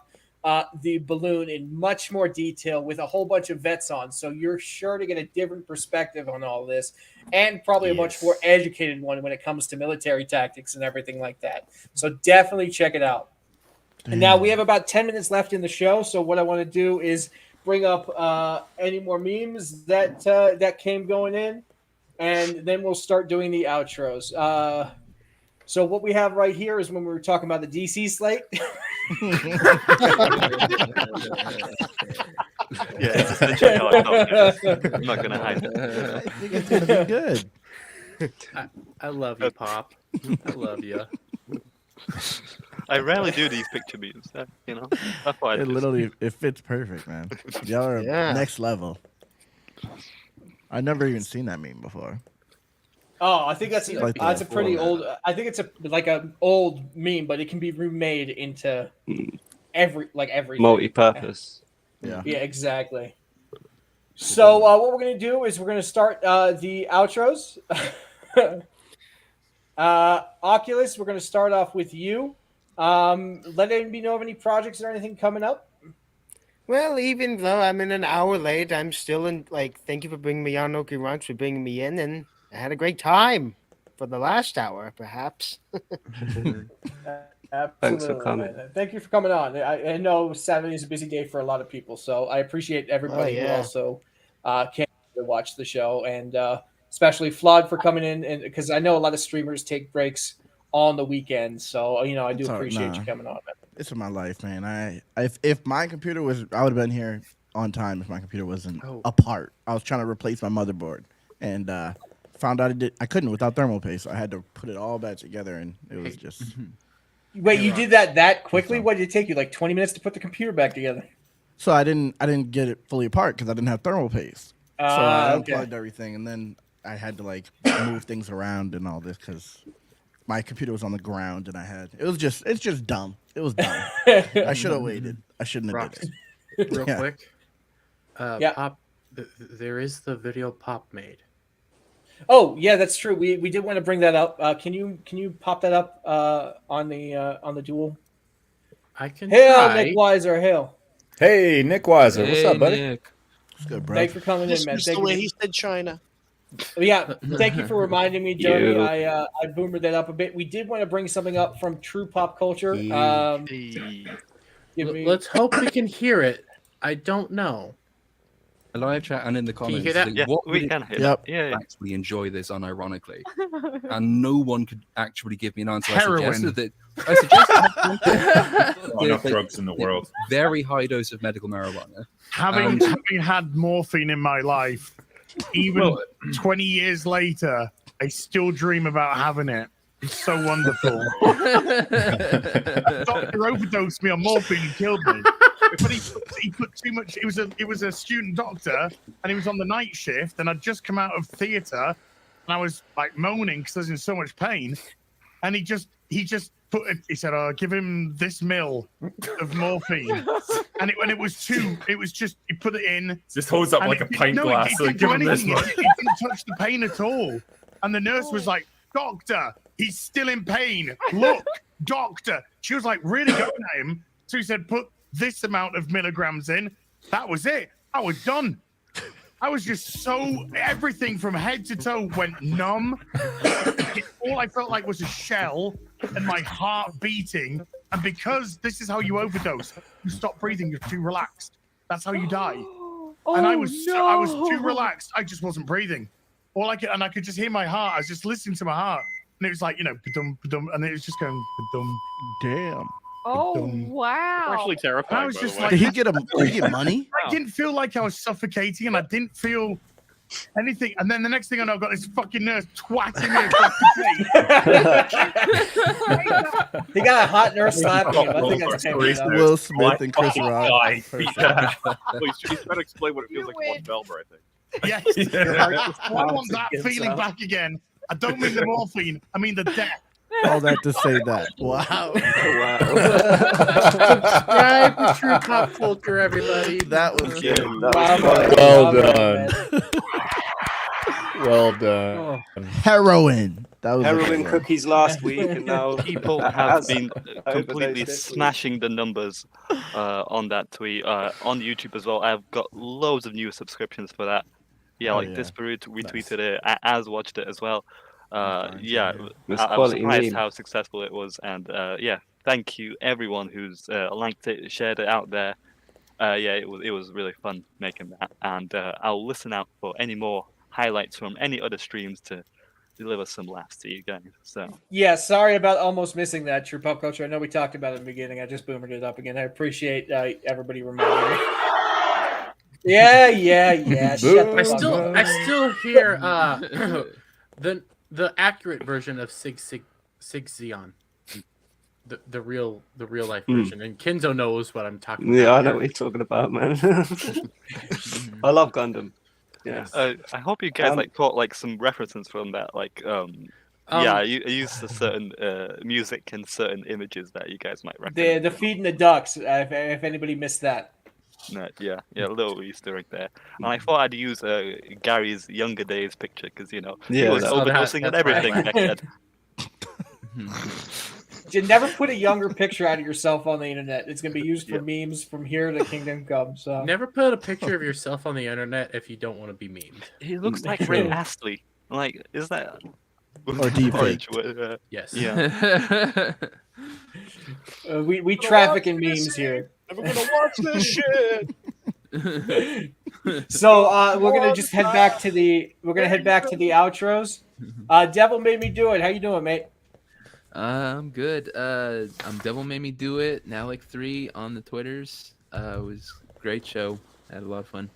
the balloon in much more detail with a whole bunch of vets on. So you're sure to get a different perspective on all this, and probably a much Yes. more educated one when it comes to military tactics and everything like that. So definitely check it out. And now we have about 10 minutes left in the show. So what I want to do is bring up any more memes that came going in, and then we'll start doing the outros. So what we have right here is when we were talking about the DC slate. Yeah, it's essentially how I felt. Yeah. I'm not gonna hide it. I think it's gonna be good. I love you, Pop. I love you. I rarely do these picture memes. You know, that's why I It do. literally it fits perfect, man. Y'all are Yeah. next level. I never even seen that meme before. Oh, I think that's Like that's a that pretty format. old. I think it's like an old meme, but it can be remade into everything. Multi-purpose. Yeah. Yeah, exactly. So what we're gonna do is we're gonna start the outros. Oculus, we're gonna start off with you. Let anybody know of any projects or anything coming up. Well, even though I'm in an hour late, I'm still in. Thank you for bringing me on, Oki Ranch, for bringing me in, and I had a great time for the last hour, perhaps. Absolutely, Thanks for coming. man. Thank you for coming on. I know Saturday is a busy day for a lot of people, so I appreciate everybody who yeah. also came to watch the show, and especially Flood for coming in, and because I know a lot of streamers take breaks on the weekends, so I do It's all right, appreciate nah. you coming on. Man. It's in my life, man. If my computer was, I would have been here on time if my computer wasn't apart. I was trying to replace my motherboard and found out I couldn't without thermal paste. So I had to put it all back together, and it was just. Wait, you did that quickly? What did it take you? Like 20 minutes to put the computer back together? So I didn't get it fully apart because I didn't have thermal paste. So I Okay. unplugged everything, and then I had to like move things around and all this because my computer was on the ground, and it's just dumb. It was dumb. I should have waited. I shouldn't have did it. Real Yeah. quick. Yeah. Pop, there is the video Pop made. Oh yeah, that's true. We did want to bring that up. Can you pop that up on the duel? I can Hail, try. Nick Weiser, hail. Hey, Nick Weiser, what's up, buddy? Nick. It's good, bro. Thanks for coming This in, man. was Thank the you. way he said China. Yeah, thank you for reminding me, Johnny. You. I boomered that up a bit. We did want to bring something up from True Pop Culture. Let's hope we can hear it. I don't know. A live chat and in the you comments. hear that? like, Yeah, what we would can it hear Yep. that. Yeah, yeah. actually enjoy this unironically? And no one could actually give me an answer. Heroin. I suggested Enough drugs in the world. very high dose of medical marijuana. Having had morphine in my life, even 20 years later, I still dream about having it. It's so wonderful. A doctor overdosed me on morphine and killed me. But he put too much. It was a student doctor, and he was on the night shift, and I'd just come out of theatre, and I was like moaning because I was in so much pain, and he just put it. He said, "Oh, give him this mil of morphine," and it was two. It was just he put it in. Just holds up and like a it didn't- pint no, glass. It So didn't give do him this anything. one. It didn't touch the pain at all. And the nurse was like, "Doctor, he's still in pain. Look, doctor." She was like really going at him. So he said, "Put this amount of milligrams in." That was it. I was done. I was just everything from head to toe went numb. All I felt like was a shell and my heart beating. And because this is how you overdose, you stop breathing, you're too relaxed. That's how you die. And I was too relaxed. I just wasn't breathing. I could just hear my heart. I was just listening to my heart. And it was like, ba-dum, ba-dum, and it was just going, ba-dum. Damn. Oh wow! Actually terrifying. I was by just the way. Did he get money? I didn't feel like I was suffocating, and I didn't feel anything. And then the next thing I know, I've got this fucking nurse twatting me across the face. He got a hot nurse slapping him. I think that's Will Smith and Chris Rock. He's trying to explain what it feels like to watch Velma, I think. Yes. I want that feeling back again. I don't mean the morphine. I mean the death. All that to say that. Wow. Subscribe to True Pop Culture, everybody. That was good. Well done. Well done. Heroin. That was Heroin cookies last week, and now People have been completely smashing the numbers on that tweet on YouTube as well. I've got loads of new subscriptions for that. Yeah, like Disparate retweeted it, as watched it as well. Yeah, I was surprised how successful it was, and yeah, thank you everyone who's liked it, shared it out there. Yeah, it was really fun making that, and I'll listen out for any more highlights from any other streams to deliver some laughs to you guys. So yeah, sorry about almost missing that, True Pop Culture. I know we talked about it in the beginning. I just boomered it up again. I appreciate everybody reminding me. Yeah. I still hear the accurate version of Sig Zion, the real life version, and Kenzo knows what I'm talking about. Yeah, I know what you're talking about, man. I love Gundam. Yeah. I hope you guys caught some references from that, I used a certain music and certain images that you guys might recognize. The feeding the ducks. If anybody missed that. No, yeah, a little Easter egg there. And I thought I'd use Gary's younger days picture because he was overdosing on everything back then. You never put a younger picture out of yourself on the internet. It's going to be used for memes from here to Kingdom Come. So never put a picture of yourself on the internet if you don't want to be memed. He looks like Rick Astley. Like, is that or deepfake? Yes. Yeah. We traffic in memes here. Never gonna watch this shit. So we're gonna just head back to the outros. Devil Made Me Do It. How you doing, mate? I'm good. Devil Made Me Do It. Now like 3 on the Twitters. It was a great show. I had a lot of fun.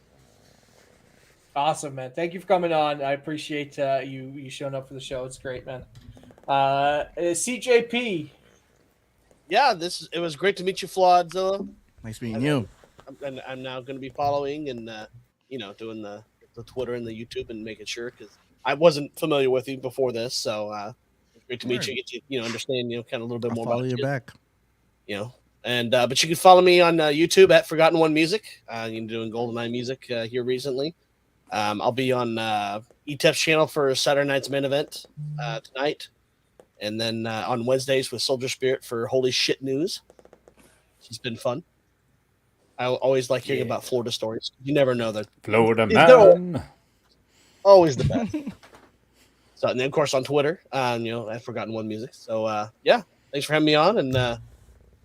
Awesome, man. Thank you for coming on. I appreciate you showing up for the show. It's great, man. CJP. Yeah, it was great to meet you, Flawedzilla. Nice meeting you. I'm now going to be following and doing the Twitter and the YouTube and making sure, because I wasn't familiar with you before this, so it's great to meet you. Get to understand kind of a little bit more Follow about you back. And but you can follow me on YouTube at Forgotten One Music. You're doing GoldenEye music here recently. I'll be on ETEF's channel for Saturday night's main event tonight, and then on Wednesdays with Soldier Spirit for Holy Shit News. It's been fun. I always like hearing about Florida stories. You never know that Florida they're man. always the best. So, and then of course on Twitter, I've Forgotten One Music. So yeah, thanks for having me on, and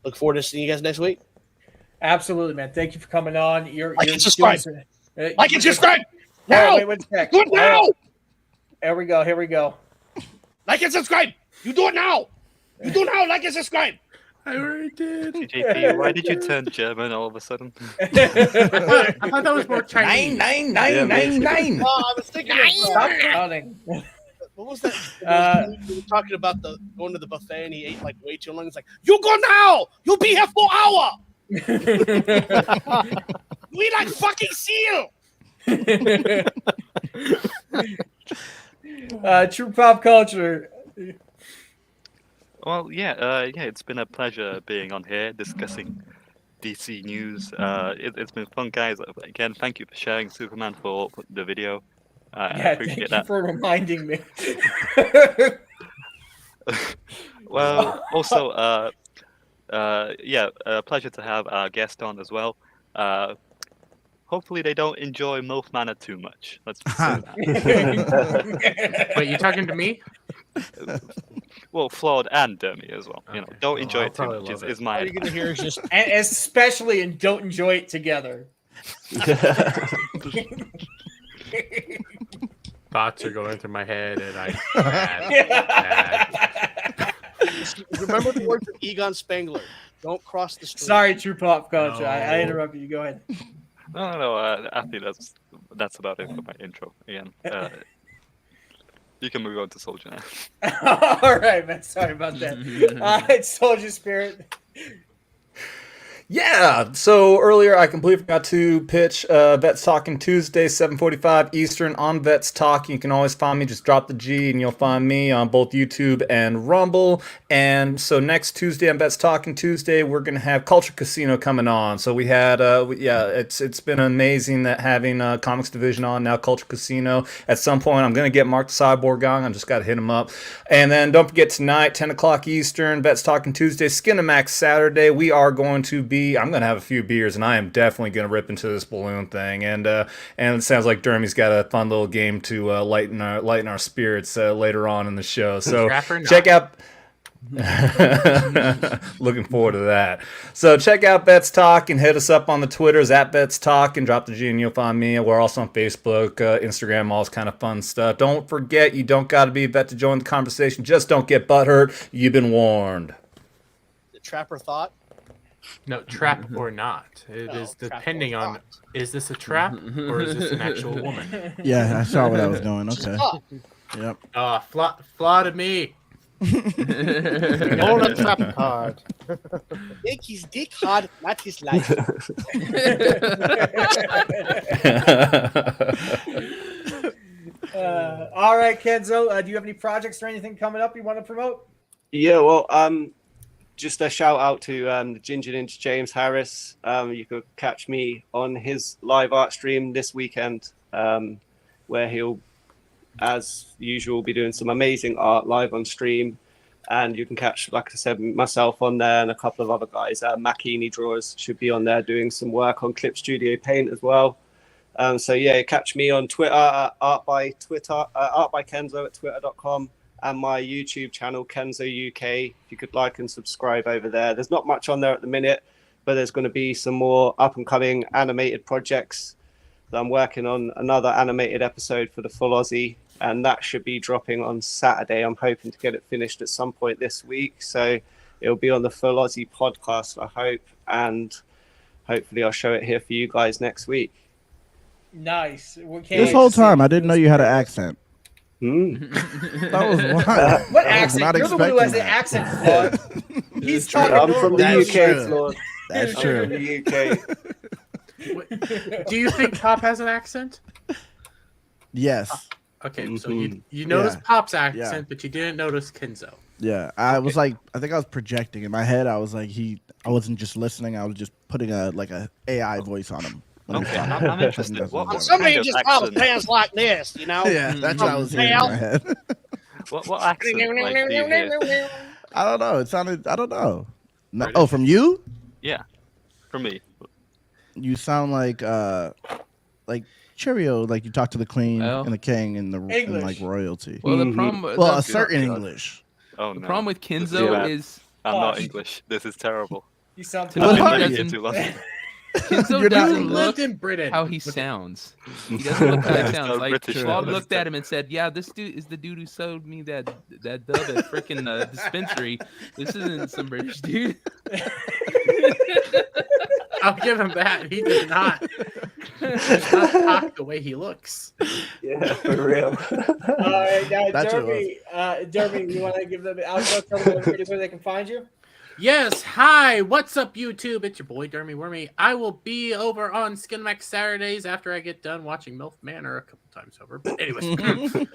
look forward to seeing you guys next week. Absolutely, man. Thank you for coming on. Like and subscribe. Like and subscribe. Now, Now. wait 1 sec. Do it now. Here we go. Like and subscribe. You do it now. You do it now. Like and subscribe. I already did. JP, why did you turn German all of a sudden? I thought that was more Chinese. 99999. Oh, I was thinking Stop counting. what was that? We were talking about going to the buffet and he ate like way too long. It's like, you go now. You'll be here for an hour. You eat like fucking seal. True pop culture. Well, yeah, it's been a pleasure being on here discussing DC news. It's been fun, guys. Again, thank you for sharing Superman for the video. I appreciate thank that. you for reminding me. Well, also, a pleasure to have our guest on as well. Hopefully they don't enjoy MILF Manor too much. Let's just say that. Wait, you talking to me? Well, Flawed and Dermy as well. Okay. Don't enjoy I'll it too probably much. love Is it. my All you're gonna hear is just And especially and don't enjoy it together. Thoughts are going through my head, and I. remember the words of Egon Spengler. Don't cross the street. Sorry, True pop culture. No. I interrupted you. Go ahead. No. I think that's about it for my intro. Again, you can move on to Soldier now. All right, man. Sorry about that. It's Soldier Spirit. Yeah, so earlier I completely forgot to pitch Vets Talking Tuesday, 7:45 Eastern on Vets Talk. You can always find me, just drop the G and you'll find me on both YouTube and Rumble. And so next Tuesday on Vets Talking Tuesday, we're going to have Culture Casino coming on. So we had, it's been amazing that having Comics Division on, now Culture Casino. At some point, I'm going to get Mark the Cyborg on. I just got to hit him up. And then don't forget tonight, 10 o'clock Eastern, Vets Talking Tuesday, Skinamax Saturday. We are going to be, I'm going to have a few beers, and I am definitely going to rip into this balloon thing. And it sounds like Dermy's got a fun little game to lighten our spirits later on in the show. So check out. Looking forward to that. So check out Vets Talk and hit us up on the Twitters at Vets Talk and drop the G and you'll find me. We're also on Facebook, Instagram, all this kind of fun stuff. Don't forget, you don't got to be a vet to join the conversation. Just don't get butthurt. You've been warned. The Trapper Thought. No, trap or not. It is depending on, is this a trap or is this an actual woman? Yeah, I saw where that was going. Okay. Yep. Flaw to me. Hold a trap card. Make his dick hard, not his life. All right, Kenzo. Do you have any projects or anything coming up you want to promote? Yeah, well, just a shout out to the Ginger Ninja James Harris. You could catch me on his live art stream this weekend, where he'll, as usual, be doing some amazing art live on stream. And you can catch, like I said, myself on there and a couple of other guys. Makini Drawers should be on there doing some work on Clip Studio Paint as well. So yeah, catch me on Twitter, Art by Kenzo at twitter.com. And my YouTube channel, Kenzo UK. If you could like and subscribe over there. There's not much on there at the minute, but there's going to be some more up-and-coming animated projects. I'm working on another animated episode for the Full Aussie, and that should be dropping on Saturday. I'm hoping to get it finished at some point this week. So it'll be on the Full Aussie podcast, I hope. And hopefully I'll show it here for you guys next week. Nice. We can't This wait whole to see time, it. I didn't know you had an accent. That was wild. What I was accent? not You're the one who has expecting the that. accent, Claude. He's True. talking I'm from normally. the UK, Claude. That's I'm true. from the UK. Do you think Pop has an accent? Yes. Okay, so you noticed Pop's accent, but you didn't notice Kenzo. Yeah, I was like, I think I was projecting in my head. I was like, I wasn't just listening. I was just putting a AI voice on him. Okay, I'm interested. What Somebody kind of just called accent? fans like this, you know? Yeah, that's what I was hearing in my head. What accent like, do you hear? I don't know. It sounded. I don't know. No, oh, from you? Yeah, from me. You sound like Cheerio, like you talk to the queen Well, and the king and and like royalty. Well, the problem. Well, the- a certain English. Oh The no. problem with Kenzo is I'm not English. This is terrible. You sound To I've been me, living he here doesn't- too long. Kenzo You're not doesn't English. look Lived in Britain. how he sounds. He doesn't look how he Yeah, sounds. so Like British. Claude True. looked at him and said, "Yeah, this dude is the dude who sold me that dub at freaking dispensary. This isn't some British dude." I'll give him that. He did not. He does not talk the way he looks. Yeah, for real. All right, That's what Derby, you want to give them outro? Tell them everybody where they can find you. Yes, hi, what's up, YouTube? It's your boy, Dermy Wormy. I will be over on Skinmax Saturdays after I get done watching MILF Manor a couple times over. But anyways,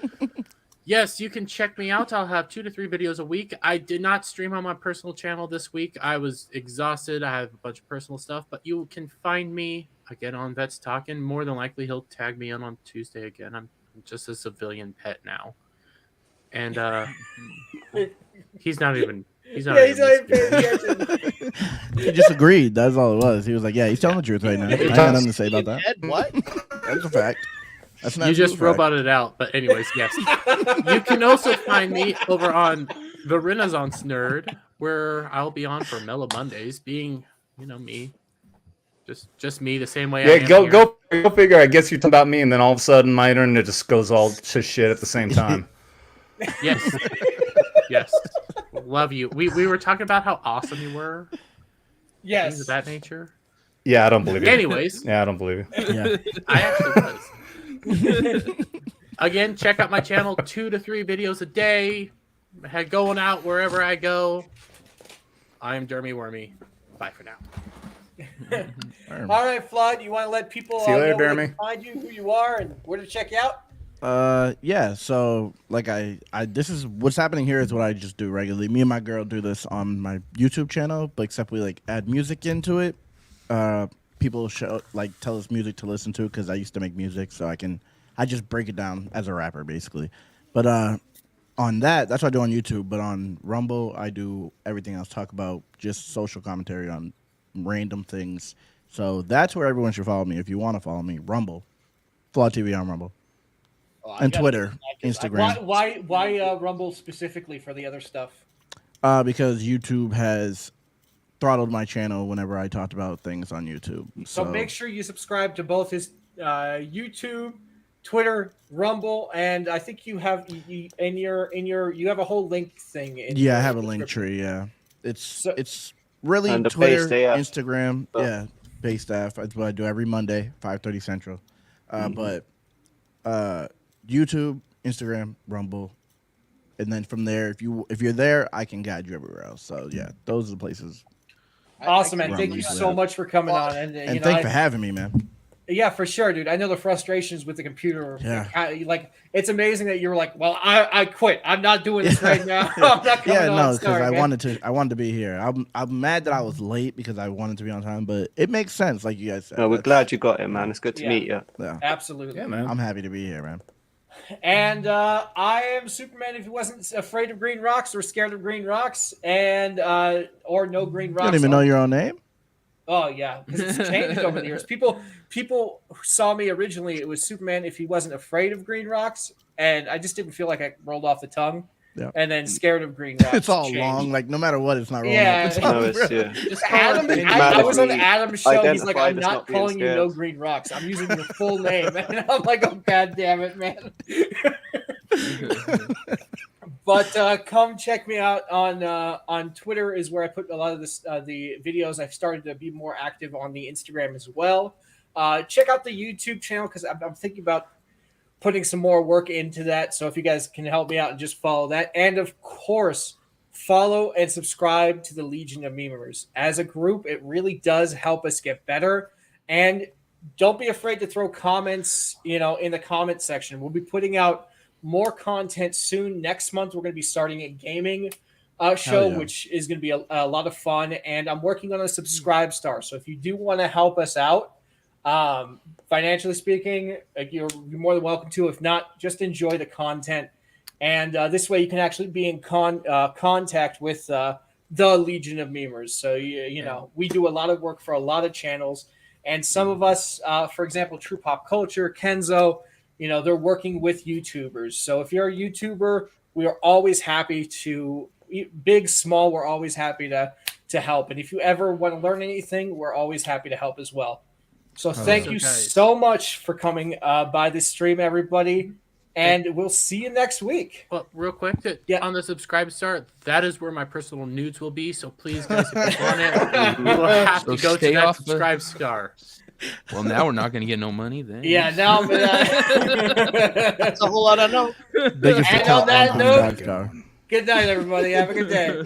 yes, you can check me out. I'll have 2 to 3 videos a week. I did not stream on my personal channel this week. I was exhausted. I have a bunch of personal stuff, but you can find me again on Vets Talking. More than likely, he'll tag me on Tuesday again. I'm just a civilian pet now. And he's not even... He's not He's not even listening. paying attention. He just agreed. That's all it was. He was like, "Yeah, he's telling the truth right now." I got nothing to say about that. Ed, what? That's a fact. That's not You just true fact. roboted out. But anyways, yes. You can also find me over on The Renaissance Nerd, where I'll be on for Mellow Mondays, being, me. Just me, the same way I Yeah, am go figure. I guess you're talking about me, and then all of a sudden my internet just goes all to shit at the same time. Yes. Yes. Love you. We were talking about how awesome you were. Yes. Things of that nature. Yeah, I don't believe you. Anyways. Yeah, I don't believe you. Yeah. I actually was. Again, check out my channel. 2 to 3 videos a day. Going out wherever I go. I am Dermy Wormy. Bye for now. All right, Flood, you want to let people See you later, know where they Jeremy. can find you, who you are, and where to check you out? Yeah, so like I this is what's happening here is what I just do regularly. Me and my girl do this on my YouTube channel, but except we like add music into it. People tell us music to listen to because I used to make music, so I just break it down as a rapper basically. But on that's what I do on YouTube. But on Rumble, I do everything else. Talk about just social commentary on random things. So that's where everyone should follow me if you want to follow me. Rumble, Flaw TV on Rumble. And Twitter, Instagram. Why Rumble specifically for the other stuff? Because YouTube has throttled my channel whenever I talked about things on YouTube. So make sure you subscribe to both his YouTube, Twitter, Rumble, and I think you have you have a whole link thing. I have a link tree. Yeah, it's really And the Twitter, Bay Staff. Instagram. Yeah, Bay Staff. That's what I do every Monday, 5:30 Central. But YouTube, Instagram, Rumble, and then from there, if you're there, I can guide you everywhere else. So yeah, those are the places. Awesome, man! Thank you so much for coming on, and thanks for having me, man. Yeah, for sure, dude. I know the frustrations with the computer. Yeah. Like it's amazing that you were like, "Well, I quit. I'm not doing this right now. I'm not coming Yeah, on." no, because Sorry, I man. wanted to be here. I'm mad that I was late because I wanted to be on time, but it makes sense, like you guys said. No, we're glad you got it, man. It's good to meet you. Yeah, Absolutely. Yeah, man. I'm happy to be here, man. And I am Superman if he wasn't afraid of green rocks or scared of green rocks, and or no green You rocks. don't even know your own name. Oh yeah, because it's changed over the years. People who saw me originally. It was Superman if he wasn't afraid of green rocks, and I just didn't feel like I rolled off the tongue. Yeah. And then scared of green rocks. It's all changed. long, like no matter what, it's not wrong. Yeah. It's No, all it's, real. yeah. Just Adam, call it I was on Adam's show. He's like, Identified I'm as not not being calling you scared. no green rocks. I'm using your full name. And I'm like, oh, God damn it, man. But come check me out on Twitter is where I put a lot of the videos. I've started to be more active on the Instagram as well. Check out the YouTube channel because I'm thinking about putting some more work into that. So if you guys can help me out and just follow that, and of course follow and subscribe to the Legion of Memers. As a group, it really does help us get better. And don't be afraid to throw comments, in the comment section. We'll be putting out more content soon. Next month, we're going to be starting a gaming show, yeah. which is going to be a lot of fun. And I'm working on a subscribe star. So if you do want to help us out, financially speaking, you're more than welcome to. If not, just enjoy the content. And this way you can actually be in contact with the Legion of Memers. So, we do a lot of work for a lot of channels. And some of us, for example, True Pop Culture, Kenzo, they're working with YouTubers. So if you're a YouTuber, we are always happy to, big, small, we're always happy to help. And if you ever want to learn anything, we're always happy to help as well. So thank you so much for coming by this stream, everybody. And we'll see you next week. Well, real quick, on the subscribe star, that is where my personal nudes will be. So please, guys, if you want it, you will have to go to that subscribe star. Well, now we're not going to get no money then. Yeah, now that's a whole lot of no. They can And on that note, note, good night, everybody. Have a good day.